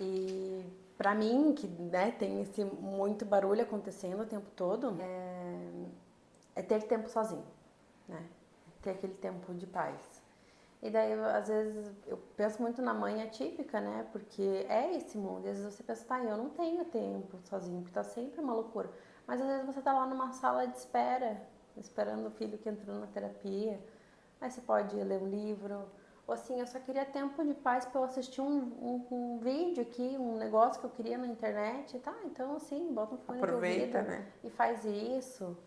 Speaker 2: E pra mim, que né, tem esse muito barulho acontecendo o tempo todo, é ter tempo sozinho, né? Ter aquele tempo de paz. E daí, às vezes, eu penso muito na mãe atípica, né? Porque é esse mundo. E às vezes você pensa, eu não tenho tempo sozinho, porque tá sempre uma loucura. Mas às vezes você tá lá numa sala de espera, esperando o filho que entrou na terapia. Aí você pode ler um livro. Ou assim, eu só queria tempo de paz para eu assistir um vídeo aqui, um negócio que eu queria na internet. Então assim, bota um fone de ouvido,
Speaker 1: né?
Speaker 2: e faz isso.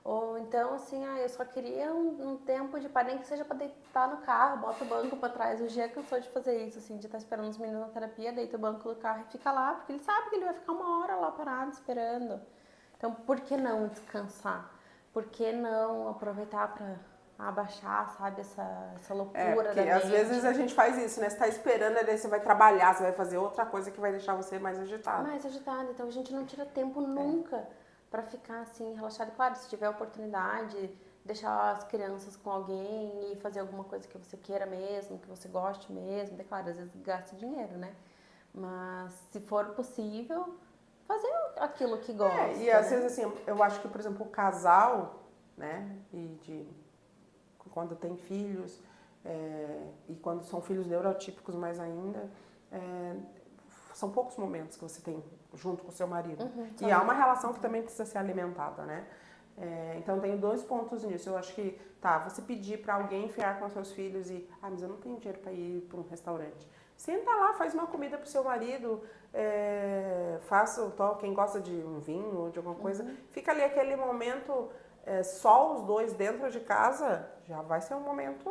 Speaker 2: Ou então, assim, eu só queria um tempo de paz, nem que seja pra deitar no carro, bota o banco pra trás. O Gia cansou de fazer isso, assim, de estar esperando os meninos na terapia, deita o banco do carro e fica lá, porque ele sabe que ele vai ficar uma hora lá parado esperando. Então, por que não descansar? Por que não aproveitar pra abaixar, sabe, essa loucura da
Speaker 1: porque
Speaker 2: mente?
Speaker 1: às vezes a gente faz isso, né? Você tá esperando, aí você vai trabalhar, você vai fazer outra coisa que vai deixar você mais agitado.
Speaker 2: Mais agitado. Então, a gente não tira tempo nunca para ficar assim, relaxado. Claro, se tiver oportunidade, deixar as crianças com alguém e fazer alguma coisa que você queira mesmo, que você goste mesmo. É claro, às vezes gasta dinheiro, né? Mas se for possível, fazer aquilo que gosta.
Speaker 1: E às vezes assim, eu acho que, por exemplo, o casal, né? Quando tem filhos, e quando são filhos neurotípicos mais ainda, são poucos momentos que você tem junto com o seu marido. E há uma relação que também precisa ser alimentada, né? Então, tenho 2 pontos nisso. Eu acho que, você pedir pra alguém ficar com seus filhos e, mas eu não tenho dinheiro pra ir pra um restaurante. Senta lá, faz uma comida pro seu marido, quem gosta de um vinho ou de alguma coisa, fica ali aquele momento, só os dois dentro de casa, já vai ser um momento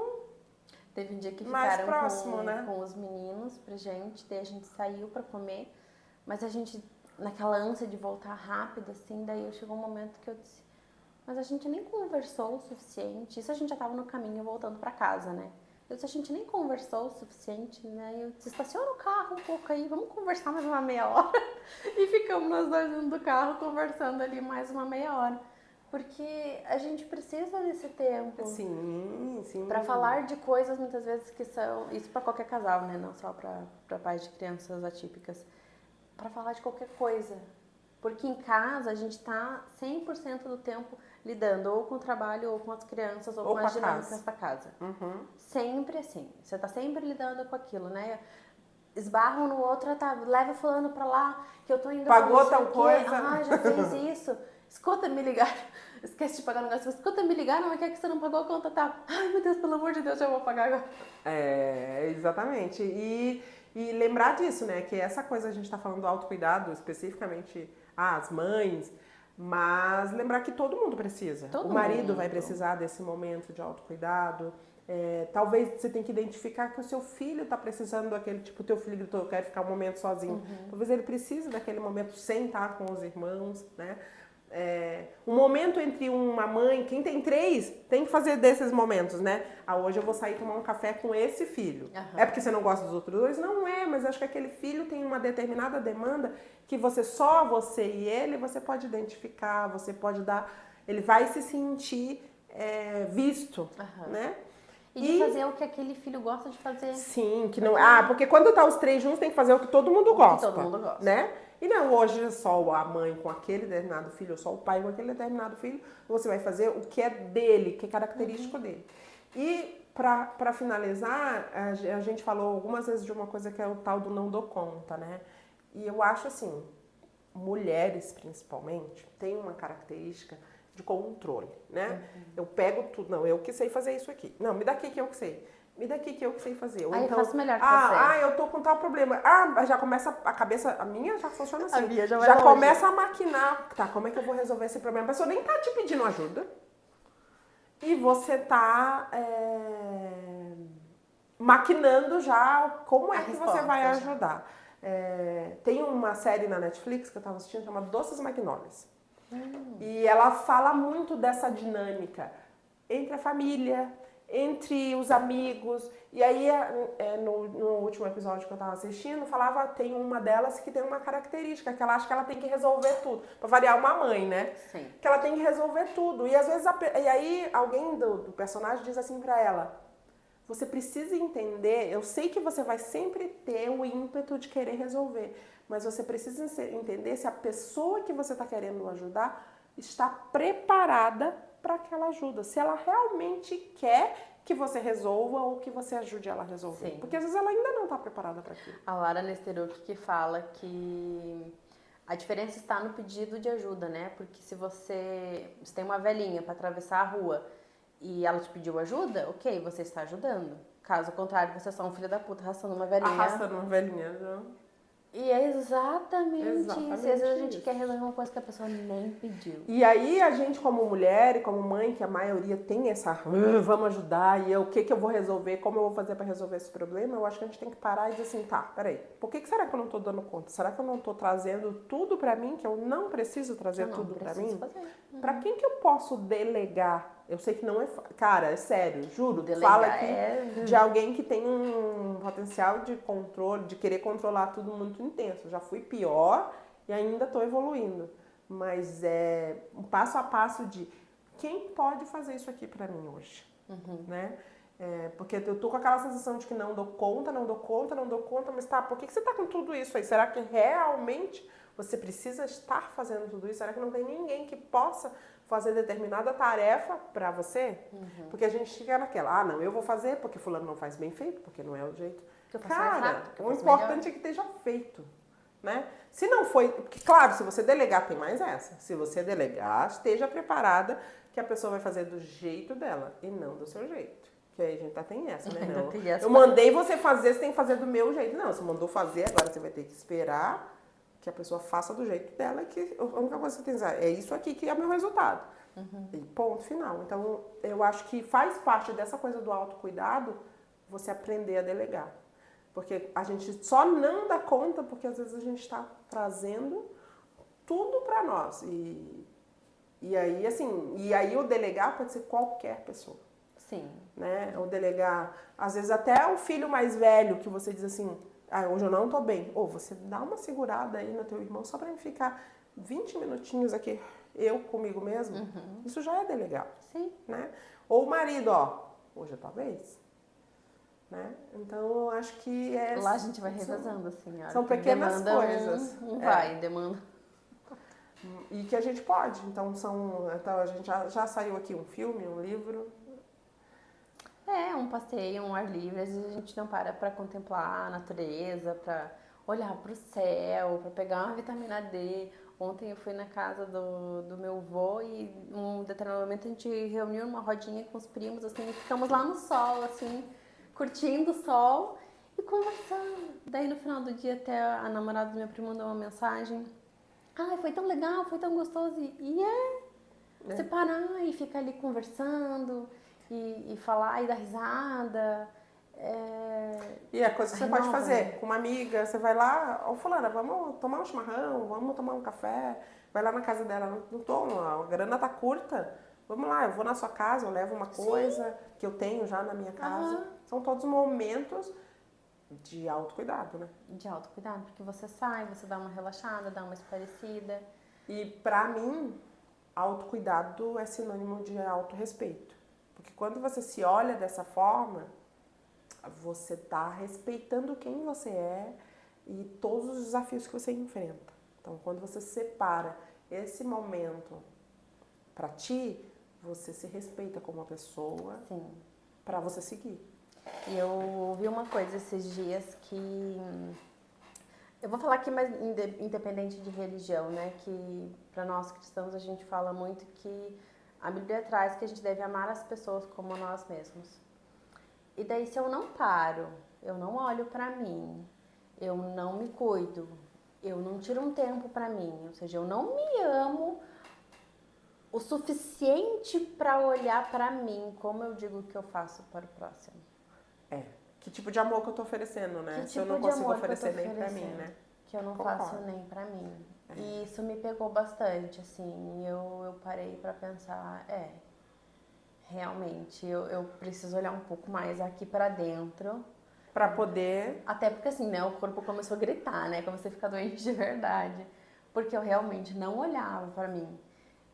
Speaker 2: Teve um dia que
Speaker 1: mais
Speaker 2: ficaram
Speaker 1: próximo, né?
Speaker 2: com os meninos pra gente, daí a gente saiu pra comer, mas a gente, naquela ânsia de voltar rápido, assim, daí chegou um momento que eu disse, mas a gente nem conversou o suficiente, isso a gente já tava no caminho voltando pra casa, né? Eu disse, a gente nem conversou o suficiente, né? Eu disse, estaciona o carro um pouco aí, vamos conversar mais uma meia hora. E ficamos nós dois dentro do carro conversando ali mais uma meia hora. Porque a gente precisa desse tempo.
Speaker 1: Sim.
Speaker 2: Pra falar de coisas muitas vezes que são, isso pra qualquer casal, né? Não só pra pais de crianças atípicas. Pra falar de qualquer coisa. Porque em casa a gente tá 100% do tempo lidando ou com o trabalho, ou com as crianças, ou com as dinâmicas da casa. Sempre assim. Você tá sempre lidando com aquilo, né? Esbarram no outro, leva fulano pra lá, que eu tô indo
Speaker 1: Pagou tal coisa.
Speaker 2: Já fez isso. Escuta, me ligaram. Esquece de pagar o negócio. Escuta, me ligaram, mas que você não pagou a conta, tá? Ai, meu Deus, pelo amor de Deus, eu vou pagar agora.
Speaker 1: Exatamente. E lembrar disso, né? Que essa coisa, a gente tá falando do autocuidado, especificamente as mães, Mas lembrar que todo mundo precisa.
Speaker 2: Todo
Speaker 1: o marido
Speaker 2: mundo.
Speaker 1: vai precisar desse momento de autocuidado. Talvez você tenha que identificar que o seu filho está precisando daquele, tipo, o teu filho gritou, eu quero ficar um momento sozinho. Talvez ele precise daquele momento sem estar com os irmãos, né? Um momento entre uma mãe, quem tem 3, tem que fazer desses momentos, né? Hoje eu vou sair tomar um café com esse filho. É porque você não gosta dos outros 2? Não é, mas acho que aquele filho tem uma determinada demanda que só você e ele, você pode identificar, você pode dar... Ele vai se sentir visto, né?
Speaker 2: E de fazer o que aquele filho gosta de fazer.
Speaker 1: Sim, que não... porque quando tá os 3 juntos, tem que fazer o que todo mundo gosta.
Speaker 2: Que todo mundo gosta.
Speaker 1: Né? E não, hoje é só a mãe com aquele determinado filho, ou só o pai com aquele determinado filho, você vai fazer o que é dele, que é característico dele. E pra finalizar, a gente falou algumas vezes de uma coisa que é o tal do não dou conta, né? E eu acho assim, mulheres principalmente, têm uma característica de controle, né? Eu pego tudo, não, eu que sei fazer isso aqui. Não, me dá aqui que eu que sei. Me dá aqui que eu que sei fazer. Ou
Speaker 2: eu
Speaker 1: então,
Speaker 2: faço melhor que você.
Speaker 1: eu tô com tal problema. Já começa a cabeça, a minha já funciona assim.
Speaker 2: A minha já
Speaker 1: já começa a maquinar, tá, como é que eu vou resolver esse problema? A pessoa nem tá te pedindo ajuda. E você tá maquinando já como é que você vai ajudar. Tem uma série na Netflix que eu tava assistindo chamada Doces Magnólias. E ela fala muito dessa dinâmica entre a família, entre os amigos. E aí, no último episódio que eu tava assistindo, tem uma delas que tem uma característica, que ela acha que ela tem que resolver tudo. Pra variar, uma mãe, né?
Speaker 2: Sim.
Speaker 1: Que ela tem que resolver tudo. E às vezes, aí alguém do personagem diz assim pra ela, você precisa entender, eu sei que você vai sempre ter o ímpeto de querer resolver, mas você precisa entender se a pessoa que você está querendo ajudar está preparada para aquela ajuda. Se ela realmente quer que você resolva ou que você ajude ela a resolver. Sim. Porque às vezes ela ainda não está preparada para aquilo.
Speaker 2: A Lara Nesteruk que fala que a diferença está no pedido de ajuda, né? Porque se você tem uma velhinha para atravessar a rua e ela te pediu ajuda, ok, você está ajudando. Caso contrário, você é só um filho da puta arrastando uma velhinha.
Speaker 1: Arrastando uma velhinha, não.
Speaker 2: E é exatamente isso. Às vezes a gente quer resolver uma coisa que a pessoa nem pediu.
Speaker 1: E aí a gente como mulher e como mãe, que a maioria tem essa, vamos ajudar, e o que eu vou resolver, como eu vou fazer para resolver esse problema, eu acho que a gente tem que parar e dizer assim, tá, peraí, por que será que eu não tô dando conta? Será que eu não tô trazendo tudo pra mim, que eu não preciso trazer tudo pra mim? Pra quem que eu posso delegar? Eu sei que não é... Cara, é sério, juro.
Speaker 2: Delegar
Speaker 1: fala aqui de alguém que tem um potencial de controle, de querer controlar tudo muito intenso. Já fui pior e ainda estou evoluindo. Mas é um passo a passo de quem pode fazer isso aqui pra mim hoje, né? Porque eu tô com aquela sensação de que não dou conta, mas tá, por que você tá com tudo isso aí? Será que realmente você precisa estar fazendo tudo isso? Será que não tem ninguém que possa fazer determinada tarefa pra você? Porque a gente fica naquela, não, eu vou fazer porque fulano não faz bem feito, porque não é o jeito. Cara, o importante é que esteja feito, né? Se não foi, porque claro, se você delegar tem mais essa. Se você delegar, esteja preparada que a pessoa vai fazer do jeito dela e não do seu jeito. Que aí a gente tem essa, né? Não, eu mandei você fazer, você tem que fazer do meu jeito. Não, você mandou fazer, agora você vai ter que esperar que a pessoa faça do jeito dela, que a única coisa que você tem que dizer é isso aqui que é o meu resultado. E ponto final. Então, eu acho que faz parte dessa coisa do autocuidado você aprender a delegar. Porque a gente só não dá conta porque às vezes a gente está trazendo tudo para nós. E aí, assim, o delegar pode ser qualquer pessoa.
Speaker 2: Sim.
Speaker 1: Né? O delegar, às vezes até o filho mais velho que você diz assim, hoje eu não tô bem. Ou você dá uma segurada aí no teu irmão só pra ele ficar 20 minutinhos aqui, eu comigo mesmo. Isso já é delegar.
Speaker 2: Sim.
Speaker 1: Né? Ou o marido, hoje é tua vez. Né? Então, eu acho que
Speaker 2: lá a gente vai revezando, assim.
Speaker 1: São pequenas coisas.
Speaker 2: Demanda.
Speaker 1: E que a gente pode. Então, a gente já saiu aqui um filme, um livro.
Speaker 2: Um passeio, um ar livre. Às vezes a gente não para pra contemplar a natureza, pra olhar pro céu, pra pegar uma vitamina D. Ontem eu fui na casa do meu avô e um determinado momento a gente reuniu numa rodinha com os primos, assim, e ficamos lá no sol, assim, curtindo o sol e conversando. Daí no final do dia até a namorada do meu primo mandou uma mensagem. ai, foi tão legal, foi tão gostoso. Você parar e ficar ali conversando e falar e dar risada.
Speaker 1: E é coisa que você pode
Speaker 2: Renova,
Speaker 1: fazer
Speaker 2: né?
Speaker 1: com uma amiga, você vai lá, ô fulana, vamos tomar um chimarrão, vamos tomar um café, vai lá na casa dela, não tô, a grana tá curta, vamos lá, eu vou na sua casa, eu levo uma coisa que eu tenho já na minha casa.
Speaker 2: Aham.
Speaker 1: São todos momentos de autocuidado, né?
Speaker 2: De autocuidado, porque você sai, você dá uma relaxada, dá uma esparecida.
Speaker 1: E pra mim, autocuidado é sinônimo de autorrespeito. Porque quando você se olha dessa forma, você tá respeitando quem você é e todos os desafios que você enfrenta. Então, quando você separa esse momento pra ti, você se respeita como uma pessoa
Speaker 2: Sim.
Speaker 1: pra você seguir.
Speaker 2: E eu ouvi uma coisa esses dias que... Eu vou falar aqui, mas independente de religião, né? Que para nós cristãos a gente fala muito que a Bíblia traz que a gente deve amar as pessoas como nós mesmos. E daí se eu não paro, eu não olho pra mim, eu não me cuido, eu não tiro um tempo pra mim, ou seja, eu não me amo o suficiente pra olhar pra mim, como eu digo que eu faço para o próximo.
Speaker 1: É. Que tipo de amor que eu tô oferecendo, né?
Speaker 2: Que
Speaker 1: Se eu
Speaker 2: tipo
Speaker 1: não
Speaker 2: de
Speaker 1: consigo
Speaker 2: amor que eu tô
Speaker 1: oferecer nem pra mim,
Speaker 2: oferecendo?
Speaker 1: né?
Speaker 2: Que eu não
Speaker 1: Concordo.
Speaker 2: faço nem pra mim. E isso me pegou bastante, assim, eu parei pra pensar, realmente, eu preciso olhar um pouco mais aqui pra dentro.
Speaker 1: Pra poder...
Speaker 2: Até porque assim, né, o corpo começou a gritar, né, comecei a ficar doente de verdade. Porque eu realmente não olhava pra mim.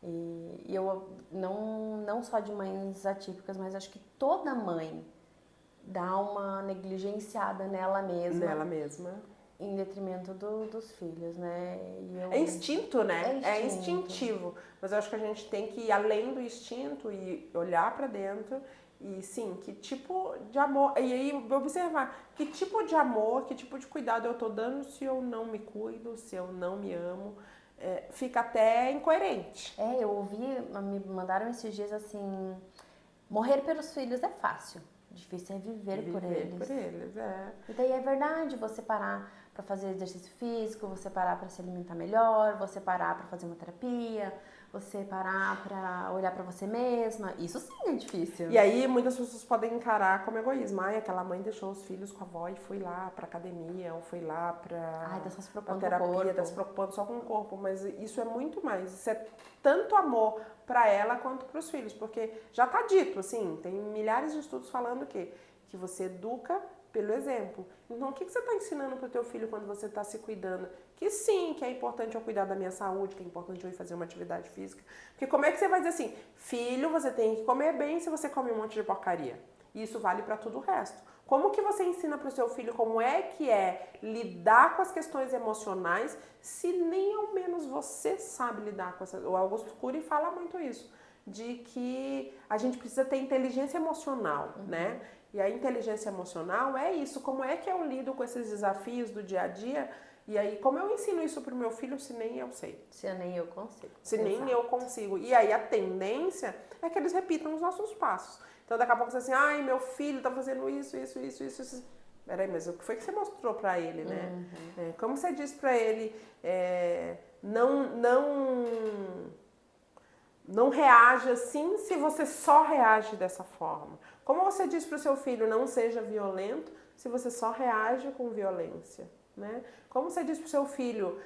Speaker 2: E eu, não só de mães atípicas, mas acho que toda mãe dá uma negligenciada nela mesma.
Speaker 1: Nela mesma.
Speaker 2: Em detrimento dos filhos, né?
Speaker 1: É instinto, né?
Speaker 2: É
Speaker 1: É instintivo. Mas eu acho que a gente tem que ir além do instinto e olhar pra dentro e, sim, que tipo de amor... E aí observar que tipo de amor, que tipo de cuidado eu tô dando se eu não me cuido, se eu não me amo. Fica até incoerente.
Speaker 2: Eu ouvi, me mandaram esses dias assim, morrer pelos filhos é fácil. Difícil é viver por eles.
Speaker 1: Por eles,
Speaker 2: E daí é verdade, você parar pra fazer exercício físico, você parar pra se alimentar melhor, você parar pra fazer uma terapia, você parar pra olhar pra você mesma. Isso sim é difícil.
Speaker 1: E aí muitas pessoas podem encarar como egoísmo. Ai, aquela mãe deixou os filhos com a avó e foi lá pra academia, ou foi lá pra,
Speaker 2: Tá só se
Speaker 1: pra
Speaker 2: preocupando
Speaker 1: terapia,
Speaker 2: com o corpo.
Speaker 1: tá se preocupando só com o corpo. Mas isso é muito mais. Isso é tanto amor pra ela quanto pros filhos. Porque já tá dito, assim, tem milhares de estudos falando que você educa pelo exemplo. Então, o que você está ensinando para o teu filho quando você está se cuidando? Que sim, que é importante eu cuidar da minha saúde, que é importante eu ir fazer uma atividade física. Porque como é que você vai dizer assim, filho, você tem que comer bem se você come um monte de porcaria? E isso vale para tudo o resto. Como que você ensina para o seu filho como é que é lidar com as questões emocionais se nem ao menos você sabe lidar com essas... O Augusto Cury fala muito isso, de que a gente precisa ter inteligência emocional, né? E a inteligência emocional é isso, como é que eu lido com esses desafios do dia a dia, e aí como eu ensino isso pro meu filho se nem eu sei.
Speaker 2: Se nem eu consigo.
Speaker 1: Se nem eu consigo. E aí a tendência é que eles repitam os nossos passos. Então daqui a pouco você assim, ai, meu filho tá fazendo isso. Peraí, mas o que foi que você mostrou pra ele, né? Como você disse pra ele, não reaja assim se você só reage dessa forma. Como você diz para o seu filho não seja violento se você só reage com violência, né? Como você diz para o seu filho,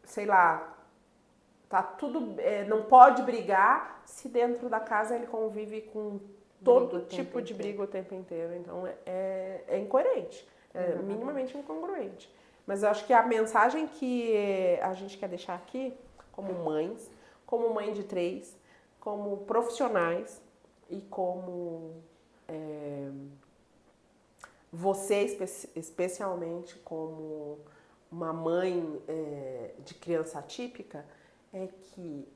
Speaker 1: sei lá, tá tudo, não pode brigar se dentro da casa ele convive com todo tipo de briga o tempo inteiro. Então é incoerente, é minimamente incongruente. Mas eu acho que a mensagem que a gente quer deixar aqui, como mães, como mãe de 3, como profissionais e como você especialmente como uma mãe de criança atípica, é que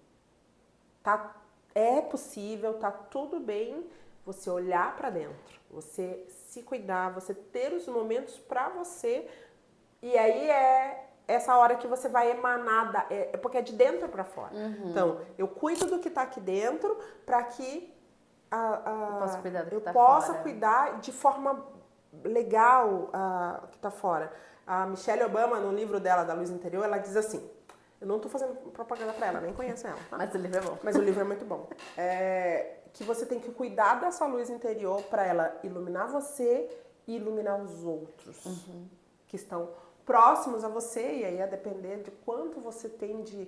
Speaker 1: é possível, tá tudo bem você olhar para dentro, você se cuidar, você ter os momentos para você, e aí essa hora que você vai emanar, porque é de dentro para fora. Então, eu cuido do que tá aqui dentro para que
Speaker 2: eu possa cuidar do que
Speaker 1: eu
Speaker 2: tá
Speaker 1: possa
Speaker 2: fora.
Speaker 1: cuidar de forma legal o que tá fora. A Michelle Obama, no livro dela, da Luz Interior, ela diz assim, eu não tô fazendo propaganda pra ela, nem conheço ela, tá?
Speaker 2: Mas o livro é bom.
Speaker 1: Mas o livro é muito bom. Que você tem que cuidar da sua luz interior para ela iluminar você e iluminar os outros que estão próximos a você, e aí a depender de quanto você tem de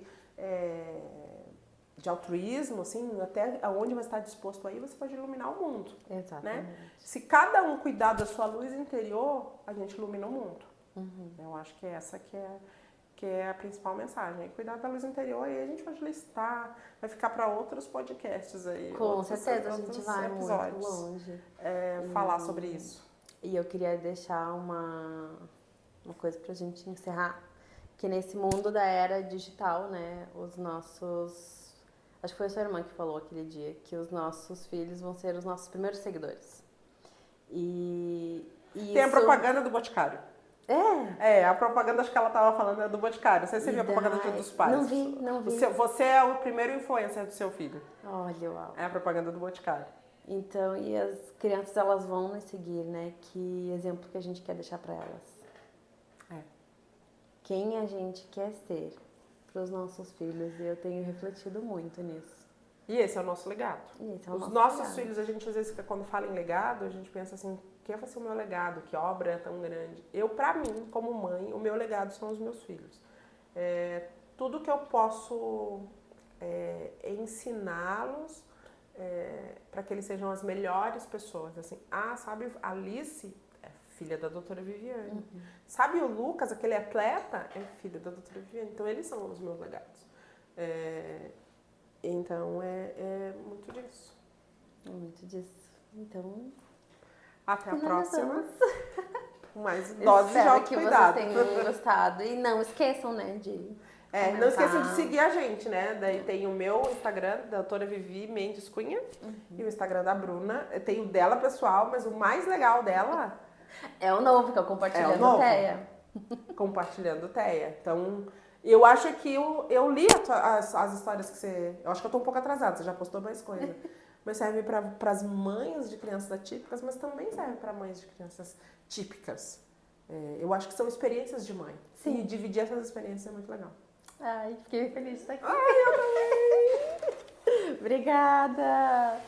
Speaker 1: altruísmo, assim, até aonde você está disposto a ir, você pode iluminar o mundo.
Speaker 2: Exatamente.
Speaker 1: Né? Se cada um cuidar da sua luz interior, a gente ilumina o mundo. Eu acho que essa que é a principal mensagem. É cuidar da luz interior, e a gente pode listar, vai ficar para outros podcasts aí.
Speaker 2: Com certeza, a gente vai muito longe.
Speaker 1: Falar sobre isso.
Speaker 2: E eu queria deixar uma coisa pra gente encerrar, que nesse mundo da era digital, né, os nossos... Acho que foi a sua irmã que falou aquele dia, que os nossos filhos vão ser os nossos primeiros seguidores. E
Speaker 1: tem a propaganda do Boticário. A propaganda, acho que ela tava falando, é do Boticário. Não sei se você viu a propaganda dos pais.
Speaker 2: Não vi.
Speaker 1: Você é o primeiro influencer do seu filho.
Speaker 2: Olha, uau.
Speaker 1: É a propaganda do Boticário.
Speaker 2: Então, e as crianças, elas vão nos seguir, né? Que exemplo que a gente quer deixar para elas. Quem a gente quer ser para os nossos filhos. E eu tenho refletido muito nisso.
Speaker 1: E esse é o nosso legado. Os nossos filhos, a gente às vezes, quando fala em legado, a gente pensa assim, que vai ser o meu legado? Que obra é tão grande? Pra mim, como mãe, o meu legado são os meus filhos. Tudo que eu posso ensiná-los para que eles sejam as melhores pessoas. Assim, sabe, a Alice é filha da doutora Viviane. Sabe o Lucas, aquele atleta, é filho da doutora Viviane. Então, eles são os meus legados. Então, é muito disso.
Speaker 2: É muito disso. Então...
Speaker 1: Até a próxima. Mais dose de
Speaker 2: autocuidado. Espero que vocês tenham gostado. E não esqueçam, né, de...
Speaker 1: não esqueçam de seguir a gente, né? Daí tem o meu Instagram, da doutora Vivi Mendes Cunha, e o Instagram da Bruna. Tem o dela pessoal, mas o mais legal dela...
Speaker 2: É o novo, que é o Compartilhando Teia.
Speaker 1: Compartilhando Teia. Então, eu acho que eu li as histórias que você... Eu acho que eu tô um pouco atrasada, você já postou mais coisa. Mas serve para as mães de crianças atípicas, mas também serve para mães de crianças típicas. Eu acho que são experiências de mãe.
Speaker 2: Sim.
Speaker 1: E dividir essas experiências é muito legal.
Speaker 2: Ai, fiquei feliz de estar aqui.
Speaker 1: Ai, eu também!
Speaker 2: Obrigada!